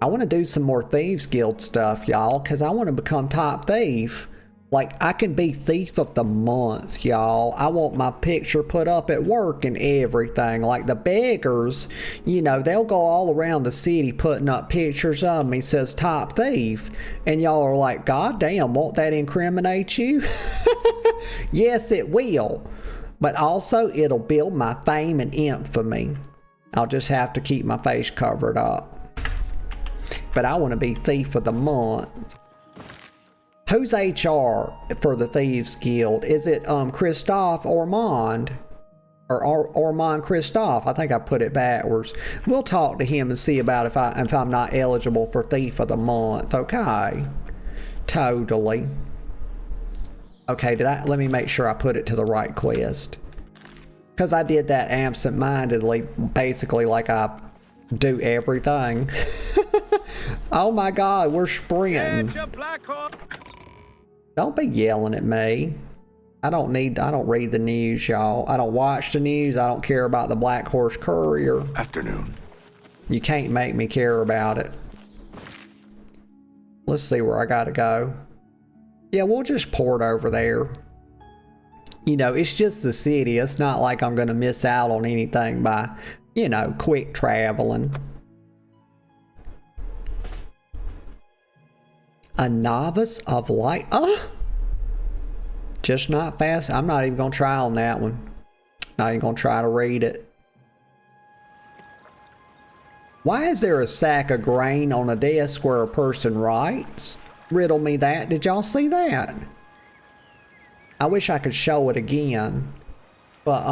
I want to do some more Thieves Guild stuff, y'all, because I want to become top thief. Like, I can be Thief of the Month, y'all. I want my picture put up at work and everything. Like, the beggars, you know, they'll go all around the city putting up pictures of me, says top thief. And y'all are like, God damn, won't that incriminate you? Yes, it will. But also, it'll build my fame and infamy. I'll just have to keep my face covered up. But I want to be Thief of the Month. Who's HR for the Thieves Guild? Is it Christophe Ormond? Or Ormond Christophe? I think I put it backwards. We'll talk to him and see about if I'm not eligible for Thief of the Month. Okay. Totally. Okay, let me make sure I put it to the right quest. Because I did that absent-mindedly, basically like I do everything. Oh my God, we're sprinting. Don't be yelling at me. I don't read the news, y'all. I don't watch the news. I don't care about the Black Horse Courier. Afternoon. You can't make me care about it. Let's see where I gotta go. Yeah, we'll just port over there. You know, it's just the city. It's not like I'm gonna miss out on anything by, you know, quick traveling. A novice of light. Just not fast. I'm not even gonna try on that one. Not even gonna try to read it. Why is there a sack of grain on a desk where a person writes? Riddle me that. Did y'all see that? I wish I could show it again. But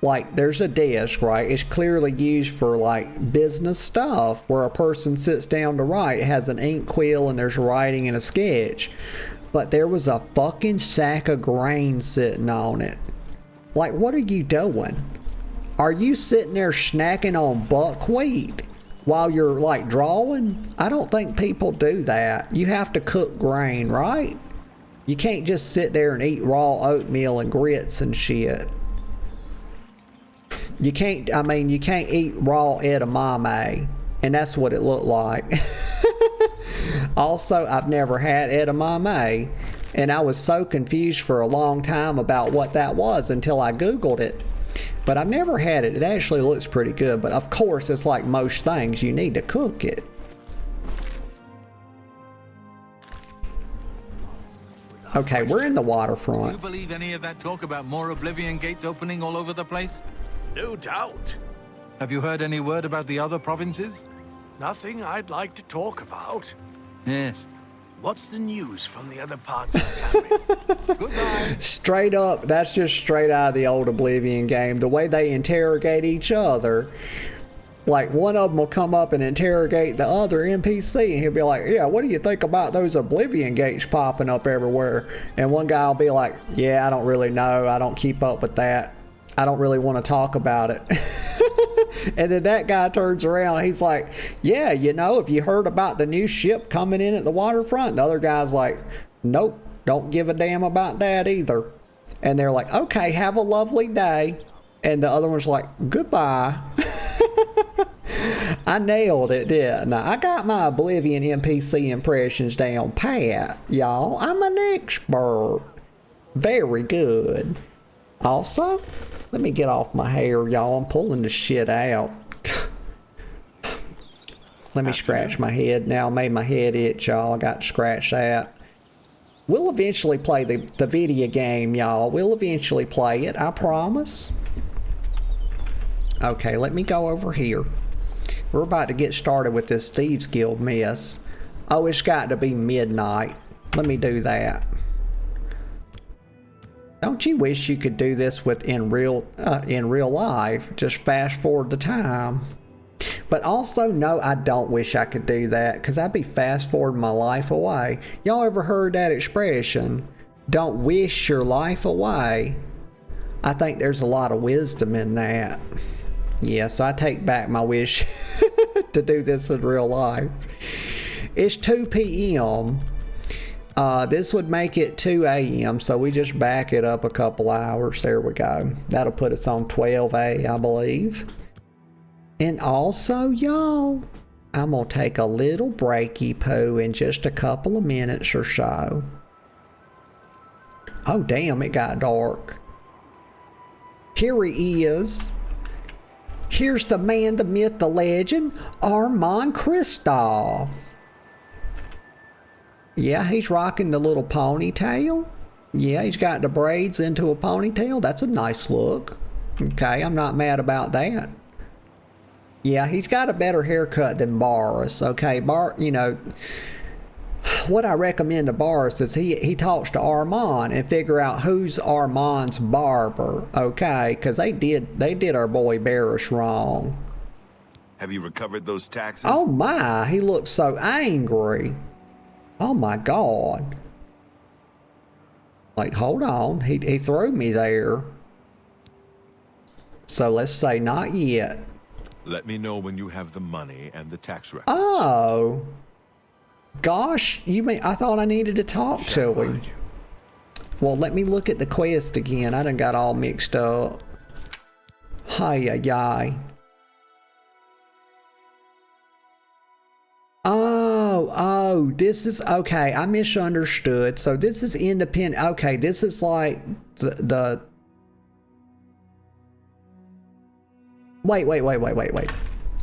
like there's a desk, right? It's clearly used for like business stuff where a person sits down to write. It has an ink quill and there's writing and a sketch. But there was a fucking sack of grain sitting on it. Like, what are you doing? Are you sitting there snacking on buckwheat while you're like drawing? I don't think people do that. You have to cook grain, right? You can't just sit there and eat raw oatmeal and grits and shit. You can't eat raw edamame, and that's what it looked like. Also, I've never had edamame, and I was so confused for a long time about what that was until I Googled it. But I've never had it. It actually looks pretty good, but of course, it's like most things, you need to cook it. Okay, we're in the waterfront. Do you believe any of that talk about more Oblivion gates opening all over the place? No doubt. Have you heard any word about the other provinces? Nothing I'd like to talk about. Yes. What's the news from the other parts of Tamriel? Goodbye. Straight up, that's just straight out of the old Oblivion game. The way they interrogate each other. Like, one of them will come up and interrogate the other NPC, and he'll be like, yeah, what do you think about those Oblivion gates popping up everywhere? And one guy will be like, yeah, I don't really know. I don't keep up with that. I don't really want to talk about it. And then that guy turns around and he's like, yeah, you know, have you heard about the new ship coming in at the waterfront? The other guy's like, nope, don't give a damn about that either. And they're like, okay, have a lovely day. And the other one's like, goodbye. I nailed it, didn't I? I got my Oblivion NPC impressions down pat, y'all. I'm an expert. Very good. Also, let me get off my hair, y'all. I'm pulling the shit out. Let me scratch my head now. Made my head itch, y'all. I got to scratch that. We'll eventually play the video game, y'all. We'll eventually play it, I promise. Okay, let me go over here. We're about to get started with this Thieves Guild mess. Oh, it's got to be midnight. Let me do that. Don't you wish you could do this in real life? Just fast forward the time. But also, no, I don't wish I could do that, because I'd be fast forwarding my life away. Y'all ever heard that expression? Don't wish your life away. I think there's a lot of wisdom in that. Yeah, so I take back my wish to do this in real life. It's 2 p.m. This would make it 2 a.m. So we just back it up a couple hours. There we go. That'll put us on 12A, I believe. And also, y'all, I'm going to take a little breaky poo in just a couple of minutes or so. Oh, damn, it got dark. Here he is. Here's the man, the myth, the legend, Armand Kristoff. Yeah, he's rocking the little ponytail. Yeah, he's got the braids into a ponytail. That's a nice look. Okay, I'm not mad about that. Yeah, he's got a better haircut than Boris. Okay, you know, what I recommend to Boris is he talks to Armand and figure out who's Armand's barber. Okay, because they did our boy Barris wrong. Have you recovered those taxes? Oh my, he looks so angry. Oh my God. Like, hold on. He threw me there. So let's say not yet. Let me know when you have the money and the tax records. Oh. Gosh, you mean I thought I needed to talk to him. Well, let me look at the quest again. I done got all mixed up. Hi-yi. Oh, this is, okay, I misunderstood. So this is independent. Okay, this is like the Wait.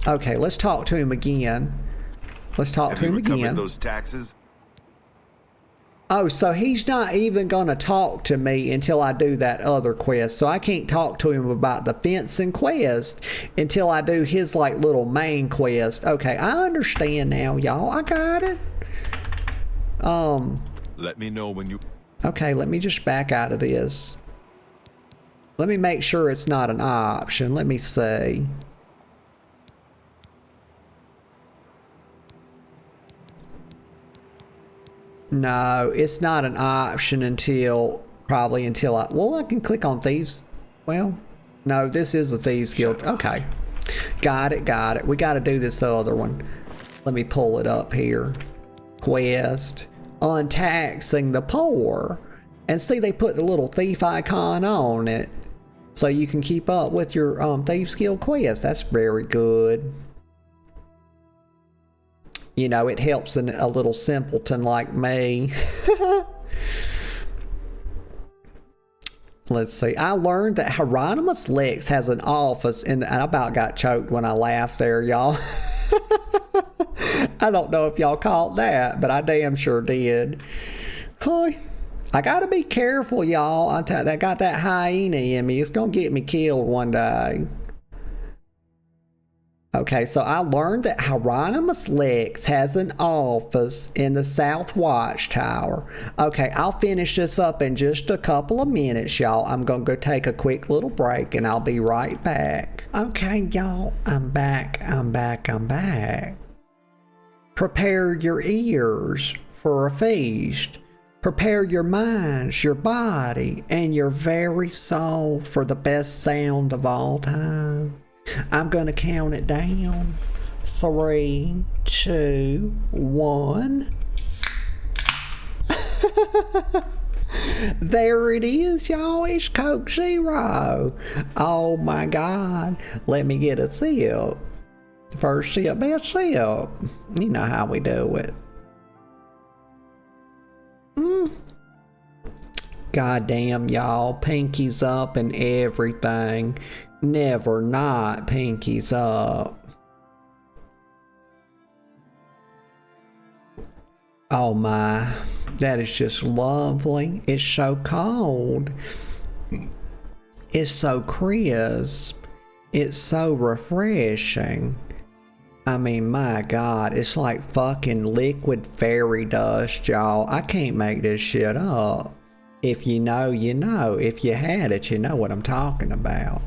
Okay, let's talk to him again. Let's talk to him again. Have you recovered those taxes? Oh, so he's not even gonna talk to me until I do that other quest. So I can't talk to him about the fencing quest until I do his like little main quest. Okay, I understand now, y'all. I got it. Let me know when you... Okay, let me just back out of this. Let me make sure it's not an option. Let me see. No, it's not an option until, probably until I can click on Thieves. Well, no, this is a Thieves Guild. Okay. Got it, got it. We got to do this other one. Let me pull it up here. Quest. Untaxing the poor. And see, they put the little thief icon on it. So you can keep up with your Thieves Guild quest. That's very good. You know, it helps a little simpleton like me. Let's see. I learned that Hieronymus Lex has an office in the, and I about got choked when I laughed there, y'all. I don't know if y'all caught that, but I damn sure did. Hi. I gotta be careful, y'all. I got that hyena in me. It's gonna get me killed one day. Okay, so I learned that Hieronymus Lex has an office in the South Watchtower. Okay, I'll finish this up in just a couple of minutes, y'all. I'm gonna go take a quick little break and I'll be right back. Okay, y'all, I'm back. Prepare your ears for a feast. Prepare your minds, your body, and your very soul for the best sound of all time. I'm gonna count it down. 3, 2, 1. There it is, y'all. It's Coke Zero. Oh my God. Let me get a sip. First sip, best sip. You know how we do it. God damn, y'all. Pinkies up and everything. Never not pinkies up. Oh my, that is just lovely. It's so cold. It's so crisp. It's so refreshing. I mean, my God, it's like fucking liquid fairy dust, y'all. I can't make this shit up. If you know, you know. If you had it, you know what I'm talking about.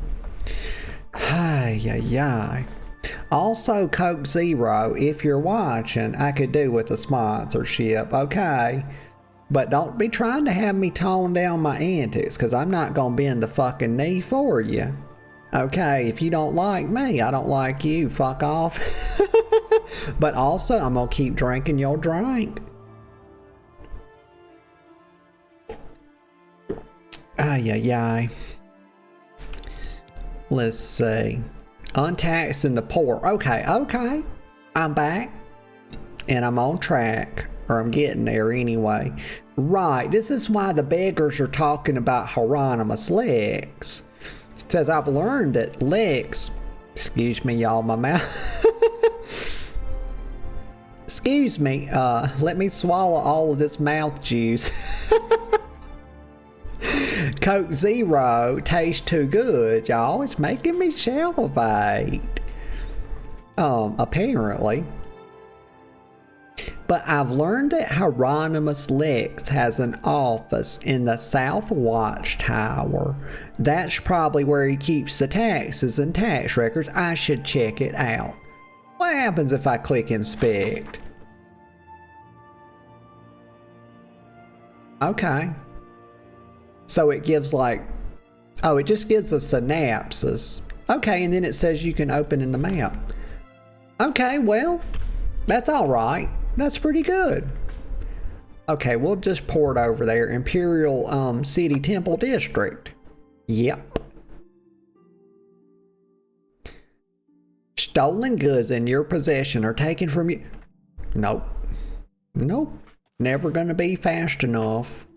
Ay, ay, ay. Also, Coke Zero, if you're watching, I could do with a sponsorship, okay? But don't be trying to have me tone down my antics, because I'm not going to bend the fucking knee for you. Okay, if you don't like me, I don't like you. Fuck off. But also, I'm going to keep drinking your drink. Ay, ay, ay. Let's see. Untaxing the poor. Okay. I'm back. And I'm on track. Or I'm getting there anyway. Right. This is why the beggars are talking about Hieronymus Lex. It says, I've learned that Lex... Excuse me, y'all, my mouth. Excuse me. Let me swallow all of this mouth juice. Coke Zero tastes too good, y'all. It's making me salivate. Apparently. But I've learned that Hieronymus Lex has an office in the South Watchtower. That's probably where he keeps the taxes and tax records. I should check it out. What happens if I click inspect? Okay. So it gives like, oh, it just gives a synopsis. Okay, and then it says you can open in the map. Okay, well, that's all right. That's pretty good. Okay, we'll just port over there. Imperial City Temple District. Yep. Stolen goods in your possession are taken from you. Nope. Nope. Never gonna be fast enough.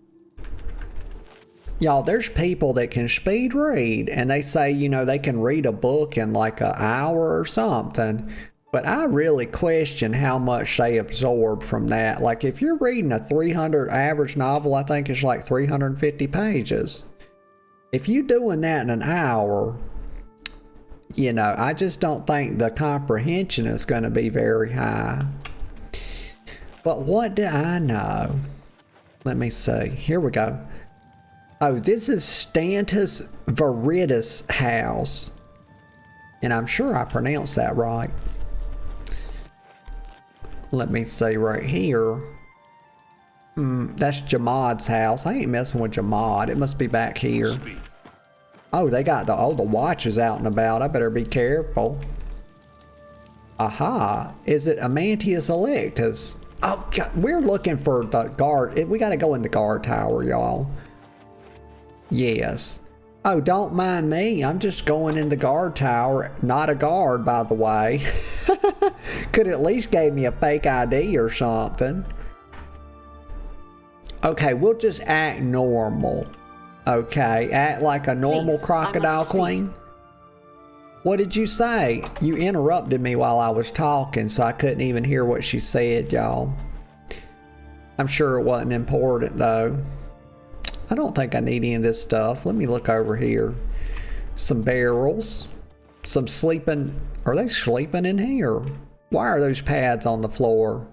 Y'all, there's people that can speed read and they say, you know, they can read a book in like an hour or something. But I really question how much they absorb from that. Like if you're reading a 300 average novel, I think it's like 350 pages. If you're doing that in an hour, you know, I just don't think the comprehension is going to be very high. But what do I know? Let me see. Here we go. Oh, this is Stantis Viridis' house. And I'm sure I pronounced that right. Let me see right here. That's Jamad's house. I ain't messing with Jamad. It must be back here. Oh, they got the watches out and about. I better be careful. Aha. Is it Amantius Electus? Oh, God. We're looking for the guard. We got to go in the guard tower, y'all. Yes. Oh, don't mind me. I'm just going in the guard tower. Not a guard, by the way. Could at least gave me a fake ID or something. Okay, we'll just act normal. Okay, act like a normal crocodile queen. What did you say? You interrupted me while I was talking, so I couldn't even hear what she said, y'all. I'm sure it wasn't important, though. I don't think I need any of this stuff. Let me look over here. Some barrels. Some sleeping... Are they sleeping in here? Why are those pads on the floor?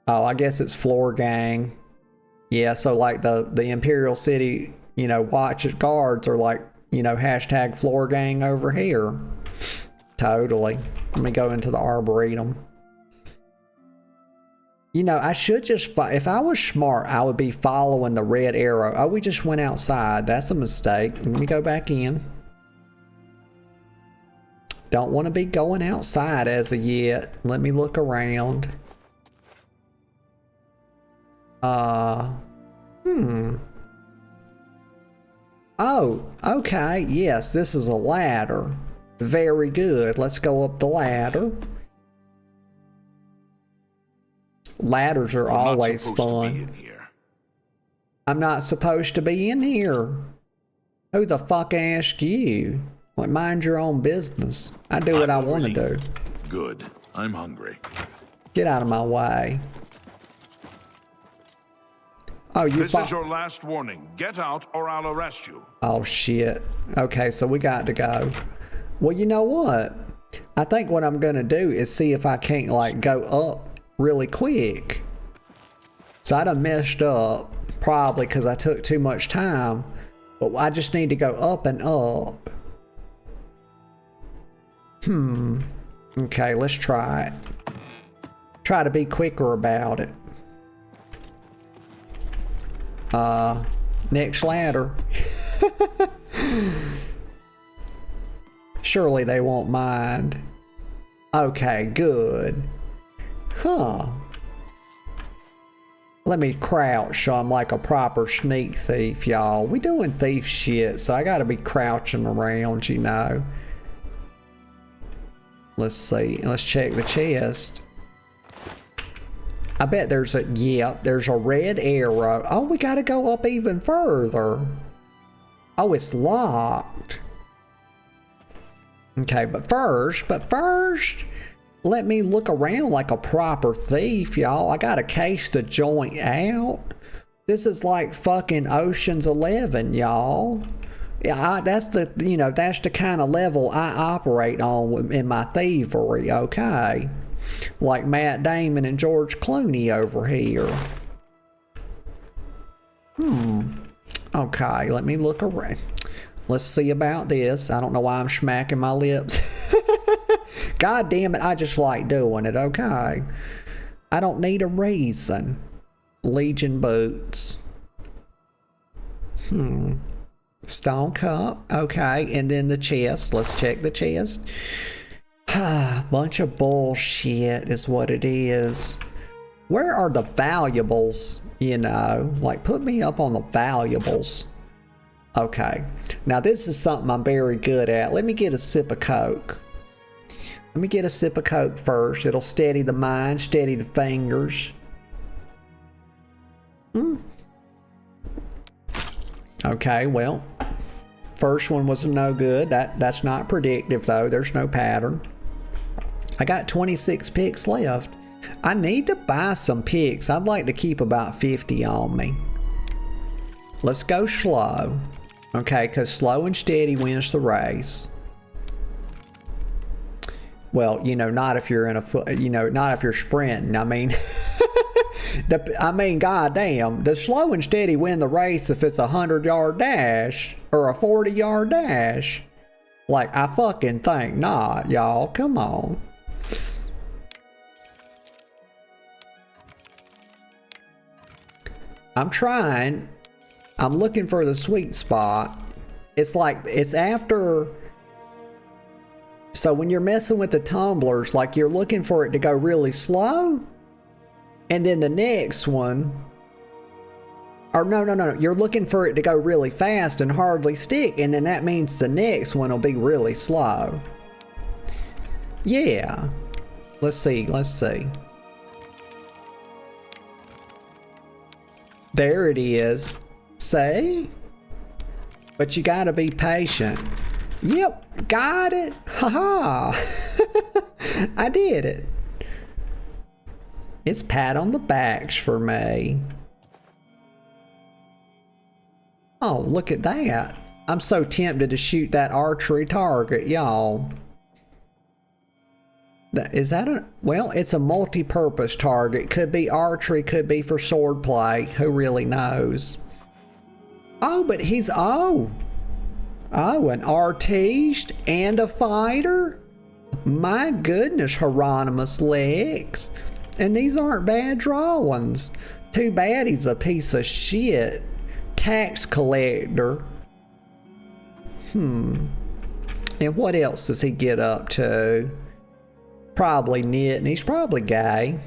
Oh, I guess it's floor gang. Yeah, so like the Imperial City, you know, watch guards are like, you know, hashtag floor gang over here. Totally. Let me go into the Arboretum. You know, I should just, if I was smart, I would be following the red arrow. Oh, we just went outside. That's a mistake. Let me go back in. Don't want to be going outside as of yet. Let me look around. Oh, okay. Yes, this is a ladder. Very good. Let's go up the ladder. Ladders are always fun. I'm not supposed to be in here. Who the fuck asked you? Like, mind your own business. I do what I want to do. Good. I'm hungry. Get out of my way. Oh, This is your last warning. Get out or I'll arrest you. Oh, shit. Okay, so we got to go. Well, you know what? I think what I'm going to do is see if I can't, like, go up really quick. So I done messed up, probably because I took too much time. But I just need to go up and up. Okay, let's try it. Try to be quicker about it. Next ladder. Surely they won't mind. Okay, good. Huh. Let me crouch so I'm like a proper sneak thief, y'all. We doing thief shit, so I gotta be crouching around, you know. Let's see. Let's check the chest. I bet there's a, there's a red arrow. Oh, we gotta go up even further. Oh, it's locked. Okay, but first, let me look around like a proper thief, y'all. I gotta case the joint out. This is like fucking Ocean's 11, y'all. Yeah, that's the, you know, that's the kind of level I operate on in my thievery, okay? Like Matt Damon and George Clooney over here. Okay, let me look around. Let's see about this. I don't know why I'm smacking my lips. God damn it, I just like doing it, okay? I don't need a reason. Legion boots. Stone cup, okay, and then the chest. Let's check the chest. Bunch of bullshit is what it is. Where are the valuables, you know? Like, put me up on the valuables. Okay, now this is something I'm very good at. Let me get a sip of Coke. Let me get a sip of Coke first. It'll steady the mind, steady the fingers. Okay, well, first one was no good. That's not predictive though. There's no pattern. I got 26 picks left. I need to buy some picks. I'd like to keep about 50 on me. Let's go slow. Okay, because slow and steady wins the race. Well, you know, not if you're in a foot, you know, not if you're sprinting. I mean, I mean, goddamn, does slow and steady win the race if it's a 100-yard dash or a 40-yard dash? Like, I fucking think not, y'all. Come on. I'm trying. I'm looking for the sweet spot. It's like, it's after... So when you're messing with the tumblers, like you're looking for it to go really slow. And then the next one... Or no. You're looking for it to go really fast and hardly stick. And then that means the next one will be really slow. Yeah. Let's see. There it is. See? But you gotta be patient. Yep, got it. Haha. I did it. It's pat on the backs for me. Oh, look at that. I'm so tempted to shoot that archery target, y'all. Is that a... Well, it's a multi-purpose target. Could be archery, could be for swordplay. Who really knows? Oh, but he's... Oh, an artiste and a fighter? My goodness, Hieronymus Legs. And these aren't bad drawings. Too bad he's a piece of shit. Tax collector. And what else does he get up to? Probably knitting. He's probably gay.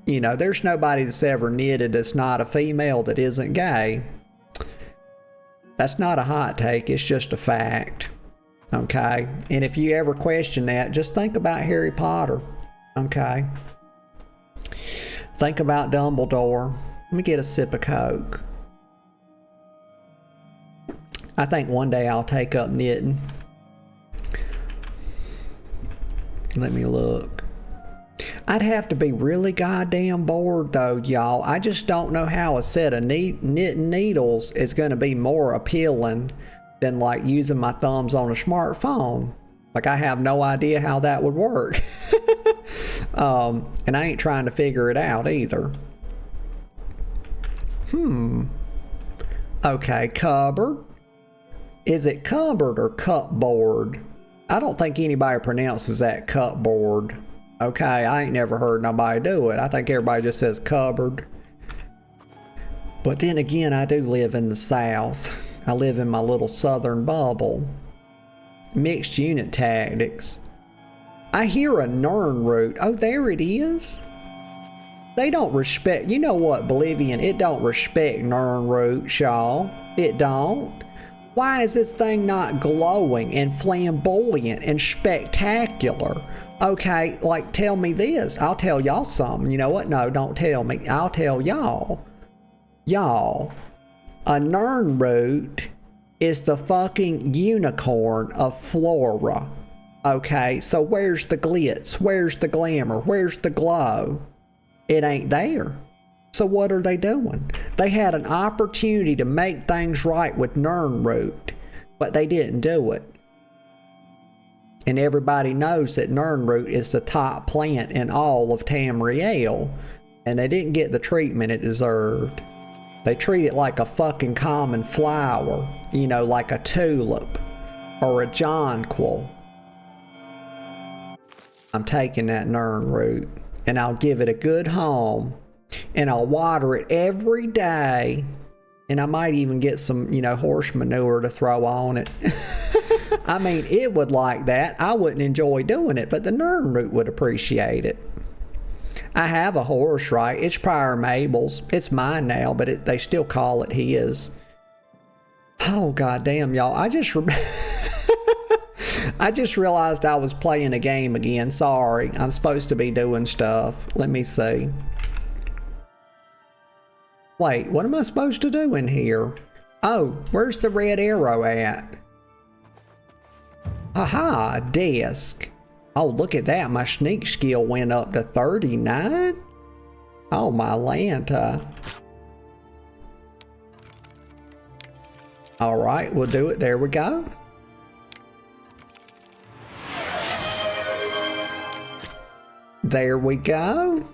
You know, there's nobody that's ever knitted that's not a female that isn't gay. That's not a hot take, it's just a fact. Okay? And if you ever question that, just think about Harry Potter. Okay? Think about Dumbledore. Let me get a sip of Coke. I think one day I'll take up knitting. Let me look. I'd have to be really goddamn bored though, y'all. I just don't know how a set of knitting needles is going to be more appealing than like using my thumbs on a smartphone. Like, I have no idea how that would work. And I ain't trying to figure it out either. Okay, cupboard. Is it cupboard or cupboard? I don't think anybody pronounces that cupboard. Okay, I ain't never heard nobody do it. I think everybody just says cupboard. But then again, I do live in the South. I live in my little southern bubble. Mixed unit tactics. I hear a Nirnroot. Oh, there it is. They don't respect... You know what, Oblivion? It don't respect Nirnroot, y'all. It don't. Why is this thing not glowing and flamboyant and spectacular? Okay, like, tell me this. I'll tell y'all something. You know what? No, don't tell me. I'll tell y'all. Y'all, a Nirnroot is the fucking unicorn of flora. Okay, so where's the glitz? Where's the glamour? Where's the glow? It ain't there. So what are they doing? They had an opportunity to make things right with Nirnroot, but they didn't do it. And everybody knows that Nirnroot is the top plant in all of Tamriel, and they didn't get the treatment it deserved. They treat it like a fucking common flower, you know, like a tulip or a jonquil. I'm taking that Nirnroot and I'll give it a good home and I'll water it every day, and I might even get some, you know, horse manure to throw on it. I mean, it would like that. I wouldn't enjoy doing it, but the Nirnroot would appreciate it. I have a horse, right? It's Prior Mabel's. It's mine now, but they still call it his. Oh, goddamn, y'all. I just realized I was playing a game again. Sorry. I'm supposed to be doing stuff. Let me see. Wait, what am I supposed to do in here? Oh, where's the red arrow at? Haha, desk. Oh, look at that. My sneak skill went up to 39? Oh, my Lanta. All right, we'll do it. There we go. There we go.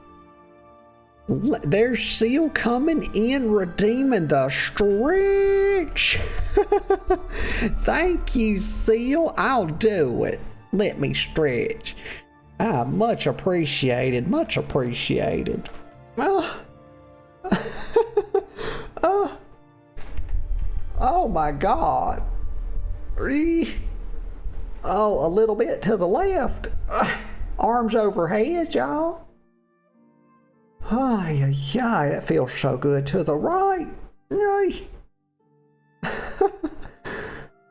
There's Seal coming in, redeeming the stretch. Thank you, Seal. I'll do it. Let me stretch. Ah, much appreciated. Much appreciated. Oh. Oh my God. Oh, a little bit to the left. Arms overhead, y'all. Ay, ay, ay, that feels so good. To the right.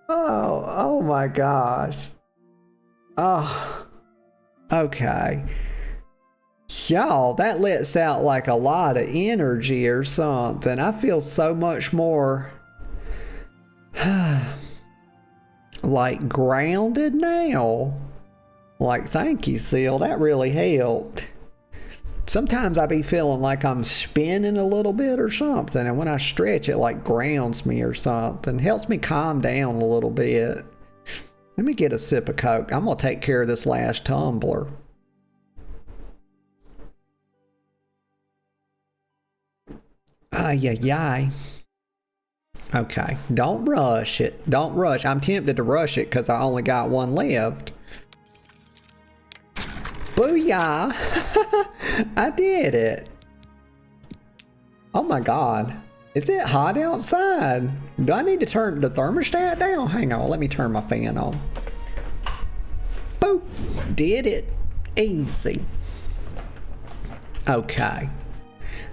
Oh my gosh. Oh, okay. Y'all, that lets out like a lot of energy or something. I feel so much more like grounded now. Like, thank you, Seal. That really helped. Sometimes I be feeling like I'm spinning a little bit or something, and when I stretch, it like grounds me or something. Helps me calm down a little bit. Let me get a sip of Coke. I'm gonna take care of this last tumbler. Ay, ay, ay. Okay, don't rush it. Don't rush. I'm tempted to rush it because I only got one left. Booyah! I did it. Oh my God. Is it hot outside? Do I need to turn the thermostat down? Hang on, let me turn my fan on. Boop! Did it. Easy. Okay.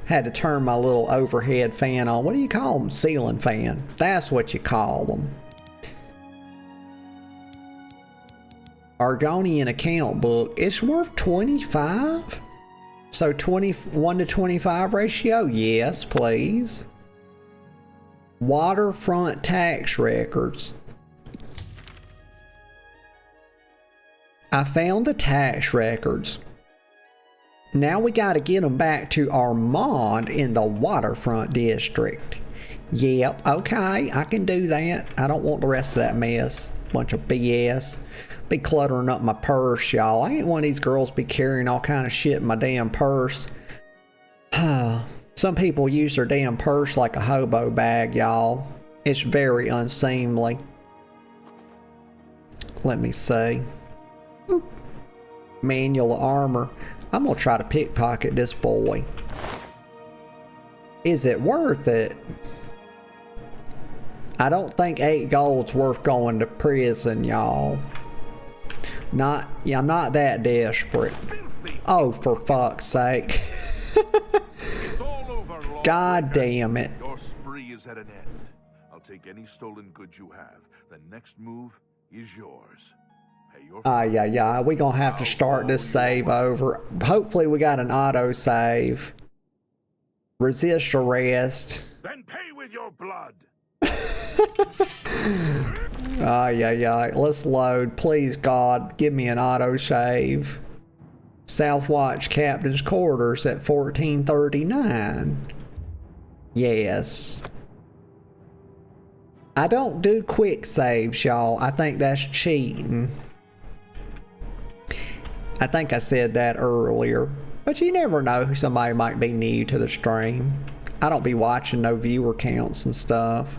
Had to turn my little overhead fan on. What do you call them? Ceiling fan. That's what you call them. Argonian account book. It's worth 25? So 21 to 25 ratio? Yes, please. Waterfront tax records. I found the tax records. Now we gotta get them back to Armand in the waterfront district. Yep, okay, I can do that. I don't want the rest of that mess. Bunch of BS. Be cluttering up my purse, y'all. I ain't one of these girls be carrying all kind of shit in my damn purse. Some people use their damn purse like a hobo bag, y'all. It's very unseemly. Let me see. Oop. Manual armor. I'm gonna try to pickpocket this boy. Is it worth it? I don't think 8 gold's worth going to prison, y'all. I'm not that desperate. Oh, for fuck's sake. God damn it. Your spree is at an end. I'll take any stolen goods you have. The next move is yours. Yeah. We gonna have to start this save over. Hopefully we got an auto save. Resist arrest. Then pay with your blood. Yeah. Let's load. Please, God, give me an auto save. Southwatch Captain's Quarters at 1439. Yes. I don't do quick saves, y'all. I think that's cheating. I think I said that earlier. But you never know, somebody might be new to the stream. I don't be watching no viewer counts and stuff.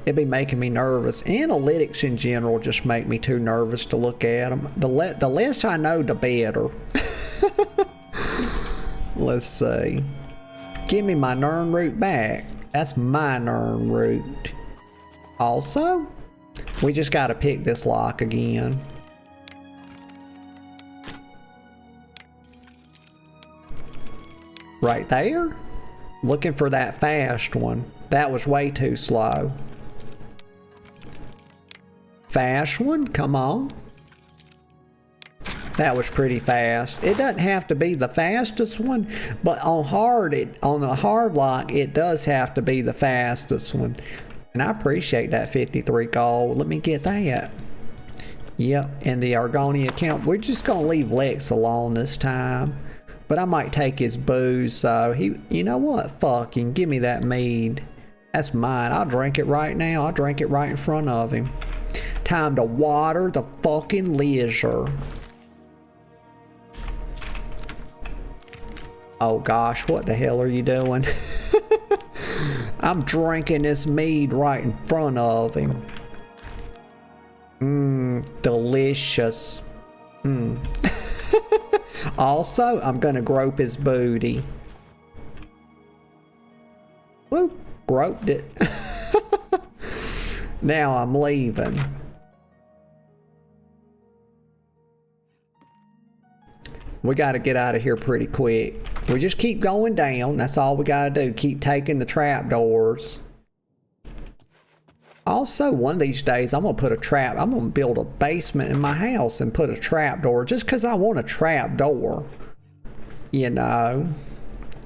It'd be making me nervous. Analytics in general just make me too nervous to look at them. The less I know, the better. Let's see. Give me my Nirnroot back. That's my Nirnroot. Also, we just gotta pick this lock again. Right there. Looking for that fast one. That was way too slow. Fast one, come on. That was pretty fast. It doesn't have to be the fastest one, but on the hard lock, it does have to be the fastest one. And I appreciate that 53 gold. Let me get that. Yep, and the Argonian account. We're just gonna leave Lex alone this time. But I might take his booze, so you know what? Fucking give me that mead. That's mine. I'll drink it right now. I'll drink it right in front of him. Time to water the fucking leisure. Oh gosh, what the hell are you doing? I'm drinking this mead right in front of him. Delicious. Also, I'm gonna grope his booty. Whoop, groped it. Now I'm leaving. We gotta get out of here pretty quick. We just keep going down. That's all we gotta do. Keep taking the trapdoors. Also, one of these days, I'm gonna build a basement in my house and put a trapdoor just because I want a trapdoor. You know,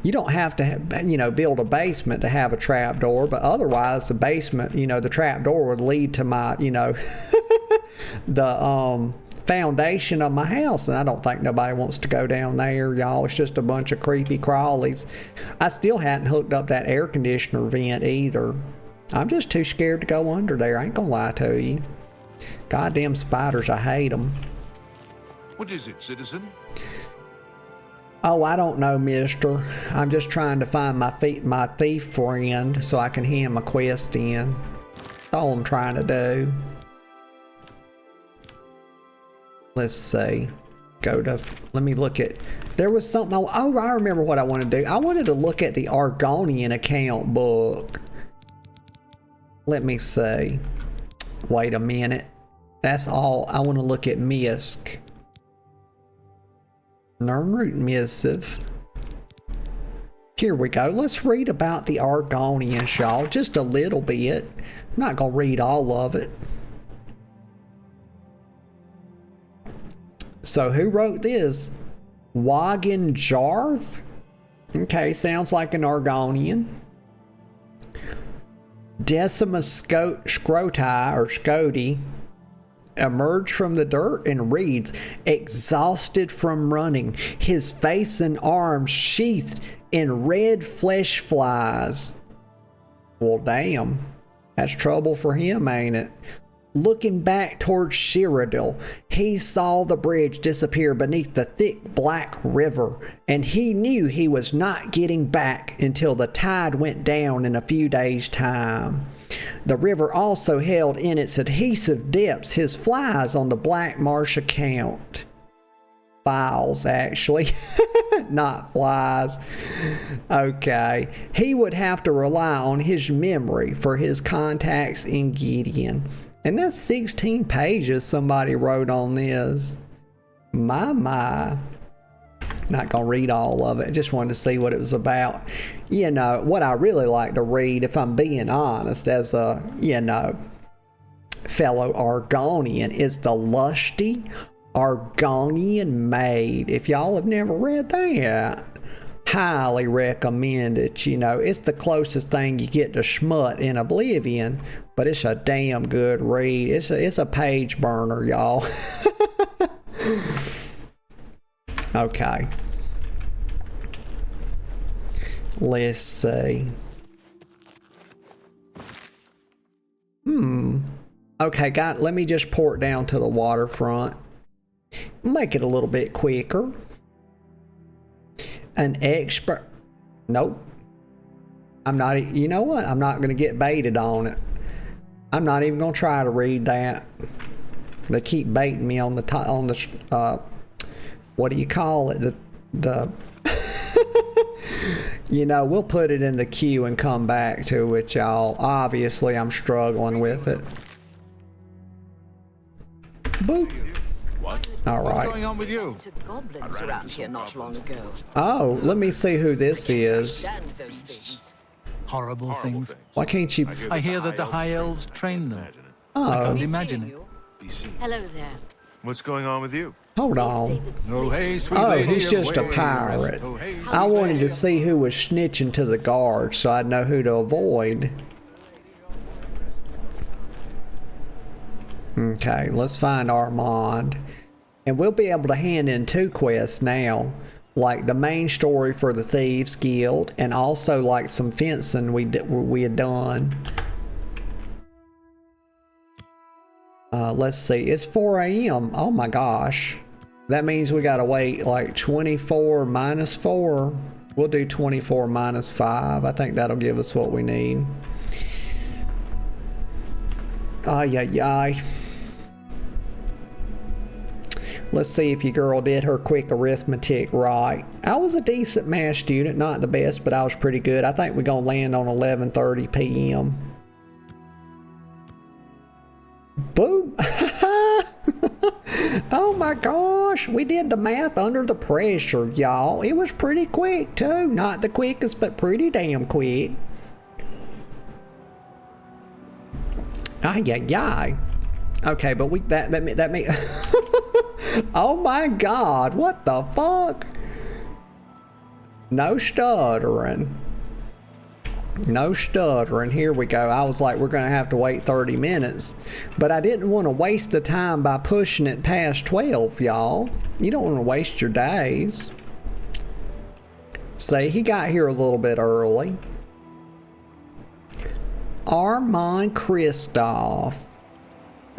you don't have to, build a basement to have a trapdoor, but otherwise, the basement, the trapdoor would lead to my, the foundation of my house, and I don't think nobody wants to go down there, y'all. It's just a bunch of creepy crawlies. I still hadn't hooked up that air conditioner vent either. I'm just too scared to go under there. I ain't gonna lie to you. Goddamn spiders, I hate them. What is it, citizen? Oh, I don't know, mister. I'm just trying to find my thief friend so I can hand my quest in. That's all I'm trying to do. Let's see. Let me look at, there was something, I remember what I wanted to do. I wanted to look at the Argonian account book. Let me see. Wait a minute. That's all. I want to look at Misk. Nirnroot missive. Here we go. Let's read about the Argonians, y'all. Just a little bit. I'm not going to read all of it. So who wrote this? Wagen Jarth? Okay, sounds like an Argonian. Decimus Scroti, or Scoti, emerged from the dirt and reads, exhausted from running, his face and arms sheathed in red flesh flies. Well, damn. That's trouble for him, ain't it? Looking back towards Cyrodiil, he saw the bridge disappear beneath the thick black river, and he knew he was not getting back until the tide went down in a few days' time. The river also held in its adhesive depths his flies on the Black Marsh account. Files, actually. Not flies. Okay. He would have to rely on his memory for his contacts in Gideon. And that's 16 pages somebody wrote on this. My. Not gonna read all of it. Just wanted to see what it was about. What I really like to read, if I'm being honest, as a, fellow Argonian, is the Lusty Argonian Maid. If y'all have never read that, highly recommend it. It's the closest thing you get to Schmut in Oblivion, but it's a damn good read. It's a page burner, y'all. Okay. Let's see. Okay, let me just port down to the waterfront. Make it a little bit quicker. An expert. Nope. I'm not, you know what? I'm not going to get baited on it. I'm not even going to try to read that. They keep baiting me on the, what do you call it? We'll put it in the queue and come back to it, y'all. Obviously, I'm struggling with it. Boop. What? All right. What's going on with you? Goblins around here not long ago. Oh, let me see who this is. Stand those things. Horrible things. Why can't you? I hear that the High Elves train them. I Oh, can't imagine it. Hello there. What's going on with you? hold on. Oh, hey, sweet Oh, lady, he's just a away, pirate. rest. Oh, hey, I sweet wanted lady. to see who was snitching to the guards so I'd know who to avoid. Okay, let's find Armand. And we'll be able to hand in 2 quests now. Like the main story for the Thieves Guild, and also like some fencing we had done. Let's see, it's 4 a.m. Oh my gosh. That means we gotta wait like 24 minus 4. We'll do 24 minus 5. I think that'll give us what we need. Ay, ay, ay. Let's see if your girl did her quick arithmetic right. I was a decent math student, not the best, but I was pretty good. I think we're gonna land on 11:30 p.m. Boom! Oh my gosh, we did the math under the pressure, y'all. It was pretty quick too. Not the quickest, but pretty damn quick. Ay, ay, ay. Okay, but that may oh my god, what the fuck? No stuttering. No stuttering. Here we go. I was like, we're gonna have to wait 30 minutes. But I didn't want to waste the time by pushing it past 12, y'all. You don't want to waste your days. See, he got here a little bit early. Armand Kristoff.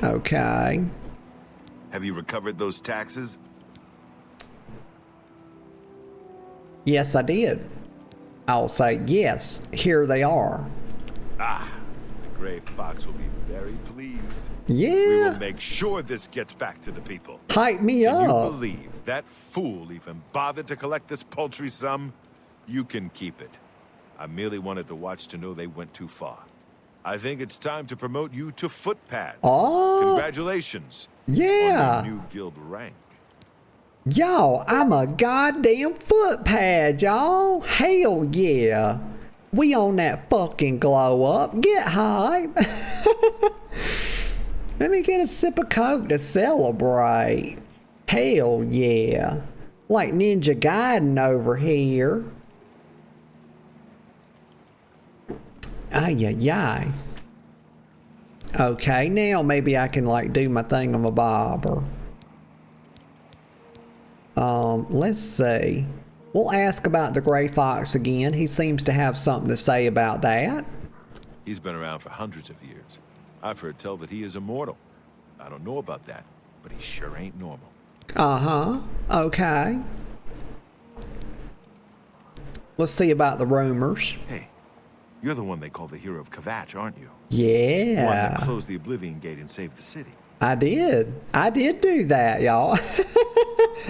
Okay. Have you recovered those taxes? Yes, I did. I'll say yes. Here they are. Ah, the Gray Fox will be very pleased. Yeah. We will make sure this gets back to the people. Hype me Can up. you believe that fool even bothered to collect this paltry sum? You can keep it. I merely wanted the Watch to know they went too far. I think it's time to promote you to footpad. Oh. Congratulations. Yeah. On your new guild rank. Y'all, I'm a goddamn footpad, y'all. Hell yeah. We on that fucking glow up. Get hype. Let me get a sip of Coke to celebrate. Hell yeah. Like Ninja Gaiden over here. Ay, ay, ay. Okay, now maybe I can like do my thingamabobber. Let's see. We'll ask about the Gray Fox again. He seems to have something to say about that. He's been around for hundreds of years. I've heard tell that he is immortal. I don't know about that, but he sure ain't normal. Uh-huh. Okay. Let's see about the rumors. Hey, you're the one they call the hero of Kvatch, aren't you? Yeah. One that closed the Oblivion Gate and saved the city. I did. I did do that, y'all.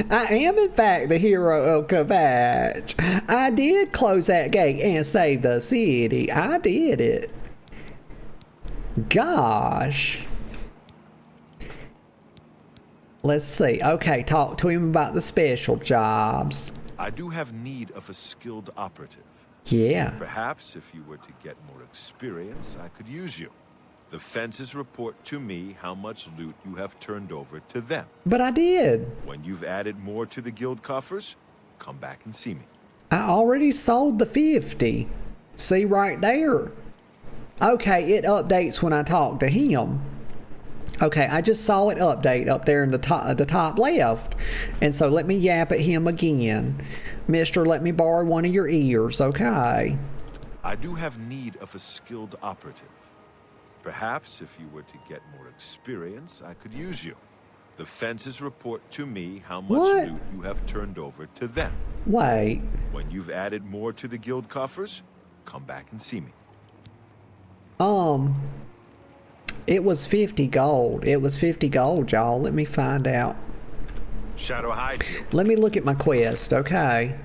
I am, in fact, the hero of Kvatch. I did close that gate and save the city. I did it. Gosh. Let's see. Okay, talk to him about the special jobs. I do have need of a skilled operative. Yeah. Perhaps if you were to get more experience, I could use you. The fences report to me how much loot you have turned over to them. But I did. When you've added more to the guild coffers, come back and see me. I already sold the 50. See right there. Okay, it updates when I talk to him. Okay, I just saw it update up there in the top left. And so let me yap at him again. Mister, let me borrow one of your ears, okay? I do have need of a skilled operative. Perhaps if you were to get more experience, I could use you. The fences report to me how much loot you have turned over to them. Wait. When you've added more to the guild coffers, come back and see me. It was 50 gold. It was 50 gold, y'all. Let me find out. Shadow hide you. Let me look at my quest, okay?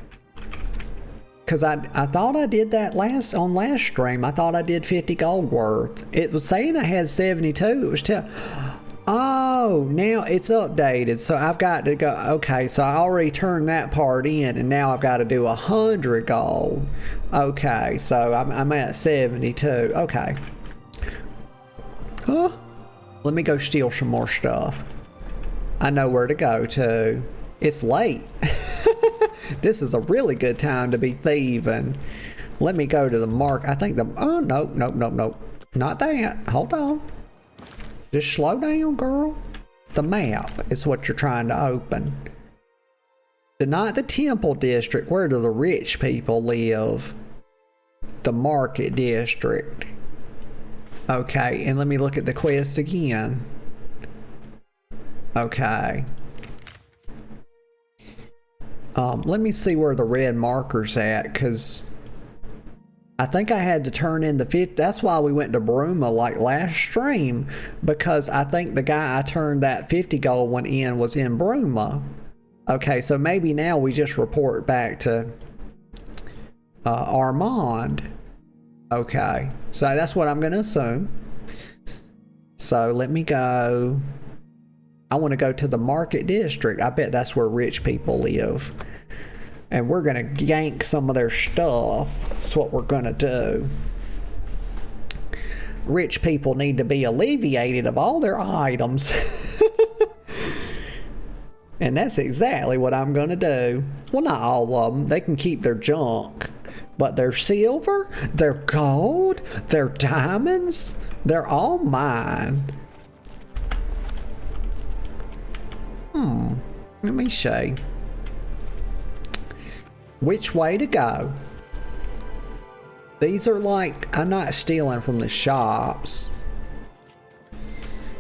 Because I thought I did that last stream. I thought I did 50 gold worth. It was saying I had 72. It was oh, now it's updated. So I've got to go. Okay, so I already turned that part in, and now I've got to do 100 gold. Okay, so I'm at 72. Okay. Huh? Let me go steal some more stuff. I know where to go to. It's late. This is a really good time to be thieving. Let me go to the mark. I think oh, nope. Not that. Hold on. Just slow down, girl. The map is what you're trying to open. Not the temple district. Where do the rich people live? The market district. Okay, and let me look at the quest again. Okay. Let me see where the red marker's at, because I think I had to turn in the 50. That's why we went to Bruma like last stream, because I think the guy I turned that 50 gold one in was in Bruma. Okay, so maybe now we just report back to Armand. Okay, so that's what I'm going to assume. So let me go. I want to go to the market district. I bet that's where rich people live. And we're going to yank some of their stuff. That's what we're going to do. Rich people need to be alleviated of all their items. And that's exactly what I'm going to do. Well, not all of them. They can keep their junk. But their silver, their gold, their diamonds, they're all mine. Let me see. Which way to go? These are like, I'm not stealing from the shops.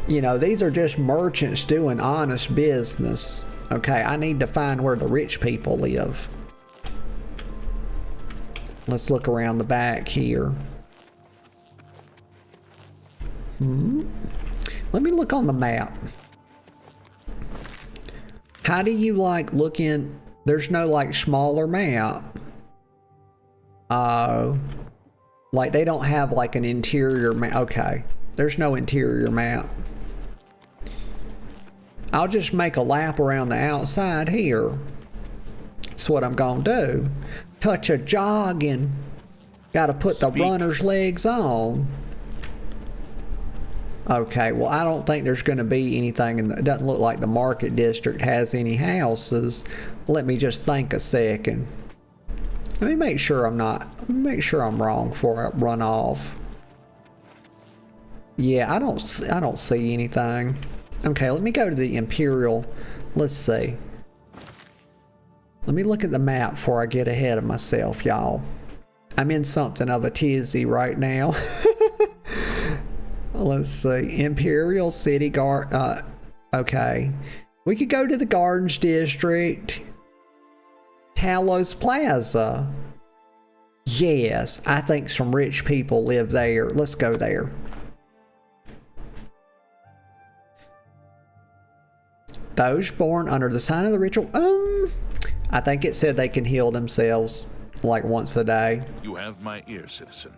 You know, these are just merchants doing honest business. Okay, I need to find where the rich people live. Let's look around the back here. Let me look on the map. How do you like look in? There's no like smaller map. Like they don't have like an interior map. Okay, there's no interior map. I'll just make a lap around the outside here. That's what I'm gonna do. Touch a jogging. Gotta put the runner's legs on. Okay, well I don't think there's gonna be anything in the, it doesn't look like the market district has any houses. Let me just think a second. Let me make sure I'm wrong before I run off. Yeah, I don't see anything. Okay, let me go to the Imperial. Let's see. Let me look at the map before I get ahead of myself, y'all. I'm in something of a tizzy right now. Let's see. Imperial City okay. We could go to the Gardens District. Talos Plaza. Yes, I think some rich people live there. Let's go there. Those born under the sign of the ritual. I think it said they can heal themselves like once a day. You have my ear, citizen.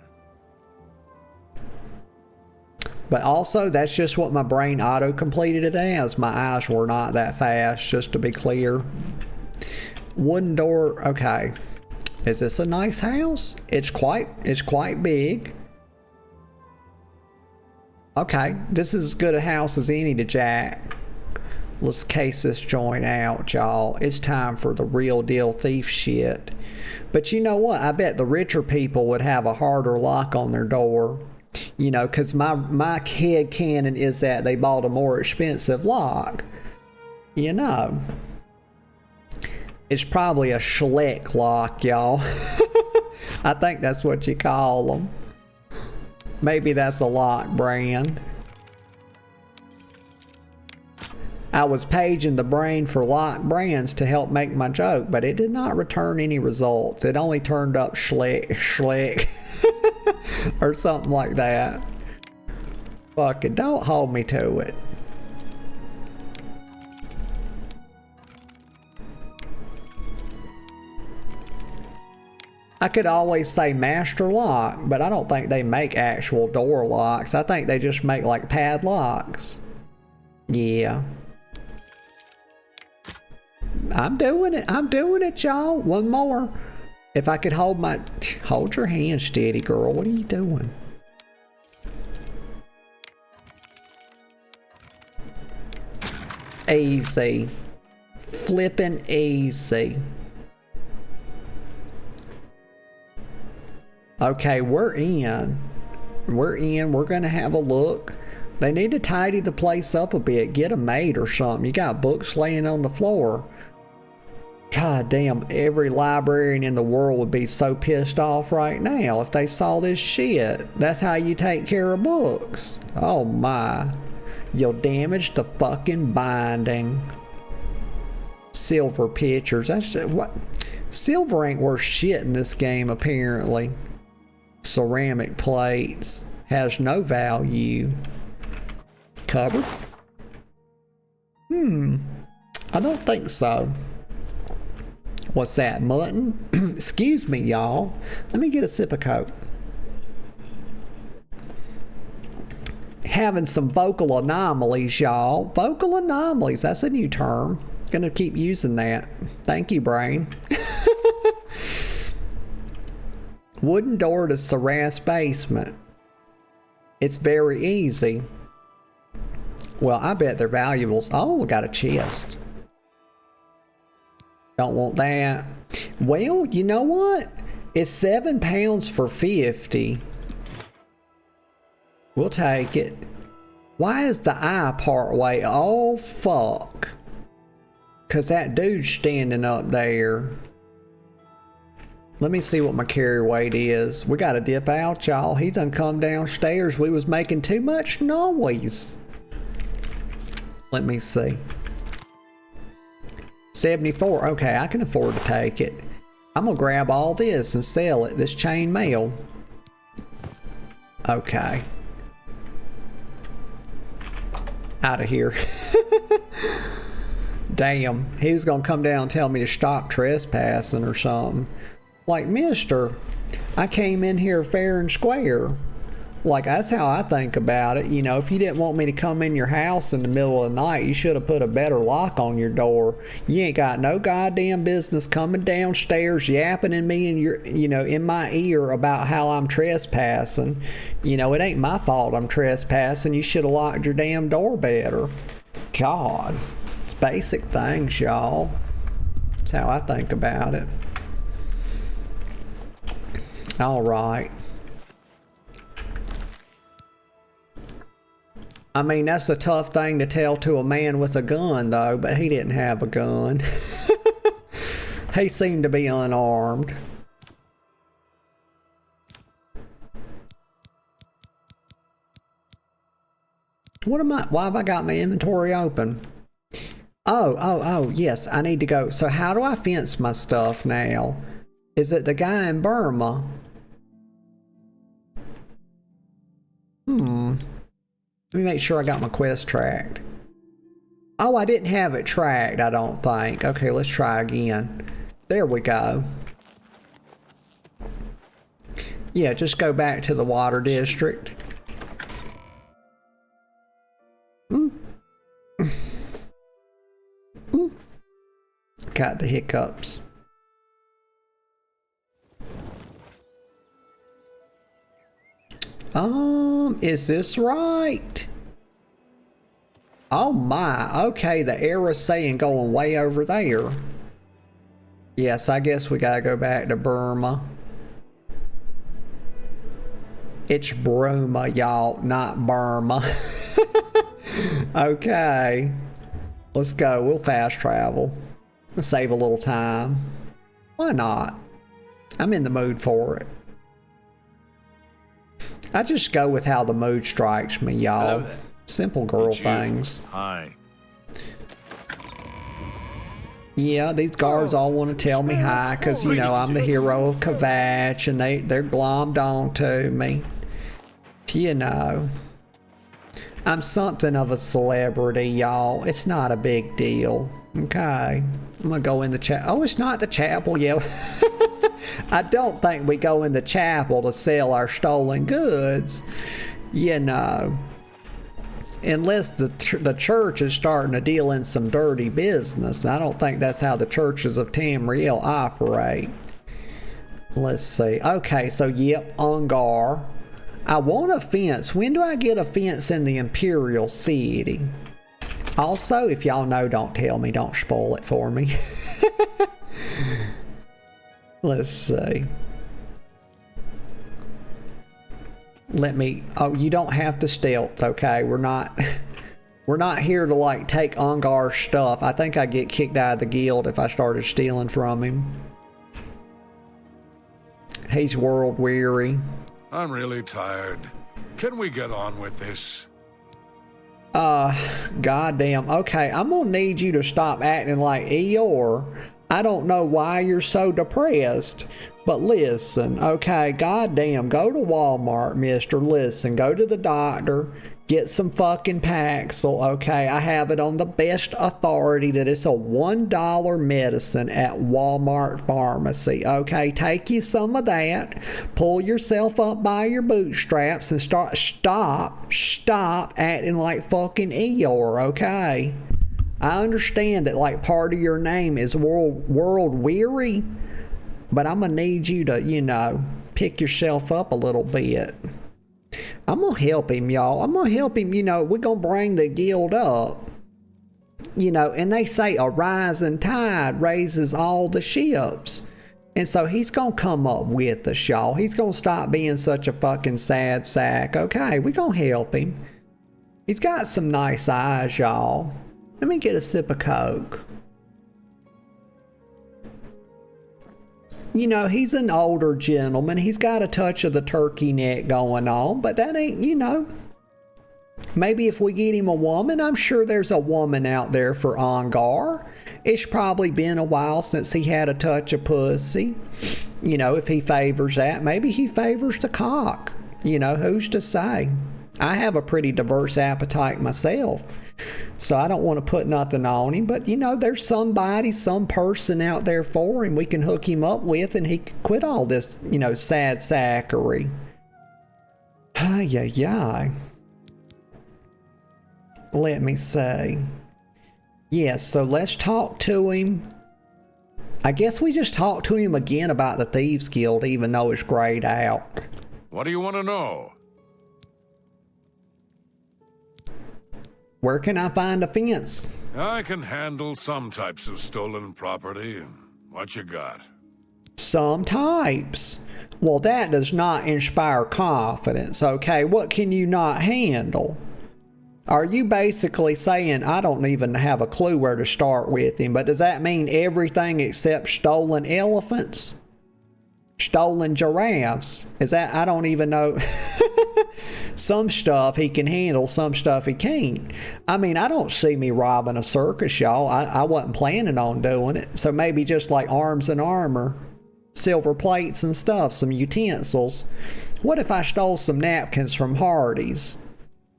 But also, that's just what my brain auto-completed it as. My eyes were not that fast, just to be clear. Wooden door. Okay. Is this a nice house? It's quite big. Okay. This is as good a house as any to jack. Let's case this joint out, y'all. It's time for the real deal thief shit. But you know what? I bet the richer people would have a harder lock on their door. You know, because my head canon is that they bought a more expensive lock. You know. It's probably a Schleck lock, y'all. I think that's what you call them. Maybe that's a lock brand. I was paging the brain for lock brands to help make my joke, but it did not return any results. It only turned up Schleck. Or something like that. Fuck it, don't hold me to it. I could always say master lock, but I don't think they make actual door locks. I think they just make like padlocks. Yeah. I'm doing it, y'all. One more. If I could hold your hand steady, girl. What are you doing? Easy. Flipping easy. Okay, we're in. We're gonna have a look. They need to tidy the place up a bit. Get a maid or something. You got books laying on the floor. God damn, every librarian in the world would be so pissed off right now if they saw this shit. That's how you take care of books. Oh my. You'll damage the fucking binding. Silver pitchers. That's what. Silver ain't worth shit in this game, apparently. Ceramic plates. Has no value. Cupboard? I don't think so. What's that, mutton? Excuse me, y'all. Let me get a sip of Coke. Having some vocal anomalies, y'all. Vocal anomalies, that's a new term. Gonna keep using that. Thank you, brain. Wooden door to Saras basement. It's very easy. Well, I bet they're valuables. Oh, we got a chest. Don't want that. Well, you know what? It's £7 for 50. We'll take it. Why is the eye part way? Oh, fuck. Cause that dude's standing up there. Let me see what my carry weight is. We gotta dip out, y'all. He done come downstairs. We was making too much noise. Let me see. 74. Okay, I can afford to take it. I'm gonna grab all this and sell it. This chain mail. Okay. Out of here. Damn, he was gonna come down and tell me to stop trespassing or something. Like, mister, I came in here fair and square. Like, that's how I think about it. You know, if you didn't want me to come in your house in the middle of the night, you should have put a better lock on your door. You ain't got no goddamn business coming downstairs yapping in me and your, you know, in my ear about how I'm trespassing. You know, it ain't my fault I'm trespassing. You should have locked your damn door better. God, it's basic things, y'all. That's how I think about it. All right. I mean, that's a tough thing to tell to a man with a gun, though, but he didn't have a gun. He seemed to be unarmed. What am I? Why have I got my inventory open? Oh, yes, I need to go. So how do I fence my stuff now? Is it the guy in Burma? Let me make sure I got my quest tracked. Oh, I didn't have it tracked, I don't think. Okay, let's try again. There we go. Yeah, just go back to the water district. Got the hiccups. Is this right? Oh my, okay, the arrow's saying going way over there. Yes, I guess we gotta go back to Burma. It's Bruma, y'all, not Burma. Okay. Let's go, we'll fast travel. Save a little time. Why not? I'm in the mood for it. I just go with how the mood strikes me, y'all. Simple girl things. Hi. Yeah, these guards all want to tell me hi because, you know, I'm the hero of Kvatch and they're glommed on to me. You know. I'm something of a celebrity, y'all. It's not a big deal. Okay. I'm gonna go in the chapel. Oh, it's not the chapel, yeah. I don't think we go in the chapel to sell our stolen goods, you know. Unless the church is starting to deal in some dirty business. I don't think that's how the churches of Tamriel operate. Let's see. Okay, so yep, Ungar. I want a fence. When do I get a fence in the Imperial City? Also, if y'all know, don't tell me. Don't spoil it for me. Let's see. Let me. Oh, you don't have to stealth, okay? We're not here to like take Ungar's stuff. I think I'd get kicked out of the guild if I started stealing from him. He's world weary. I'm really tired. Can we get on with this? Goddamn. Okay, I'm gonna need you to stop acting like Eeyore. I don't know why you're so depressed, but listen, okay, goddamn, go to Walmart, mister. Listen, go to the doctor, get some fucking Paxil, okay? I have it on the best authority that it's a $1 medicine at Walmart pharmacy, okay? Take you some of that, pull yourself up by your bootstraps, and stop acting like fucking Eeyore, okay? I understand that like part of your name is world weary, but I'm gonna need you to, you know, pick yourself up a little bit. I'm gonna help him, y'all. I'm gonna help him, you know, we're gonna bring the guild up. You know, and they say a rising tide raises all the ships. And so he's gonna come up with us, y'all. He's gonna stop being such a fucking sad sack. Okay, we're gonna help him. He's got some nice eyes, y'all. Let me get a sip of Coke. You know, he's an older gentleman. He's got a touch of the turkey neck going on, but that ain't, you know. Maybe if we get him a woman, I'm sure there's a woman out there for Ongar. It's probably been a while since he had a touch of pussy. You know, if he favors that, maybe he favors the cock. You know, who's to say? I have a pretty diverse appetite myself. So I don't want to put nothing on him, but you know, there's somebody, some person out there for him we can hook him up with, and he can quit all this, you know, sad sackery. Ay. Let me see. Yes, so let's talk to him. I guess we just talk to him again about the Thieves Guild, even though it's grayed out. What do you want to know? Where can I find a fence? I can handle some types of stolen property. What you got? Some types. Well, that does not inspire confidence, okay? What can you not handle? Are you basically saying, I don't even have a clue where to start with him, but does that mean everything except stolen elephants? Stolen giraffes? Is that, I don't even know. Some stuff he can handle, some stuff he can't. I mean, I don't see me robbing a circus, y'all. I wasn't planning on doing it. So maybe just like arms and armor, silver plates and stuff, some utensils. What if I stole some napkins from Hardee's?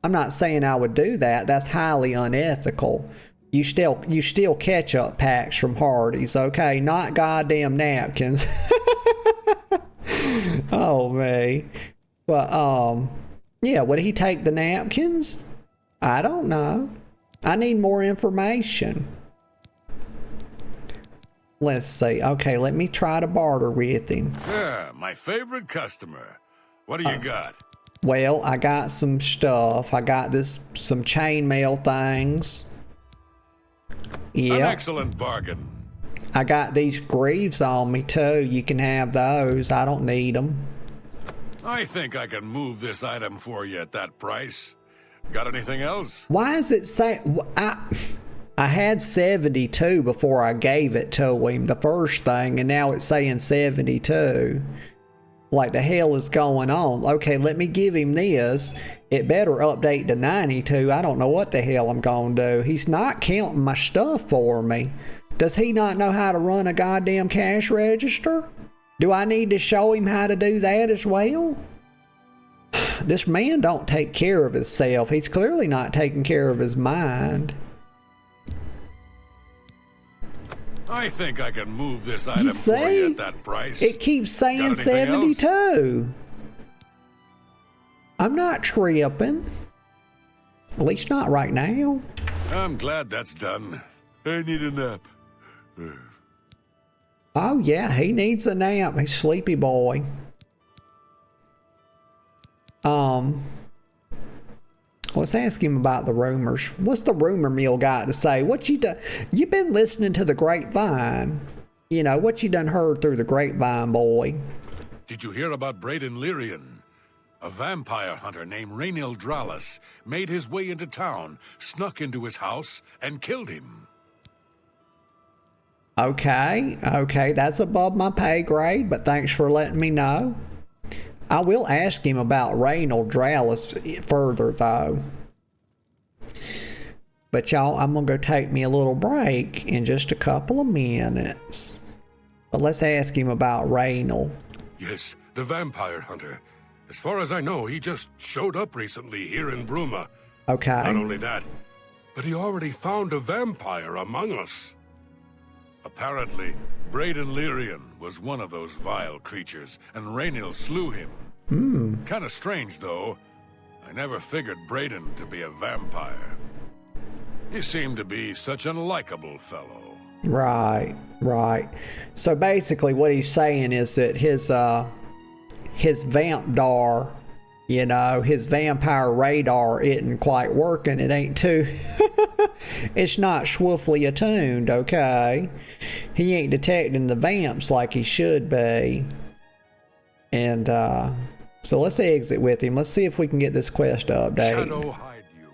I'm not saying I would do that. That's highly unethical. You steal ketchup packs from Hardee's, okay? Not goddamn napkins. Oh, man. But, yeah, would he take the napkins? I don't know. I need more information. Let's see. Okay, let me try to barter with him. Yeah, my favorite customer. What do you got? Well, I got some stuff. I got some chainmail things. Yeah. An excellent bargain. I got these greaves on me too. You can have those. I don't need them. I think I can move this item for you at that price. Got anything else? Why is it say I had 72 before I gave it to him, the first thing, and now it's saying 72. Like, the hell is going on? Okay, let me give him this. It better update to 92. I don't know what the hell I'm gonna do. He's not counting my stuff for me. Does he not know how to run a goddamn cash register? Do I need to show him how to do that as well? This man don't take care of himself. He's clearly not taking care of his mind. I think I can move this item for you at that price. It keeps saying 72. I'm not tripping. At least not right now. I'm glad that's done. I need a nap. Oh yeah, he needs a nap. He's sleepy boy. Let's ask him about the rumors. What's the rumor mill got to say? What you done? You been listening to the grapevine? You know, what you done heard through the grapevine, boy? Did you hear about Braden Lyrian? A vampire hunter named Rainil Dralis made his way into town, snuck into his house, and killed him. Okay, that's above my pay grade, but thanks for letting me know. I will ask him about Rainil Dralis further, though. But y'all, I'm gonna go take me a little break in just a couple of minutes. But let's ask him about Raynal. Yes, the vampire hunter. As far as I know, he just showed up recently here in Bruma. Okay. Not only that, but he already found a vampire among us. Apparently, Braden Lyrian was one of those vile creatures, and Raynal slew him. Kinda strange, though. I never figured Braden to be a vampire. He seemed to be such a likable fellow. Right. So basically what he's saying is that his vampdar, you know, his vampire radar isn't quite working. It ain't too it's not swiftly attuned, okay? He ain't detecting the vamps like he should be. And so let's exit with him. Let's see if we can get this quest update. Shadow hide you.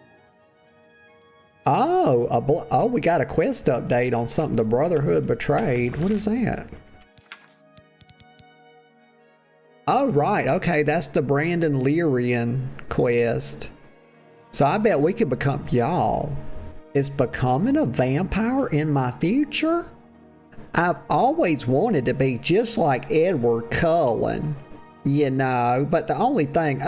Oh, we got a quest update on something the Brotherhood betrayed. What is that? Oh, right. Okay, that's the Brandon Lyrian quest. So I bet we could become... Y'all, is becoming a vampire in my future? I've always wanted to be just like Edward Cullen, you know, but the only thing...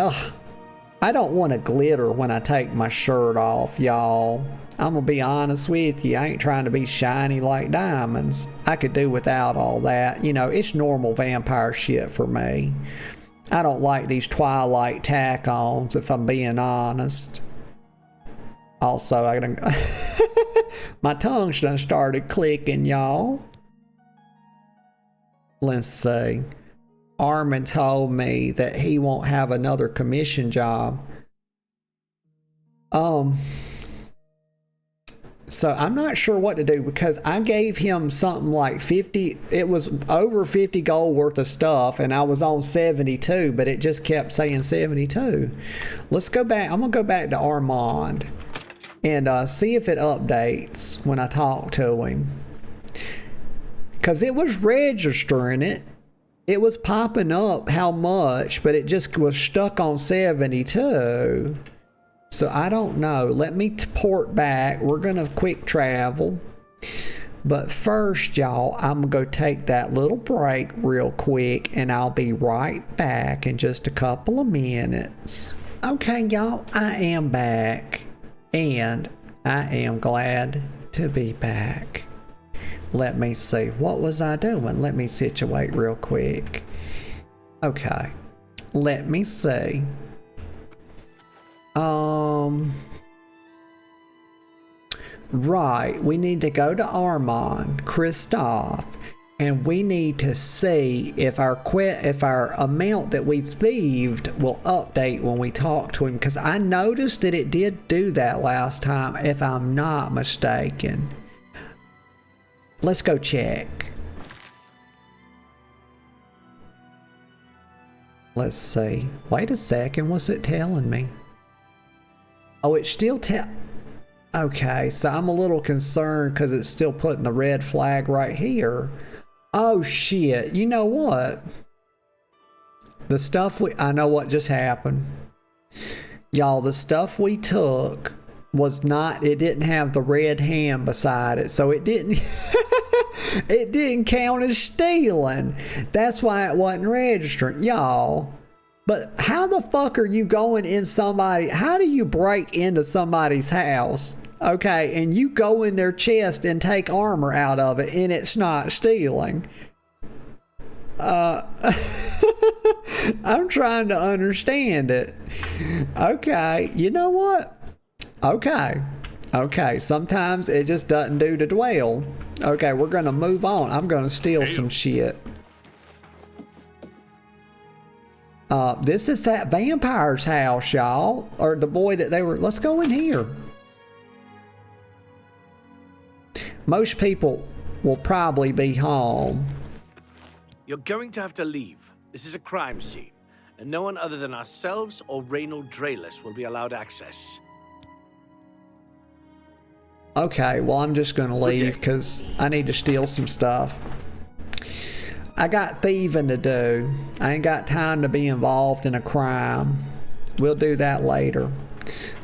I don't want to glitter when I take my shirt off, y'all. I'm gonna be honest with you, I ain't trying to be shiny like diamonds. I could do without all that. You know, it's normal vampire shit for me. I don't like these Twilight tack-ons, if I'm being honest. Also, my tongue's done started clicking, y'all. Let's see. Armin told me that he won't have another commission job. So I'm not sure what to do, because I gave him something like 50, it was over 50 gold worth of stuff, and I was on 72, but it just kept saying 72. Let's go back. I'm gonna go back to Armand and see if it updates when I talk to him, because it was registering it. It was popping up how much, but it just was stuck on 72. So I don't know. Let me port back. We're going to quick travel. But first, y'all, I'm going to go take that little break real quick, and I'll be right back in just a couple of minutes. Okay, y'all, I am back. And I am glad to be back. Let me see. What was I doing? Let me situate real quick. Okay. Let me see. Right. We need to go to Armand, Christoph, and we need to see if our amount that we've thieved will update when we talk to him, because I noticed that it did do that last time, if I'm not mistaken. Let's go check. Let's see. Wait a second. What's it telling me? Oh, it's still Okay, so I'm a little concerned because it's still putting the red flag right here. Oh, shit. You know what? The stuff I know what just happened. Y'all, the stuff we took was not... It didn't have the red hand beside it, so it didn't... It didn't count as stealing. That's why it wasn't registering. Y'all... But how the fuck are you going in somebody... How do you break into somebody's house, okay, and you go in their chest and take armor out of it, and it's not stealing? I'm trying to understand it. Okay, you know what? Okay, sometimes it just doesn't do to dwell. Okay, we're gonna move on. I'm gonna steal some shit. This is that vampire's house, y'all. Or the boy that they were... Let's go in here. Most people will probably be home. You're going to have to leave. This is a crime scene, and no one other than ourselves or Raynal Draelus will be allowed access. Okay, well, I'm just gonna leave because I need to steal some stuff. I got thieving to do. I ain't got time to be involved in a crime. We'll do that later.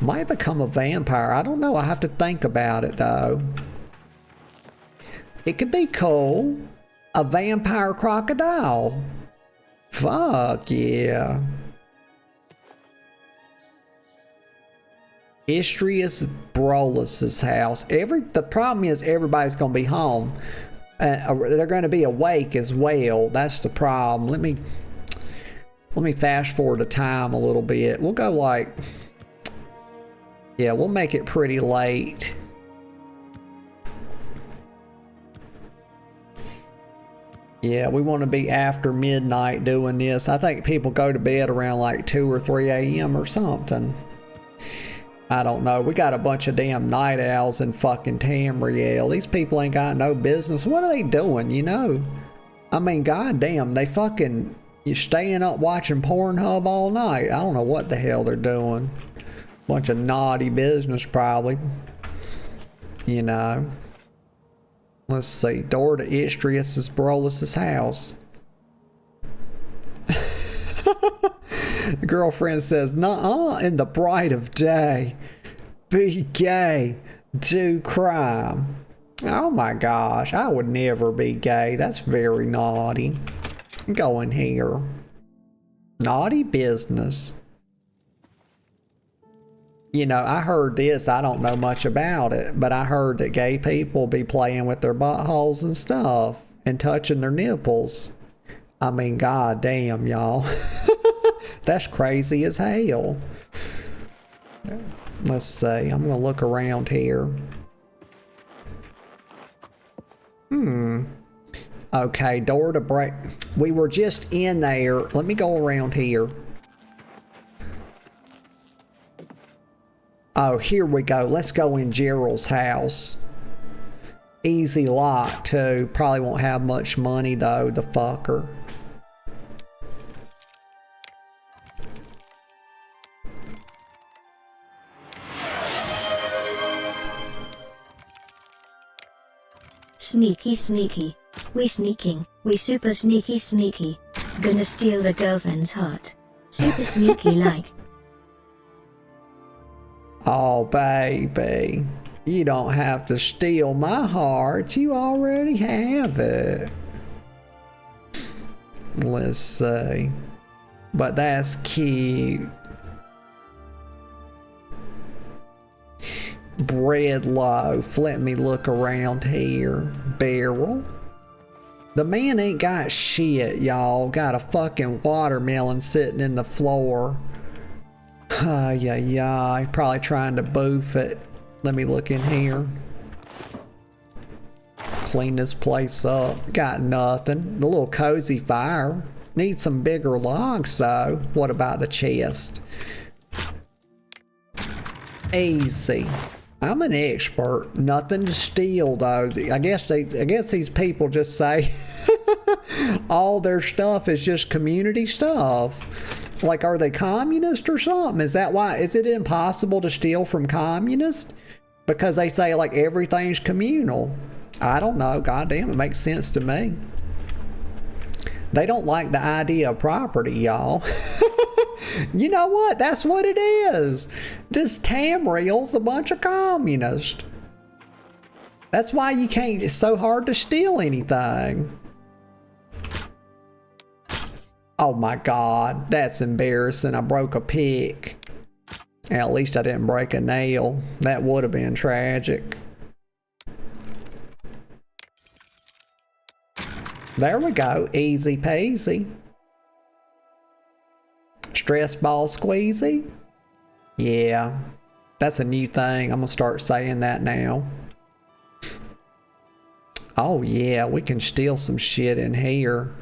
Might become a vampire. I don't know. I have to think about it though. It could be cool. A vampire crocodile. Fuck yeah. Istrius Brolus's house. The problem is everybody's gonna be home. They're gonna be awake as well. That's the problem. Let me fast forward the time a little bit. We'll go like, yeah, we'll make it pretty late. Yeah, we want to be after midnight doing this. I think people go to bed around like 2 or 3 a.m. or something. I don't know. We got a bunch of damn night owls in fucking Tamriel. These people ain't got no business. What are they doing, you know? I mean, goddamn, they fucking... You staying up watching Pornhub all night. I don't know what the hell they're doing. Bunch of naughty business, probably. You know. Let's see. Door to Istrius Brolus's house. The girlfriend says, nuh-uh, in the bright of day. Be gay. Do crime. Oh my gosh. I would never be gay. That's very naughty. Go in here. Naughty business. You know, I heard this. I don't know much about it, but I heard that gay people be playing with their buttholes and stuff and touching their nipples. I mean, god damn, y'all. That's crazy as hell. Let's see. I'm gonna look around here. Okay, door to break. We were just in there. Let me go around here. Oh, here we go. Let's go in Gerald's house. Easy lock, too. Probably won't have much money, though, the fucker. Sneaky, sneaky. We sneaking. We super sneaky, sneaky. Gonna steal the girlfriend's heart. Super sneaky like. Oh, baby. You don't have to steal my heart. You already have it. Let's see. But that's cute. Bread loaf. Let me look around here. Barrel. The man ain't got shit, y'all. Got a fucking watermelon sitting in the floor. Yeah. Probably trying to boof it. Let me look in here. Clean this place up. Got nothing. A little cozy fire. Need some bigger logs though. What about the chest? Easy. I'm an expert. Nothing to steal though. I guess these people just say all their stuff is just community stuff. Like, are they communist or something? Is that why? Is it impossible to steal from communists? Because they say like everything's communal. I don't know. Goddamn, it makes sense to me. They don't like the idea of property, y'all. You know what? That's what it is. This Tamriel's a bunch of communists. That's why you can't, it's so hard to steal anything. Oh my god, that's embarrassing. I broke a pick. At least I didn't break a nail. That would have been tragic. There we go. Easy peasy. Stress ball squeezy? Yeah. That's a new thing. I'm gonna start saying that now. Oh yeah, we can steal some shit in here.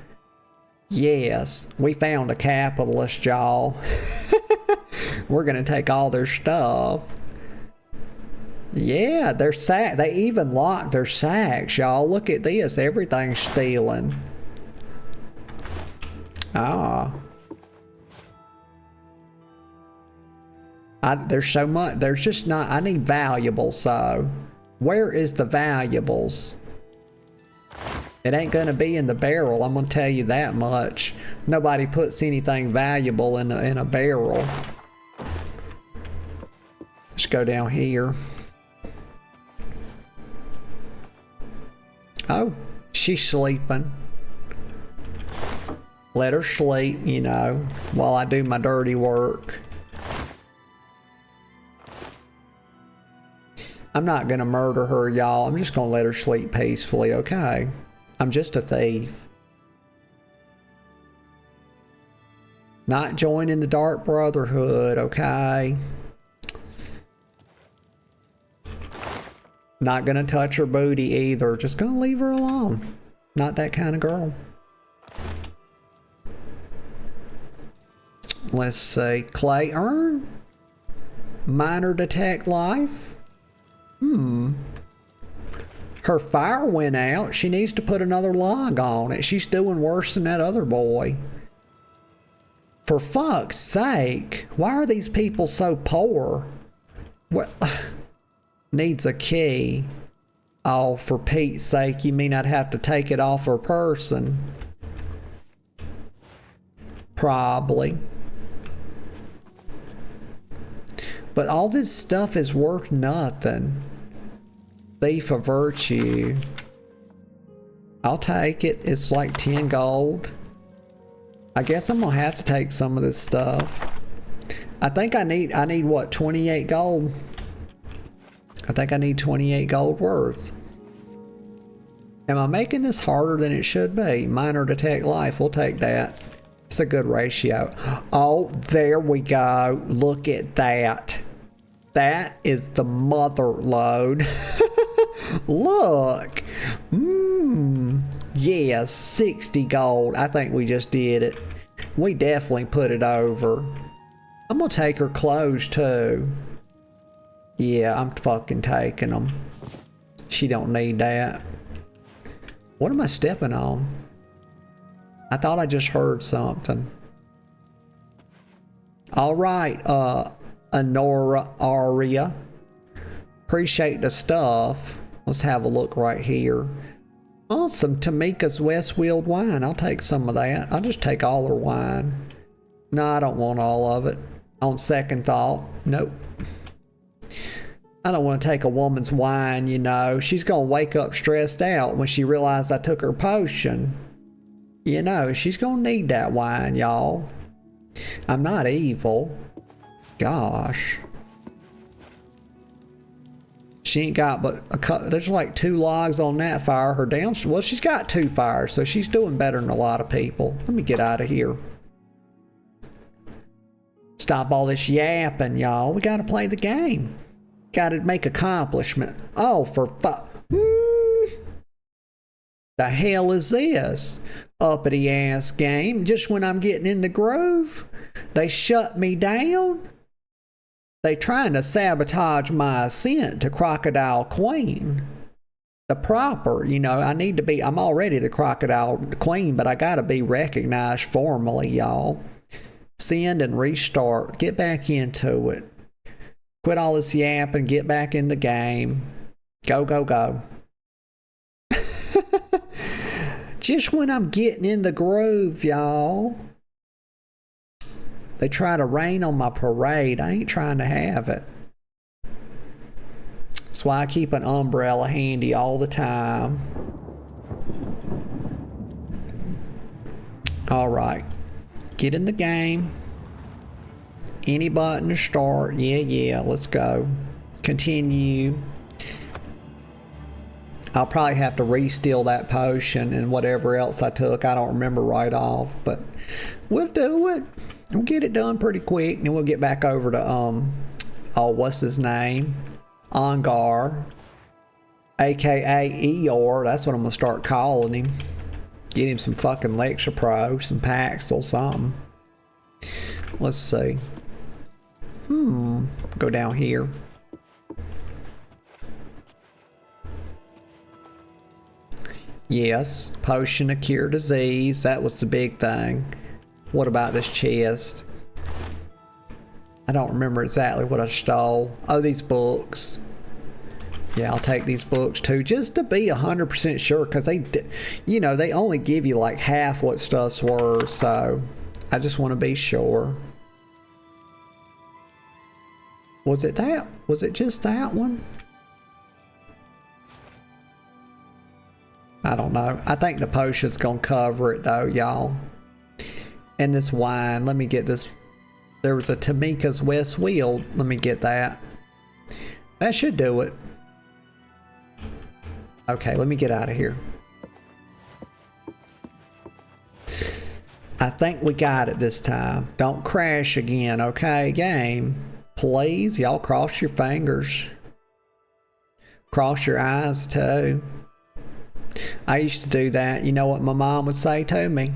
Yes, we found a capitalist, y'all. We're gonna take all their stuff. Yeah, their sack. They even locked their sacks, y'all. Look at this. Everything's stealing. Ah. There's so much. There's just not. I need valuables, so. Where is the valuables? It ain't gonna be in the barrel, I'm gonna tell you that much. Nobody puts anything valuable in a barrel. Let's go down here. Oh, she's sleeping. Let her sleep, you know, while I do my dirty work. I'm not gonna murder her, y'all. I'm just gonna let her sleep peacefully, okay? I'm just a thief. Not joining the Dark Brotherhood, okay? Not gonna touch her booty either. Just gonna leave her alone. Not that kind of girl. Let's see. Clay Urn? Minor detect life? Her fire went out. She needs to put another log on it. She's doing worse than that other boy. For fuck's sake. Why are these people so poor? What? Needs a key. Oh, for Pete's sake, you mean I'd have to take it off her person? Probably. But all this stuff is worth nothing. Thief of virtue. I'll take it. It's like 10 gold. I guess I'm gonna have to take some of this stuff. I think I need what, 28 gold? I think I need 28 gold worth. Am I making this harder than it should be? Minor detect life, we'll take that. It's a good ratio. Oh, there we go. Look at that. That is the mother load. Look. Yes, 60 gold. I think we just did it. We definitely put it over. I'm gonna take her clothes too. Yeah, I'm fucking taking them. She don't need that. What am I stepping on? I thought I just heard something. All right, Honora Aria. Appreciate the stuff. Let's have a look right here. Oh, some Tamika's Westfield wine. I'll take some of that. I'll just take all her wine. No, I don't want all of it. On second thought, nope. I don't want to take a woman's wine, you know. She's going to wake up stressed out when she realizes I took her potion. You know, she's going to need that wine, y'all. I'm not evil. Gosh. She ain't got but a couple. There's like 2 logs on that fire. Her down. Well, she's got 2 fires, so she's doing better than a lot of people. Let me get out of here. Stop all this yapping, y'all. We gotta play the game. Gotta make accomplishment. Oh, for fuck. The hell is this? Uppity ass game. Just when I'm getting in the groove, they shut me down. They trying to sabotage my ascent to Crocodile Queen. The proper, you know, I need to be, I'm already the Crocodile Queen, but I gotta be recognized formally, y'all. Send and restart. Get back into it. Quit all this yapping. Get back in the game. Go, go, go. Just when I'm getting in the groove, y'all. They try to rain on my parade. I ain't trying to have it. That's why I keep an umbrella handy all the time. All right. Get in the game. Any button to start. Yeah, let's go. Continue. I'll probably have to re-steal that potion and whatever else I took. I don't remember right off, but we'll do it. We'll get it done pretty quick, and then we'll get back over to, oh, what's his name? Ongar, aka Eeyore. That's what I'm gonna start calling him. Get him some fucking Lecture Pro, some Paxil, something. Let's see. Go down here. Yes, potion to cure disease. That was the big thing. What about this chest? I don't remember exactly what I stole. Oh, these books. Yeah, I'll take these books too, just to be 100% sure, because they, you know, they only give you like half what stuff's worth, so I just want to be sure. Was it that? Was it just that one? I don't know. I think the potion's gonna cover it though, y'all. And this wine, let me get this. There was a Tamika's West Wheel. Let me get that. That should do it. Okay, let me get out of here. I think we got it this time. Don't crash again, okay, game? Please, y'all cross your fingers. Cross your eyes too. I used to do that. You know what my mom would say to me?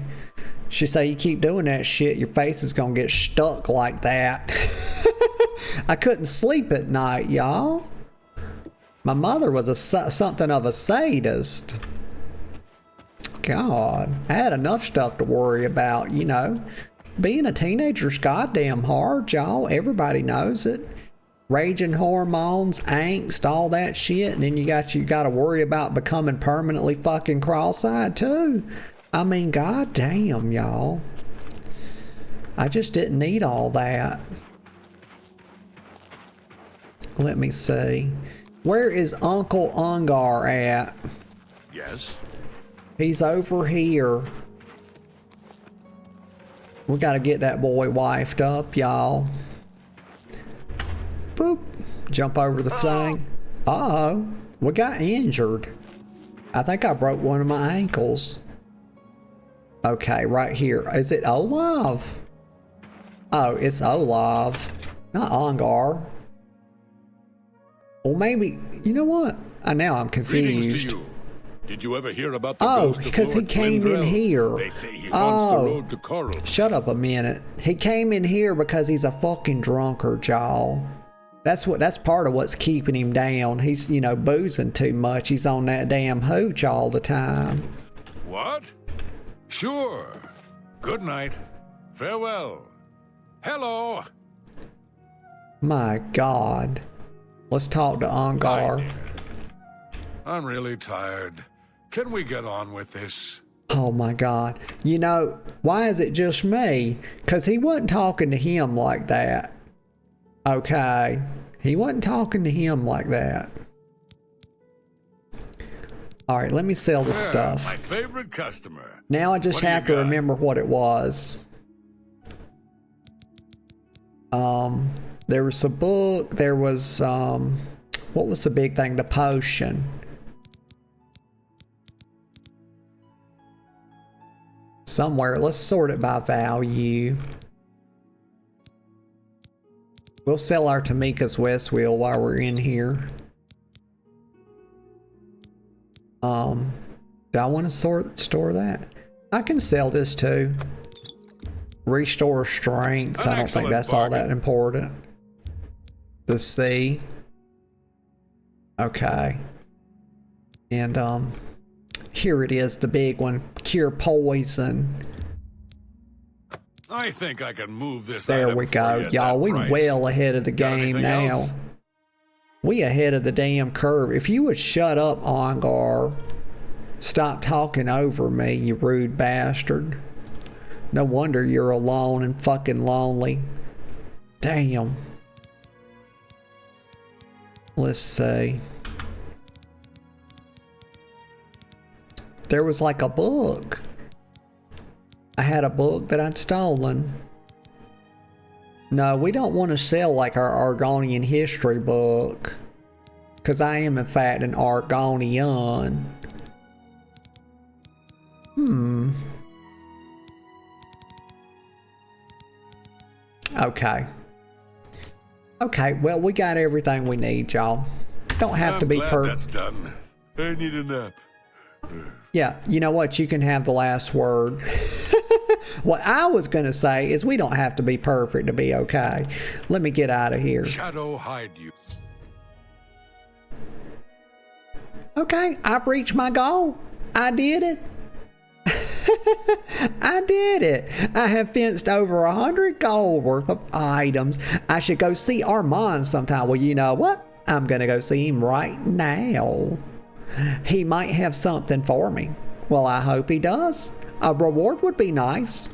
She'd say, you keep doing that shit, your face is gonna get stuck like that. I couldn't sleep at night, y'all. My mother was something of a sadist. God, I had enough stuff to worry about, you know. Being a teenager's goddamn hard, y'all. Everybody knows it. Raging hormones, angst, all that shit, and then you got to worry about becoming permanently fucking cross-eyed too. I mean, goddamn, y'all. I just didn't need all that. Let me see. Where is Uncle Ungar at? Yes? He's over here. We gotta get that boy wifed up, y'all. Boop. Jump over the thing. Uh-oh. We got injured. I think I broke one of my ankles. Okay, right here. Is it Olaf? Oh, it's Olaf. Not Ongar. Well, maybe... You know what? Now I'm confused. Greetings to you. Did you ever hear about the ghost of because he Lord came in Glendrell? here. They say he haunts the road to Coral. Shut up a minute. He came in here because he's a fucking drunkard, y'all. That's part of what's keeping him down. He's, you know, boozing too much. He's on that damn hooch all the time. What? Sure. Good night. Farewell. Hello. My God. Let's talk to Ongar. I'm really tired. Can we get on with this? Oh my God. You know, why is it just me? Because he wasn't talking to him like that. Okay. He wasn't talking to him like that. Alright, let me sell the stuff. My favorite customer. Now I just have to remember what it was. There was a book. There was, what was the big thing? The potion. Somewhere. Let's sort it by value. We'll sell our Tamika's West Wheel while we're in here. Do I want to store that? I can sell this too. Restore strength. I don't think that's all that important. The C. Okay. And here it is, the big one. Cure poison. I think I can move this. There we go, y'all. We well ahead of the game now. Else? We ahead of the damn curve. If you would shut up, Ongar. Stop talking over me, you rude bastard. No wonder you're alone and fucking lonely. Damn. Let's see. There was like a book. I had a book that I'd stolen. No, we don't want to sell like our Argonian history book. Because I am in fact an Argonian. Okay. Okay, well, we got everything we need, y'all. Don't have to be perfect. That's done. I need a nap. Yeah, you know what? You can have the last word. What I was going to say is we don't have to be perfect to be okay. Let me get out of here. Shadow hide you. Okay, I've reached my goal. I did it. I did it. I have fenced over 100 gold worth of items. I should go see Armand sometime. Well, you know what? I'm going to go see him right now. He might have something for me. Well, I hope he does. A reward would be nice.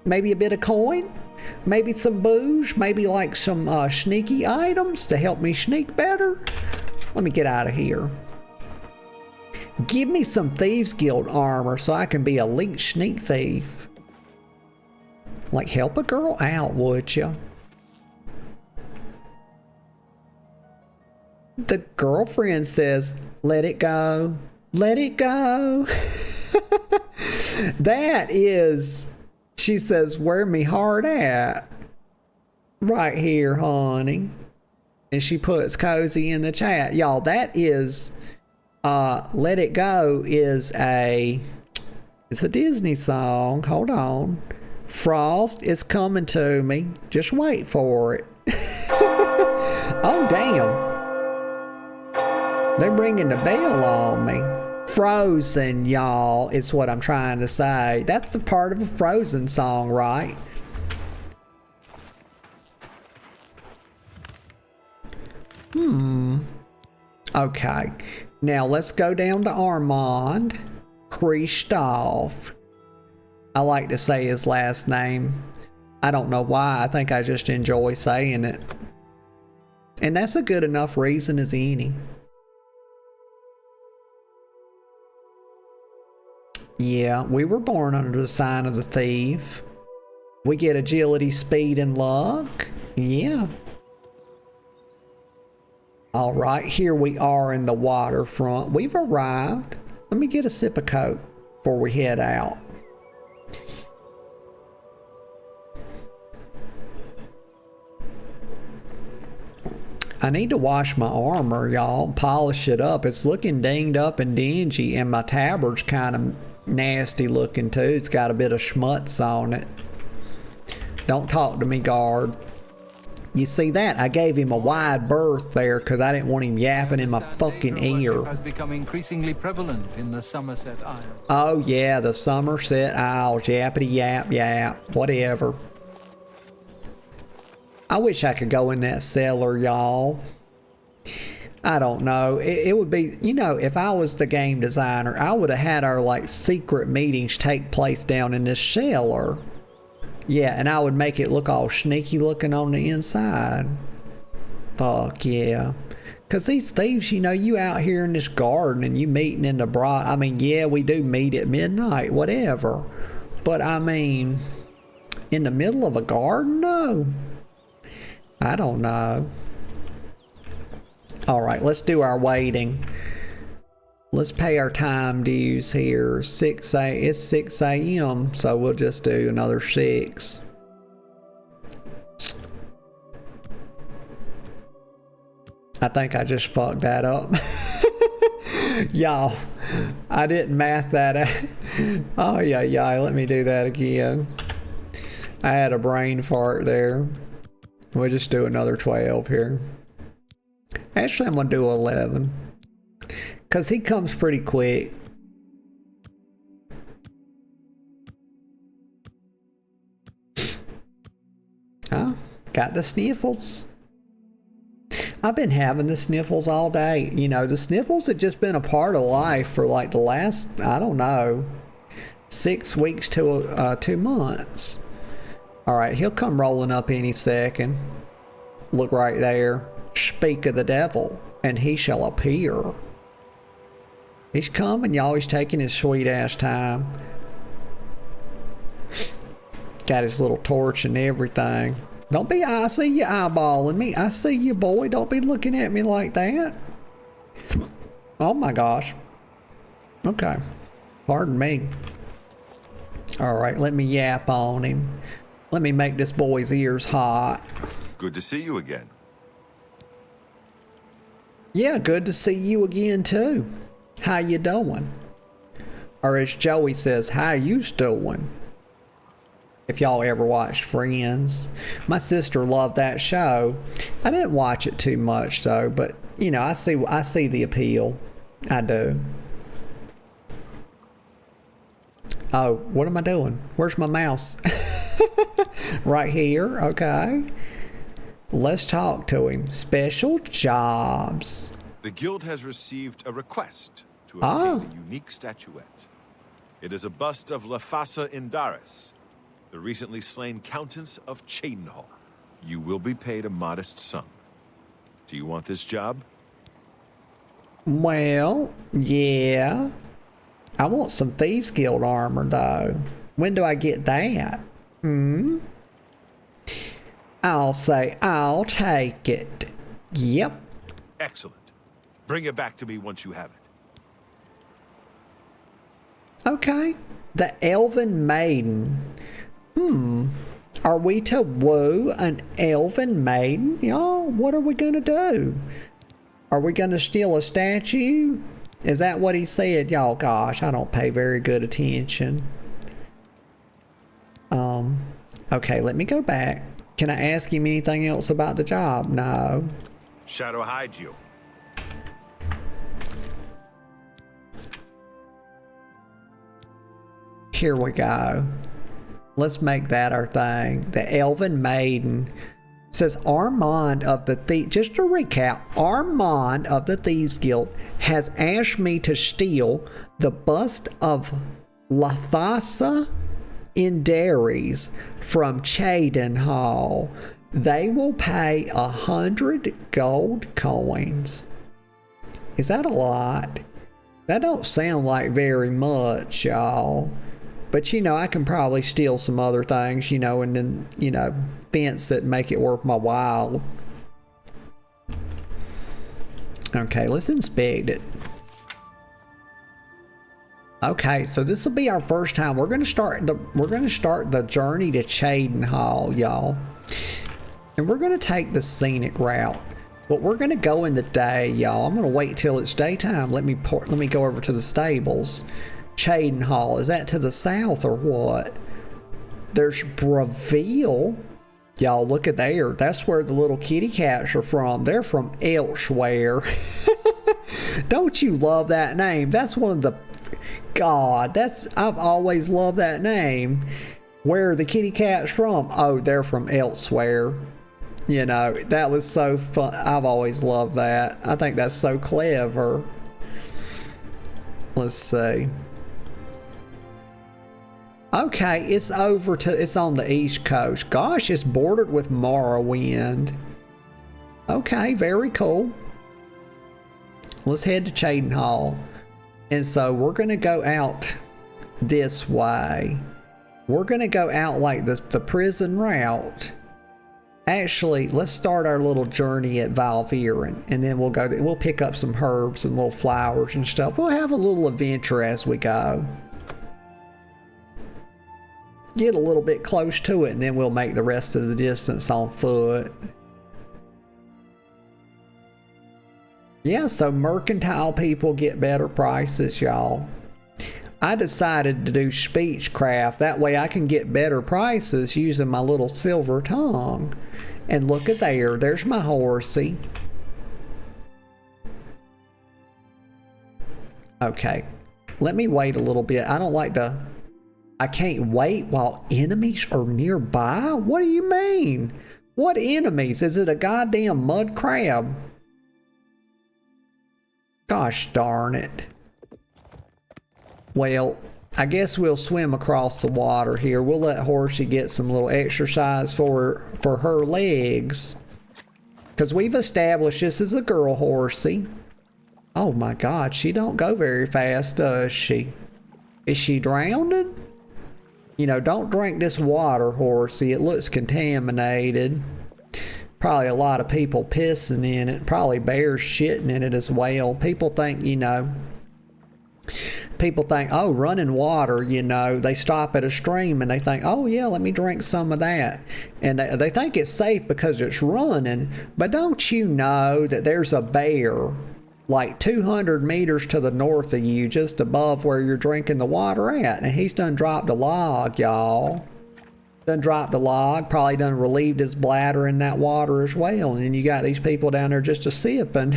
Maybe a bit of coin? Maybe some booze, maybe like some sneaky items to help me sneak better. Let me get out of here. Give me some Thieves Guild armor so I can be a elite sneak thief. Like, help a girl out, would ya? The girlfriend says, let it go. Let it go. That is, she says, where me heart at? Right here, honey. And she puts cozy in the chat. Y'all, that is, Let It Go is it's a Disney song. Hold on. Frost is coming to me. Just wait for it. Oh, damn. They're ringing the bell on me. Frozen, y'all, is what I'm trying to say. That's a part of a Frozen song, right? Okay. Now let's go down to Armand Kristoff. I like to say his last name. I don't know why. I think I just enjoy saying it. And that's a good enough reason as any. Yeah, we were born under the sign of the thief. We get agility, speed, and luck. Yeah. All right, here we are in the waterfront. We've arrived. Let me get a sip of Coke before we head out. I need to wash my armor, y'all, polish it up. It's looking dinged up and dingy, and my tabard's kind of nasty looking too. It's got a bit of schmutz on it. Don't talk to me, guard. You see that? I gave him a wide berth there because I didn't want him yapping in my fucking ear. Has become increasingly prevalent in the Somerset Isles. Oh yeah, the Somerset Isles. Yappity yap yap. Whatever. I wish I could go in that cellar, y'all. I don't know. It would be, you know, if I was the game designer, I would have had our like secret meetings take place down in this cellar. Yeah, and I would make it look all sneaky looking on the inside. Fuck yeah. Because these thieves, you know, you out here in this garden and you meeting in the broad. I mean, yeah, we do meet at midnight, whatever. But I mean, in the middle of a garden? No. I don't know. All right, let's do our waiting. Let's pay our time dues here. It's 6 a.m., so we'll just do another 6. I think I just fucked that up. Y'all, I didn't math that out. Oh, yeah, let me do that again. I had a brain fart there. We'll just do another 12 here. Actually, I'm going to do 11. Because he comes pretty quick. Oh, got the sniffles. I've been having the sniffles all day. You know, the sniffles have just been a part of life for like the last, I don't know, 6 weeks to 2 months. All right, he'll come rolling up any second. Look right there. Speak of the devil, and he shall appear. He's coming, y'all. He's taking his sweet ass time. Got his little torch and everything. Don't be, I see you eyeballing me. I see you, boy. Don't be looking at me like that. Oh my gosh. Okay. Pardon me. All right, let me yap on him. Let me make this boy's ears hot. Good to see you again. Yeah, good to see you again too. How you doing? Or as Joey says, how you doing? If y'all ever watched Friends. My sister loved that show. I didn't watch it too much though, but you know, I see the appeal. I do. Oh, what am I doing? Where's my mouse? Right here, okay. Let's talk to him. Special jobs. The guild has received a request to obtain a unique statuette. It is a bust of Lafasa Indaris, the recently slain Countess of Cheydinhal. You will be paid a modest sum. Do you want this job? Well, yeah. I want some Thieves Guild armor, though. When do I get that? I'll say I'll take it. Yep. Excellent. Bring it back to me once you have it. Okay. The Elven Maiden. Are we to woo an Elven Maiden? Y'all, what are we gonna do? Are we gonna steal a statue? Is that what he said? Y'all, gosh, I don't pay very good attention. Okay, let me go back. Can I ask him anything else about the job? No. Shadow hide you. Here we go. Let's make that our thing. The Elven Maiden. It says Armand of the just to recap, Armand of the Thieves Guild has asked me to steal the bust of Lathasa Indaries from Cheydinhal. They will pay 100 gold coins. Is that a lot? That don't sound like very much, y'all. But, you know, I can probably steal some other things, you know, and then, you know, fence it and make it worth my while. Okay, let's inspect it. Okay, so this will be our first time. We're gonna start the journey to Cheydinhal, y'all. And we're gonna take the scenic route. But we're gonna go in the day, y'all. I'm gonna wait till it's daytime. Let me go over to the stables. Cheydinhal, is that to the south or what? There's Braville. Y'all, look at there. That's where the little kitty cats are from. They're from elsewhere. Don't you love that name? That's one of the... God, I've always loved that name. Where are the kitty cats from? Oh, they're from elsewhere. You know, that was so fun. I've always loved that. I think that's so clever. Let's see. Okay, it's on the East Coast. Gosh, it's bordered with Morrowind. Okay, very cool. Let's head to Cheydinhal. And so we're going to go out this way. We're going to go out like the prison route. Actually, let's start our little journey at Valviran, and then we'll pick up some herbs and little flowers and stuff. We'll have a little adventure as we go. Get a little bit close to it, and then we'll make the rest of the distance on foot. Yeah, so mercantile people get better prices, y'all. I decided to do speechcraft. That way I can get better prices using my little silver tongue. And look at there. There's my horsey. Okay. Let me wait a little bit. I can't wait while enemies are nearby? What do you mean? What enemies? Is it a goddamn mud crab? Gosh darn it. Well, I guess we'll swim across the water here. We'll let Horsey get some little exercise for her legs. Because we've established this is a girl Horsey. Oh my God, she don't go very fast, does she? Is she drowning? You know, don't drink this water, Horsey. It looks contaminated. Probably a lot of people pissing in it. Probably bears shitting in it as well. People think, you know, oh, running water, you know, they stop at a stream and they think, oh yeah, let me drink some of that. And they think it's safe because it's running. But don't you know that there's a bear like 200 meters to the north of you, just above where you're drinking the water at? And he's done dropped a log, y'all. Done dropped a log, probably done relieved his bladder in that water as well. And then you got these people down there just a sipping.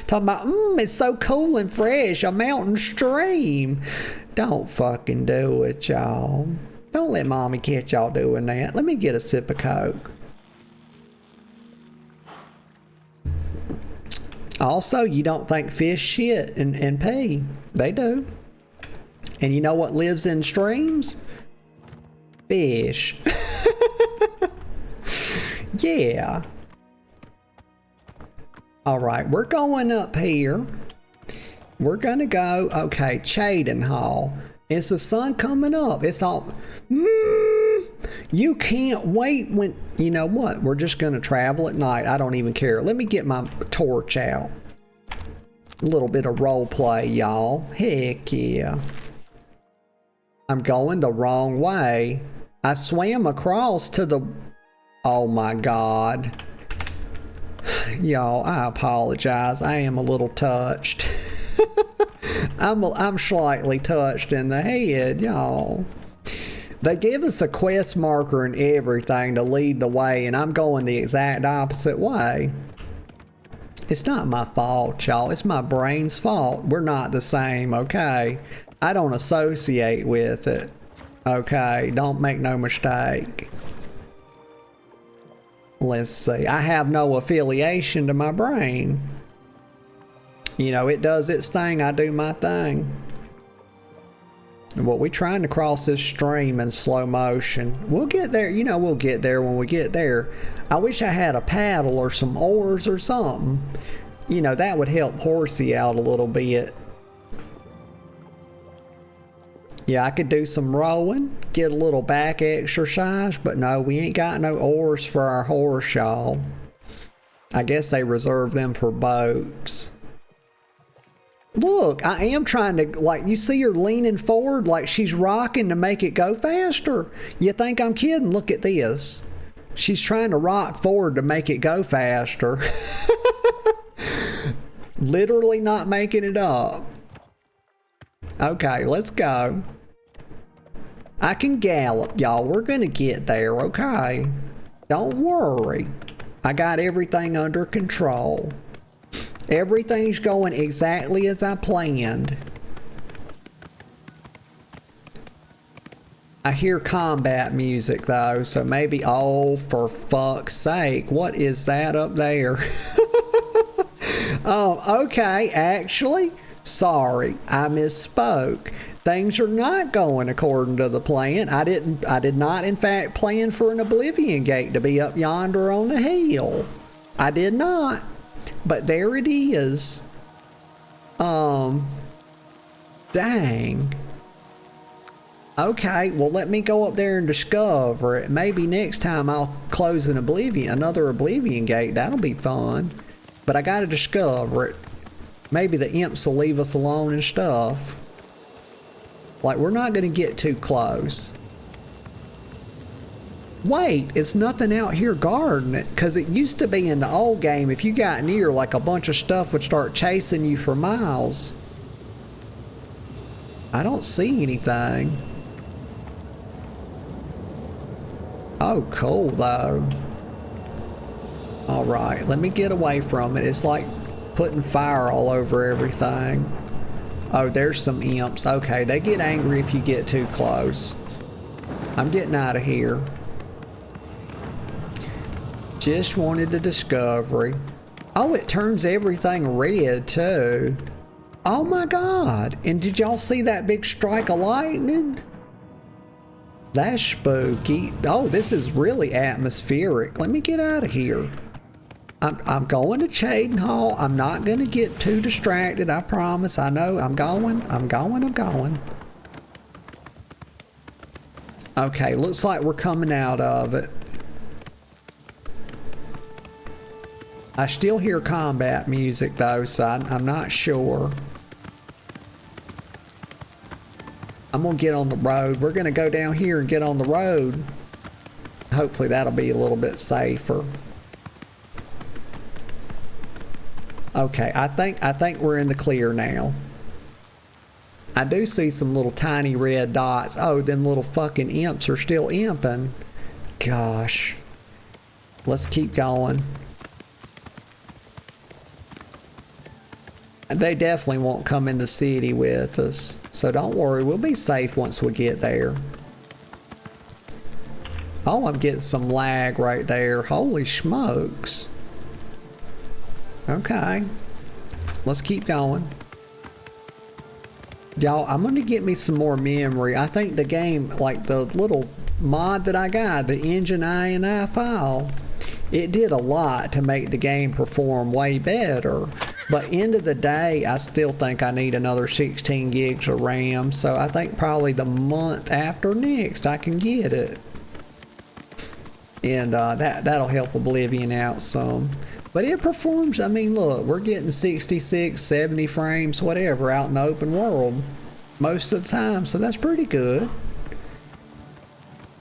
Talking about, it's so cool and fresh, a mountain stream. Don't fucking do it, y'all. Don't let mommy catch y'all doing that. Let me get a sip of Coke. Also, you don't think fish shit and pee. They do. And you know what lives in streams? fish. Yeah. Alright, we're going up here. We're gonna go, okay, Chadenhall. Is the sun coming up? It's all... you can't wait when... You know what? We're just gonna travel at night. I don't even care. Let me get my torch out. A little bit of role play, y'all. Heck yeah. I'm going the wrong way. I swam across to the... Oh my God. Y'all, I apologize. I am a little touched. I'm slightly touched in the head, y'all. They give us a quest marker and everything to lead the way, and I'm going the exact opposite way. It's not my fault, y'all. It's my brain's fault. We're not the same, okay? I don't associate with it. Okay, don't make no mistake. Let's see. I have no affiliation to my brain. You know, it does its thing, I do my thing. Well, we're trying to cross this stream in slow motion. We'll get there, you know, we'll get there when we get there. I wish I had a paddle or some oars or something. You know, that would help Horsey out a little bit. Yeah, I could do some rowing, get a little back exercise, but no, we ain't got no oars for our horse, y'all. I guess they reserve them for boats. Look, I am trying to, like, you see her leaning forward like she's rocking to make it go faster. You think I'm kidding? Look at this. She's trying to rock forward to make it go faster. Literally not making it up. Okay, let's go. I can gallop, y'all. We're gonna get there, okay? Don't worry. I got everything under control. Everything's going exactly as I planned. I hear combat music though, so maybe, oh, for fuck's sake, what is that up there? Oh, okay, actually, sorry, I misspoke. Things are not going according to the plan. I did not in fact plan for an Oblivion gate to be up yonder on the hill. I did not. But there it is. Dang. Okay, well let me go up there and discover it. Maybe next time I'll close another Oblivion gate. That'll be fun. But I gotta discover it. Maybe the imps will leave us alone and stuff. Like, we're not gonna get too close. Wait, it's nothing out here guarding it, because it used to be in the old game, if you got near, like a bunch of stuff would start chasing you for miles. I don't see anything. Oh, cool though. Alright, let me get away from it. It's like putting fire all over everything. Oh, there's some imps. Okay, they get angry if you get too close. I'm getting out of here. Just wanted the discovery. Oh, it turns everything red too. Oh my God. And did y'all see that big strike of lightning? That's spooky. Oh, this is really atmospheric. Let me get out of here. I'm going to Chadenhall. I'm not going to get too distracted, I promise. I know. I'm going. Okay, looks like we're coming out of it. I still hear combat music though, so I'm not sure. I'm gonna get on the road. We're gonna go down here and get on the road. Hopefully that'll be a little bit safer. Okay, I think we're in the clear now. I do see some little tiny red dots. Oh, them little fucking imps are still imping. Gosh. Let's keep going. They definitely won't come in the city with us. So don't worry, we'll be safe once we get there. Oh, I'm getting some lag right there. Holy smokes. Okay. Let's keep going. Y'all, I'm gonna get me some more memory. I think the game, like the little mod that I got, the Engine INI file, it did a lot to make the game perform way better. But end of the day, I still think I need another 16 gigs of RAM. So I think probably the month after next I can get it. And that'll help Oblivion out some. But it performs, I mean, look, we're getting 66, 70 frames, whatever, out in the open world most of the time. So that's pretty good.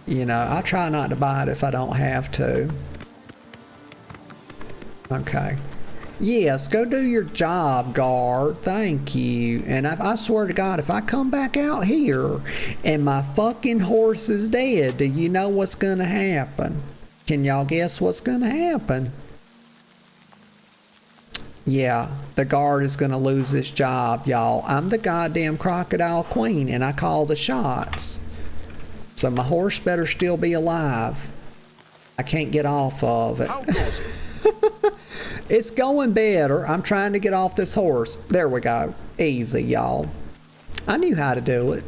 You know, I try not to buy it if I don't have to. Okay. Yes, go do your job, guard. Thank you. And I swear to God, if I come back out here and my fucking horse is dead, do you know what's gonna happen? Can y'all guess what's gonna happen? Yeah, the guard is gonna lose his job, y'all. I'm the goddamn crocodile queen and I call the shots. So my horse better still be alive. I can't get off of it. How goes it? It's going better. I'm trying to get off this horse. There we go. Easy, y'all. I knew how to do it.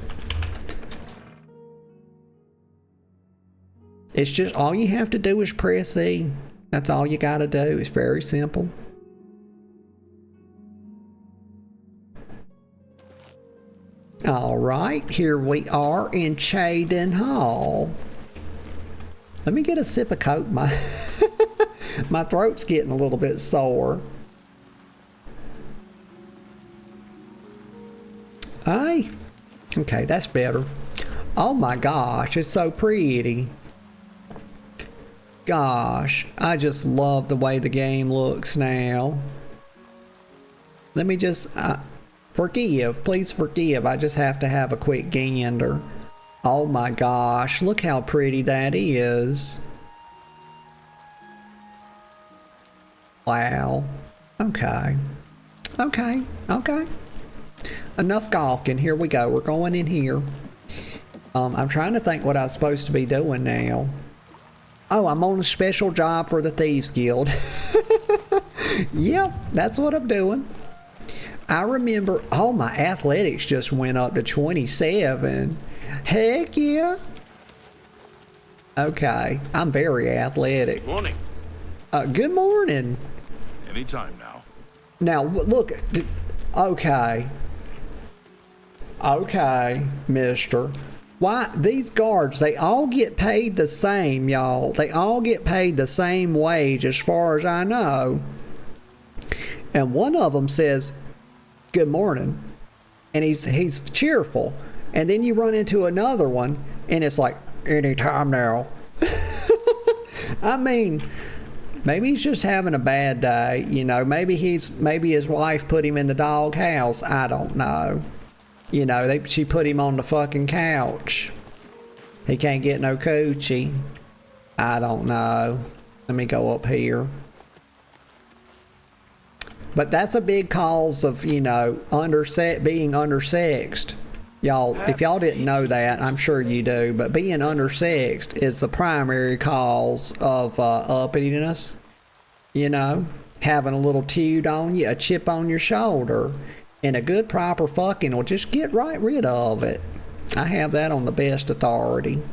It's just all you have to do is press E. That's all you gotta do. It's very simple. Alright, here we are in Chaden Hall. Let me get a sip of Coke. My throat's getting a little bit sore. Aye. Okay, that's better. Oh my gosh, it's so pretty. Gosh, I just love the way the game looks now. Let me just... forgive, please forgive. I just have to have a quick gander. Oh my gosh, look how pretty that is. Wow. Okay. Okay. Okay. Enough gawking. Here we go. We're going in here. I'm trying to think what I was supposed to be doing now. Oh, I'm on a special job for the Thieves Guild. Yep, that's what I'm doing. I remember, oh, my athletics just went up to 27. Heck yeah. Okay, I'm very athletic. Morning. Good morning. Anytime now. Now, look, okay. Okay, mister. Why, these guards, they all get paid the same, y'all. They all get paid the same wage as far as I know. And one of them says, good morning. And he's cheerful. And then you run into another one, and it's like, anytime now. I mean... maybe he's just having a bad day, you know. Maybe his wife put him in the doghouse. I don't know. You know, she put him on the fucking couch. He can't get no coochie. I don't know. Let me go up here. But that's a big cause of, you know, being undersexed. Y'all, if y'all didn't know that, I'm sure you do, but being undersexed is the primary cause of uppityness. You know, having a little toot on you, a chip on your shoulder, and a good proper fucking will just get right rid of it. I have that on the best authority.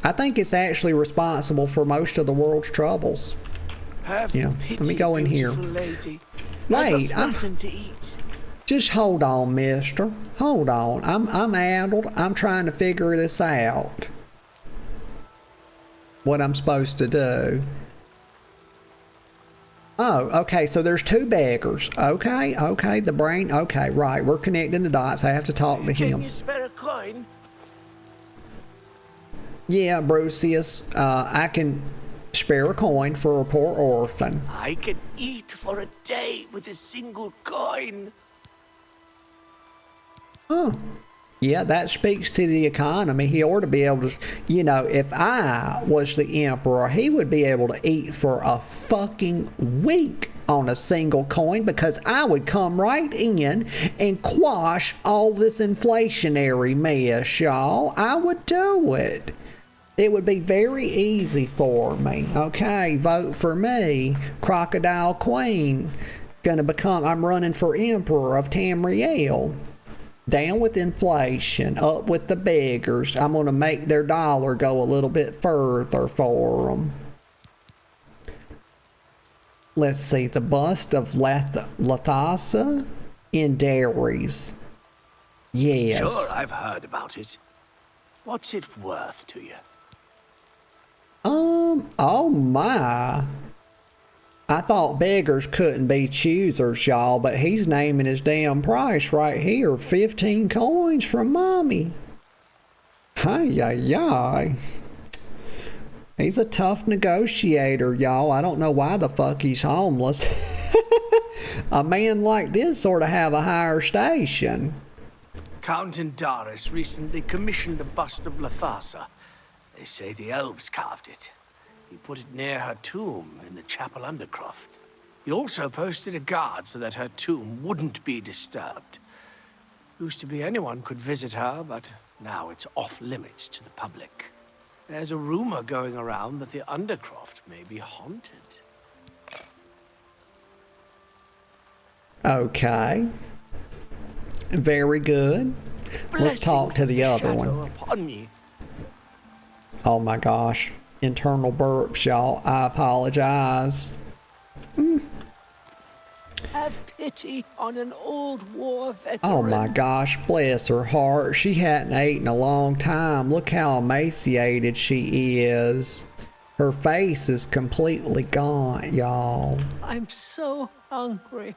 I think it's actually responsible for most of the world's troubles. Yeah, let me go in here. Wait, just hold on, mister. Hold on. I'm addled. I'm trying to figure this out. What I'm supposed to do. Oh, okay, so there's two beggars. Okay, the brain. Okay, right. We're connecting the dots. I have to talk to him. Can you spare a coin? Yeah, Brucius. I can spare a coin for a poor orphan. I can eat for a day with a single coin. Oh, yeah, that speaks to the economy. He ought to be able to, you know, if I was the emperor, he would be able to eat for a fucking week on a single coin, because I would come right in and quash all this inflationary mess, y'all. I would do it. It would be very easy for me. Okay, vote for me, Crocodile Queen. I'm running for Emperor of Tamriel. Down with inflation, up with the beggars. I'm going to make their dollar go a little bit further for them. Let's see, the bust of Lathasa in Dairies. Yes. Sure, I've heard about it. What's it worth to you? Oh my. I thought beggars couldn't be choosers, y'all, but he's naming his damn price right here. 15 coins from Mommy. Hi. He's a tough negotiator, y'all. I don't know why the fuck he's homeless. A man like this sort of have a higher station. Count Indaris recently commissioned a bust of Lathasa. They say the elves carved it. He put it near her tomb in the chapel undercroft. He also posted a guard so that her tomb wouldn't be disturbed. Used to be anyone could visit her, but now it's off limits to the public. There's a rumor going around that the undercroft may be haunted. Okay. Very good. Let's talk to the other one. Oh my gosh. Internal burps, y'all. I apologize. Have pity on an old war veteran. Oh my gosh, bless her heart. She hadn't eaten a long time. Look how emaciated she is. Her face is completely gone, y'all. I'm so hungry.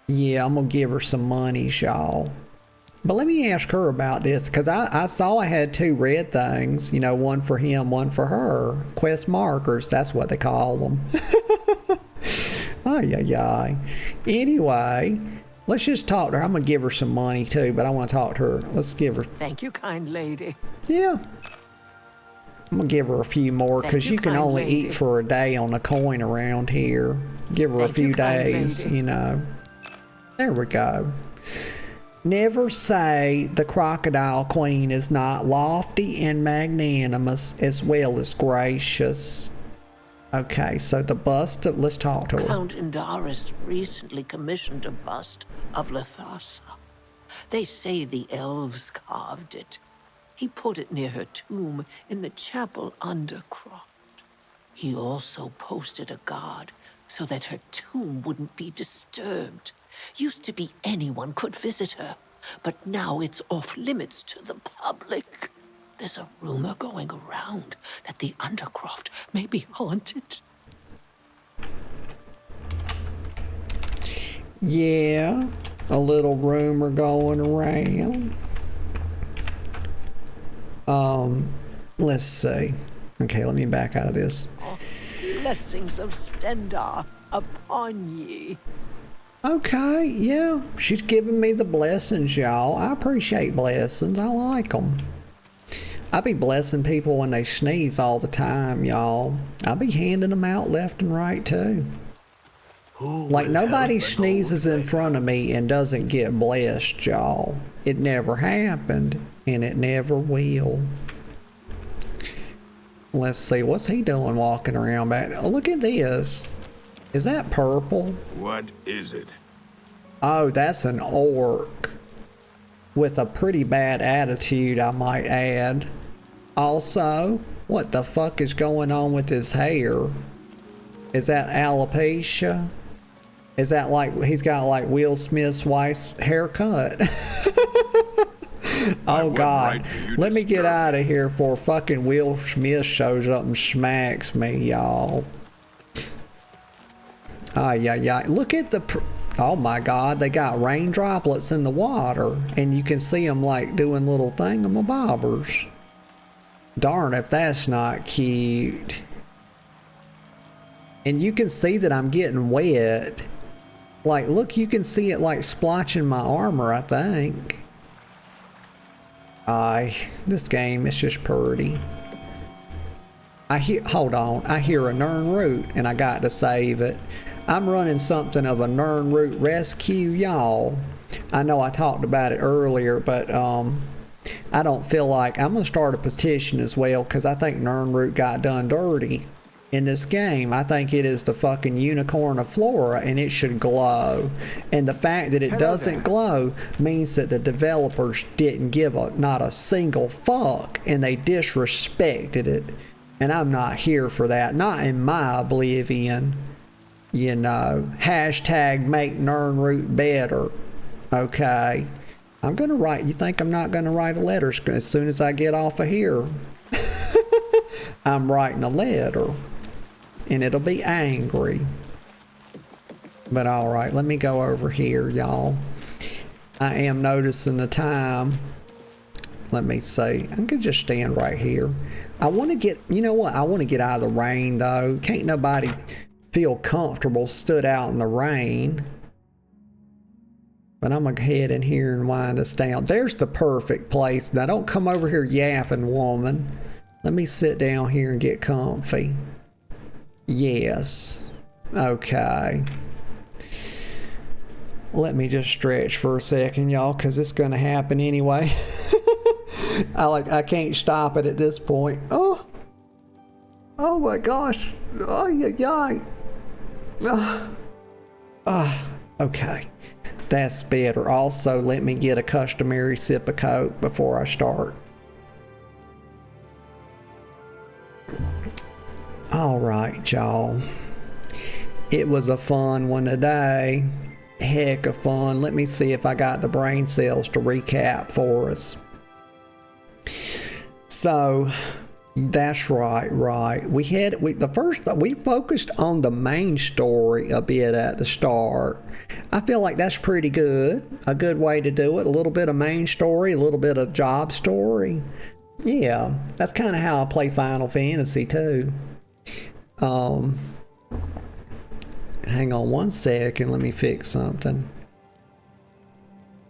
Yeah, I'm gonna give her some money, y'all. But let me ask her about this, because I saw I had 2 red things. You know, one for him, one for her. Quest markers, that's what they call them. Ay. Anyway, let's just talk to her. I'm going to give her some money too, but I want to talk to her. Let's give her... Thank you, kind lady. Yeah. I'm going to give her a few more, because you can only eat for a day on a coin around here. Give her a few days, you know. There we go. Never say the Crocodile Queen is not lofty and magnanimous as well as gracious. Okay, so the bust of... Let's talk to her. Count Indaris recently commissioned a bust of Lathasa. They say the elves carved it. He put it near her tomb in the chapel undercroft. He also posted a guard so that her tomb wouldn't be disturbed. Used to be anyone could visit her, but now it's off limits to the public. There's a rumor going around that the undercroft may be haunted. Yeah, a little rumor going around. Let's see. Okay, let me back out of this. Blessings of Stendar upon ye. Okay, yeah, she's giving me the blessings, y'all. I appreciate blessings. I like them. I be blessing people when they sneeze all the time, y'all. I be handing them out left and right, too. Like, nobody sneezes in front of me and doesn't get blessed, y'all. It never happened, and it never will. Let's see, what's he doing walking around back? Oh, look at this. Is that purple? What is it? Oh, that's an orc. With a pretty bad attitude, I might add. Also, what the fuck is going on with his hair? Is that alopecia? Is that like, he's got like Will Smith's wife's haircut? Oh God, let me get out of here before fucking Will Smith shows up and smacks me, y'all. Yeah. Look at the... Oh my God, they got rain droplets in the water, and you can see them like doing little thingamabobbers. Darn if that's not cute. And you can see that I'm getting wet. Like, look, you can see it like splotching my armor, I think. This game is just pretty. Hold on, I hear a Nirnroot and I got to save it. I'm running something of a Nirnroot rescue, y'all. I know I talked about it earlier, but I don't feel like... I'm going to start a petition as well, because I think Nirnroot got done dirty. in this game. I think it is the fucking unicorn of Flora, and it should glow. And the fact that it doesn't glow means that the developers didn't give not a single fuck, and they disrespected it. And I'm not here for that. Not in my Oblivion. You know, hashtag make Nirnroot better. Okay. I'm gonna write. You think I'm not gonna write a letter as soon as I get off of here? I'm writing a letter. And it'll be angry. But alright, let me go over here, y'all. I am noticing the time. Let me see. I could just stand right here. I want to get, you know what? I want to get out of the rain, though. Can't nobody feel comfortable stood out in the rain. But I'm going to head in here and wind us down. There's the perfect place. Now, don't come over here yapping, woman. Let me sit down here and get comfy. Yes. Okay. Let me just stretch for a second, y'all, because it's going to happen anyway. I can't stop it at this point. Oh my gosh. Oh yeah. Okay. That's better. Also, let me get a customary sip of Coke before I start. Alright, y'all. It was a fun one today. Heck of fun. Let me see if I got the brain cells to recap for us. So, that's right. We focused on the main story a bit at the start. I feel like that's pretty good. A good way to do it. A little bit of main story, a little bit of job story. Yeah, that's kind of how I play Final Fantasy too. Hang on one second, let me fix something.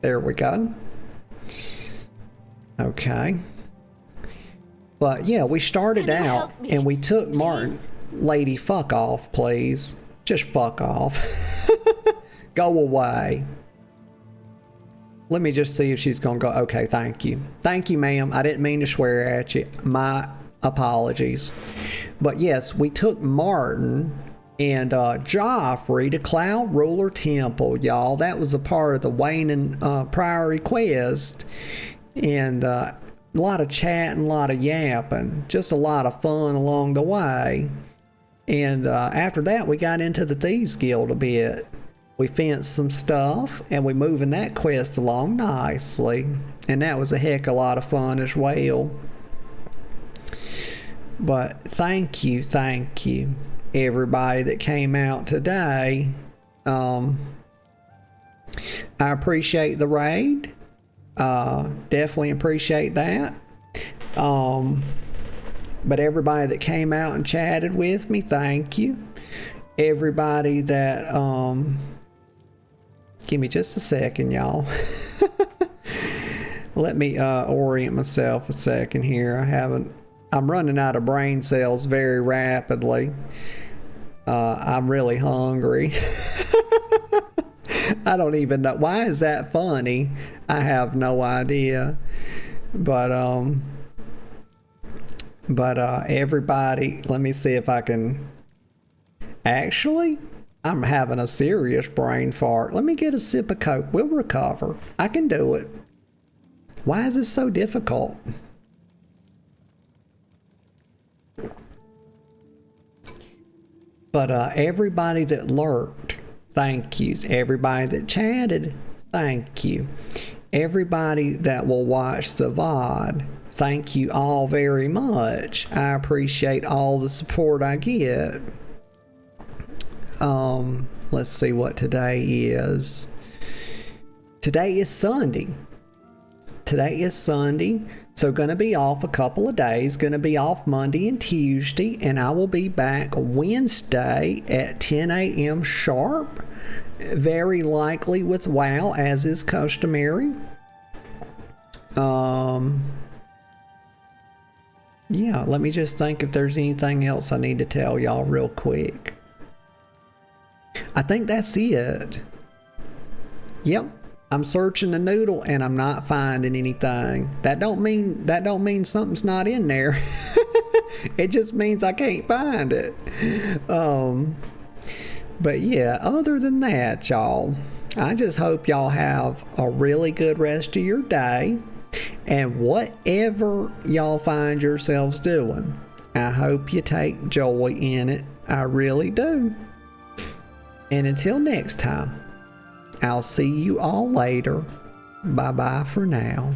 There we go. Okay. But yeah, we started out and we took Martin. Lady, fuck off, please. Just fuck off. Go away. Let me just see if she's gonna go. Okay, thank you. Thank you, ma'am. I didn't mean to swear at you. My apologies. But yes, we took Martin and Joffrey to Cloud Ruler Temple, y'all. That was a part of the Wayne Priory quest. And a lot of chatting, a lot of yapping. Just a lot of fun along the way. And after that, we got into the Thieves Guild a bit. We fenced some stuff, and we moving that quest along nicely. And that was a heck of a lot of fun as well. But thank you, everybody that came out today. I appreciate the raid. Definitely appreciate that. But everybody that came out and chatted with me, thank you. Everybody that, give me just a second, y'all. Let me orient myself a second here. I'm running out of brain cells very rapidly. I'm really hungry. I don't even know. Why is that funny? I have no idea. But everybody, let me see if I can. Actually, I'm having a serious brain fart. Let me get a sip of Coke. We'll recover. I can do it. Why is this so difficult? But everybody that lurked, thank yous. Everybody that chatted, thank you. Everybody that will watch the VOD, thank you all very much. I appreciate all the support I get. Let's see what today is. Today is Sunday. So gonna be off a couple of days. Gonna be off Monday and Tuesday, and I will be back Wednesday at 10 a.m. sharp. Very likely with WoW, as is customary. Yeah, let me just think if there's anything else I need to tell y'all real quick. I think that's it. Yep. I'm searching the noodle and I'm not finding anything. That don't mean something's not in there. It just means I can't find it. But yeah, other than that, y'all, I just hope y'all have a really good rest of your day. And whatever y'all find yourselves doing, I hope you take joy in it. I really do. And until next time, I'll see you all later. Bye-bye for now.